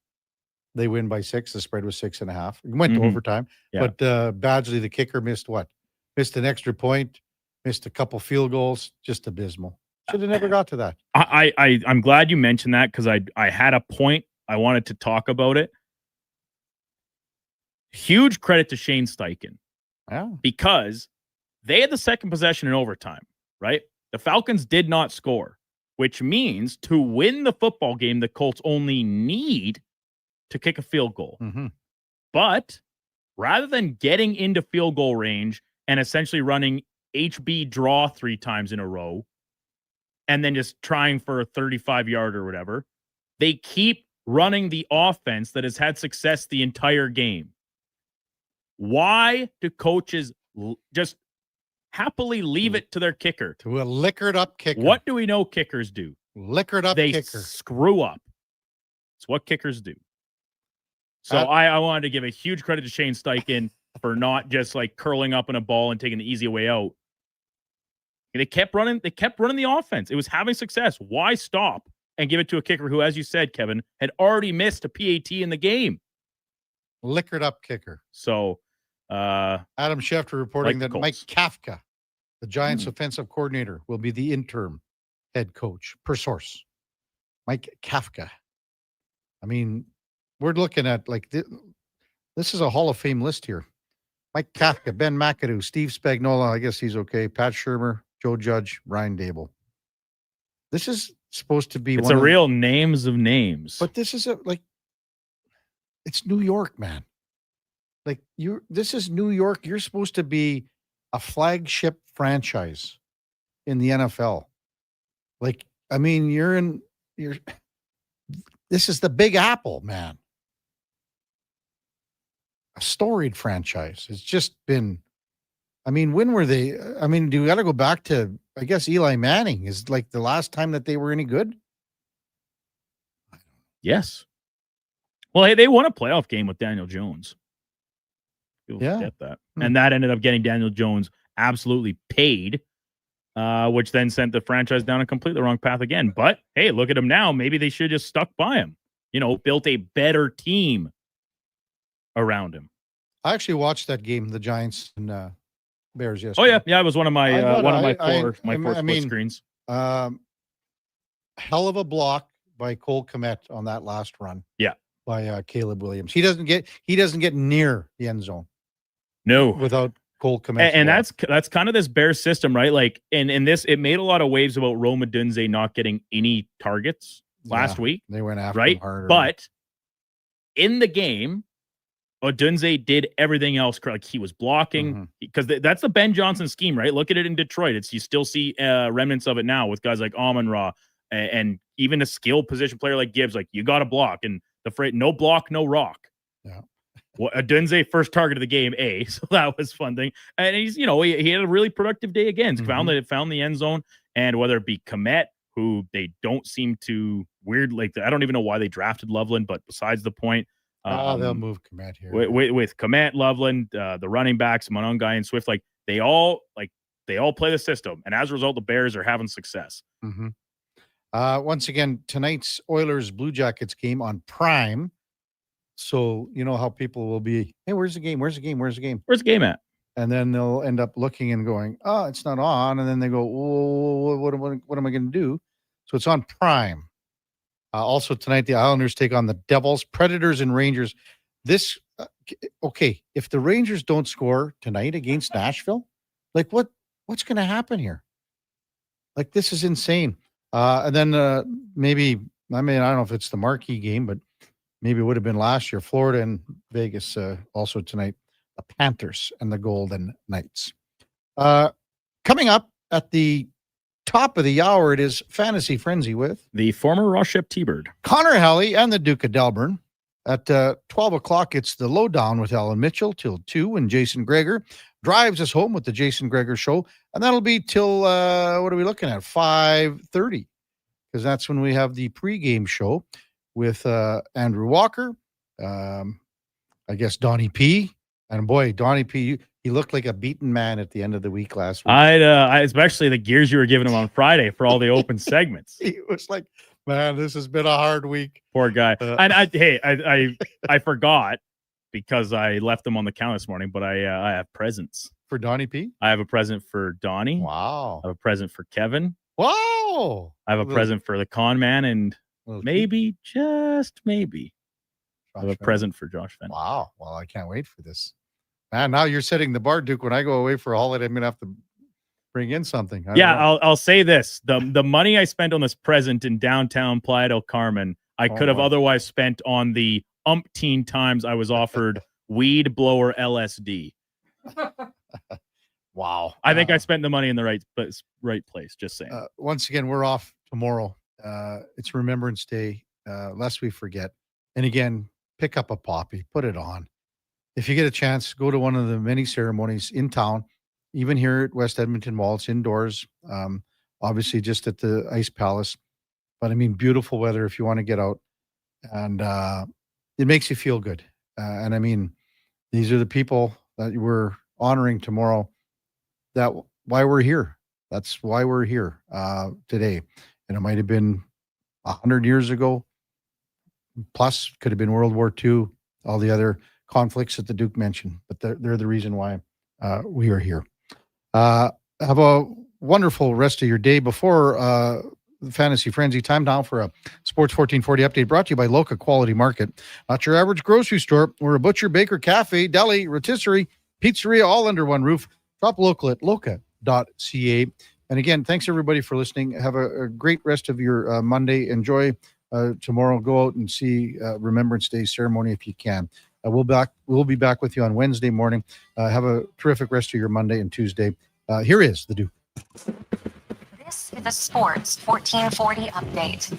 They win by 6. The spread was 6.5. It went to overtime. Yeah. But Badgley, the kicker, missed an extra point, missed a couple field goals. Just abysmal. Should have never got to that. I'm glad you mentioned that because I had a point. I wanted to talk about it. Huge credit to Shane Steichen. Yeah. Because they had the second possession in overtime, right? The Falcons did not score, which means to win the football game, the Colts only need to kick a field goal. Mm-hmm. But rather than getting into field goal range and essentially running HB draw 3 times in a row and then just trying for a 35-yard or whatever, they keep running the offense that has had success the entire game. Why do coaches just happily leave it to their kicker? To a liquored up kicker. What do we know kickers do? Liquored up they kicker. Screw up. It's what kickers do. So I wanted to give a huge credit to Shane Steichen for not just like curling up in a ball and taking the easy way out. They kept running the offense. It was having success. Why stop and give it to a kicker who, as you said, Kevin, had already missed a PAT in the game? Liquored up kicker. So Adam Schefter reporting that Mike Kafka, the Giants offensive coordinator, will be the interim head coach, per source. Mike Kafka. I mean, we're looking at like this is a Hall of Fame list here. Mike Kafka, Ben McAdoo, Steve Spagnuolo, I guess he's okay, Pat Shurmur, Joe Judge, Ryan Dable. This is supposed to be it's real names of names. But this is it's New York, man. Like this is New York. You're supposed to be a flagship franchise in the NFL. Like, I mean, this is the Big Apple, man. A storied franchise. It's just been, I mean, when were they? I mean, do we got to go back to, I guess, Eli Manning is like the last time that they were any good? Yes. Well, hey, they won a playoff game with Daniel Jones. People forget that. And that ended up getting Daniel Jones absolutely paid, which then sent the franchise down a completely wrong path again. But hey, look at him now. Maybe they should have just stuck by him. Built a better team around him. I actually watched that game, the Giants and Bears yesterday. Oh yeah, it was one of my four split screens. Hell of a block by Cole Kmet on that last run. Yeah, by Caleb Williams. He doesn't get near the end zone. No, without Cole Kmet. And that's kind of this Bears system, right? Like in this, it made a lot of waves about Rome Odunze not getting any targets last week. They went after him him harder. But in the game, Odunze did everything else correct. Like he was blocking because that's the Ben Johnson scheme, right? Look at it in Detroit. You still see remnants of it now with guys like Amon-Ra and even a skilled position player like Gibbs. Like you got to block, and the phrase "no block, no rock." Yeah. Well, Odunze first target of the game, so that was fun thing. And he's he had a really productive day again. Found the end zone, and whether it be Kmet, who they don't seem to I don't even know why they drafted Loveland, but besides the point. They'll move Kmet here with Kmet, Loveland, the running backs, Monongai and Swift. Like they all play the system, and as a result, the Bears are having success. Once again, tonight's Oilers Blue Jackets game on Prime. So you know how people will be. Hey, where's the game? Where's the game? Where's the game? Where's the game at? and then they'll end up looking and going, oh, it's not on. And then they go, what am I going to do? So it's on Prime. Also tonight, the Islanders take on the Devils, Predators, and Rangers. This, okay, if the Rangers don't score tonight against Nashville, like what's going to happen here? Like, this is insane. And then maybe, I don't know if it's the marquee game, but maybe it would have been last year, Florida and Vegas also tonight, the Panthers and the Golden Knights. Coming up at the top of the hour, it is Fantasy Frenzy with the former Ross Ship T-Bird, Connor Helly, and the Duke of Delburne. At 12 o'clock, it's the Lowdown with Alan Mitchell till 2, and Jason Greger drives us home with the Jason Greger Show. And that'll be till, what are we looking at, 5:30, because that's when we have the pregame show with Andrew Walker, I guess Donnie P. And boy, Donnie P., he looked like a beaten man at the end of the week last week. I especially the gears you were giving him on Friday for all the open segments. He was like, man, this has been a hard week. Poor guy. And I forgot because I left them on the count this morning, but I have presents. For Donnie P? I have a present for Donnie. Wow. I have a present for Kevin. Wow. I have a present for the con man, and maybe, just maybe, I have a present for Josh Fenn. Wow. Well, I can't wait for this. Man, now you're setting the bar, Duke. When I go away for a holiday, I'm going to have to bring in something. I'll say this. The money I spent on this present in downtown Playa del Carmen, I could have otherwise spent on the umpteen times I was offered weed blower LSD. Wow. I think I spent the money in the right place, just saying. Once again, we're off tomorrow. It's Remembrance Day, lest we forget. And again, pick up a poppy, put it on. If you get a chance, go to one of the many ceremonies in town, even here at West Edmonton Mall. It's indoors, obviously just at the Ice Palace. But I mean, beautiful weather if you want to get out. And it makes you feel good. And I mean, these are the people that we're honoring tomorrow. That's why we're here. That's why we're here today. And it might have been 100 years ago. Plus, could have been World War II, all the other conflicts that the Duke mentioned. But they're the reason why we are here. Have a wonderful rest of your day. Before Fantasy Frenzy, time now for a Sports 1440 update brought to you by Loca Quality Market. Not your average grocery store. We're a butcher, baker, cafe, deli, rotisserie, pizzeria, all under one roof. Shop local at loca.ca. And again, thanks everybody for listening. Have a great rest of your Monday. Enjoy tomorrow. Go out and see Remembrance Day ceremony if you can. We'll be back with you on Wednesday morning. Have a terrific rest of your Monday and Tuesday. Here is the Duke. This is the Sports 1440 update.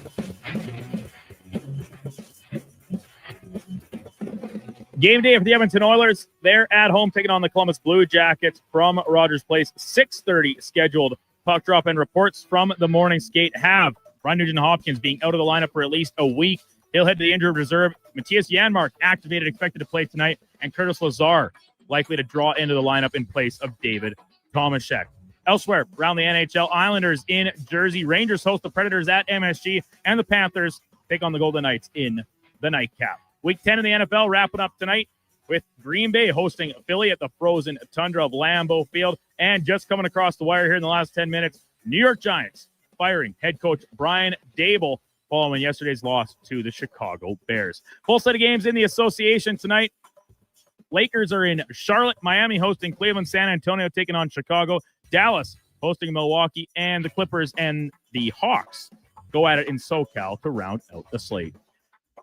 Game day for the Edmonton Oilers. They're at home taking on the Columbus Blue Jackets from Rogers Place. 6:30 scheduled puck drop, and reports from the morning skate have Ryan Nugent-Hopkins being out of the lineup for at least a week. He'll head to the injured reserve. Matthias Janmark activated, expected to play tonight, and Curtis Lazar likely to draw into the lineup in place of David Tomaszek. Elsewhere, around the NHL, Islanders in Jersey. Rangers host the Predators at MSG, and the Panthers take on the Golden Knights in the nightcap. Week 10 in the NFL wrapping up tonight with Green Bay hosting Philly at the frozen tundra of Lambeau Field. And just coming across the wire here in the last 10 minutes, New York Giants firing head coach Brian Daboll following yesterday's loss to the Chicago Bears. Full set of games in the association tonight. Lakers are in Charlotte, Miami hosting Cleveland, San Antonio taking on Chicago, Dallas hosting Milwaukee, and the Clippers and the Hawks go at it in SoCal to round out the slate.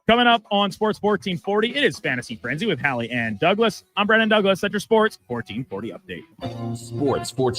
Coming up on Sports 1440, it is Fantasy Frenzy with Hallie and Douglas. I'm Brennan Douglas at your Sports 1440 update. Sports 1440.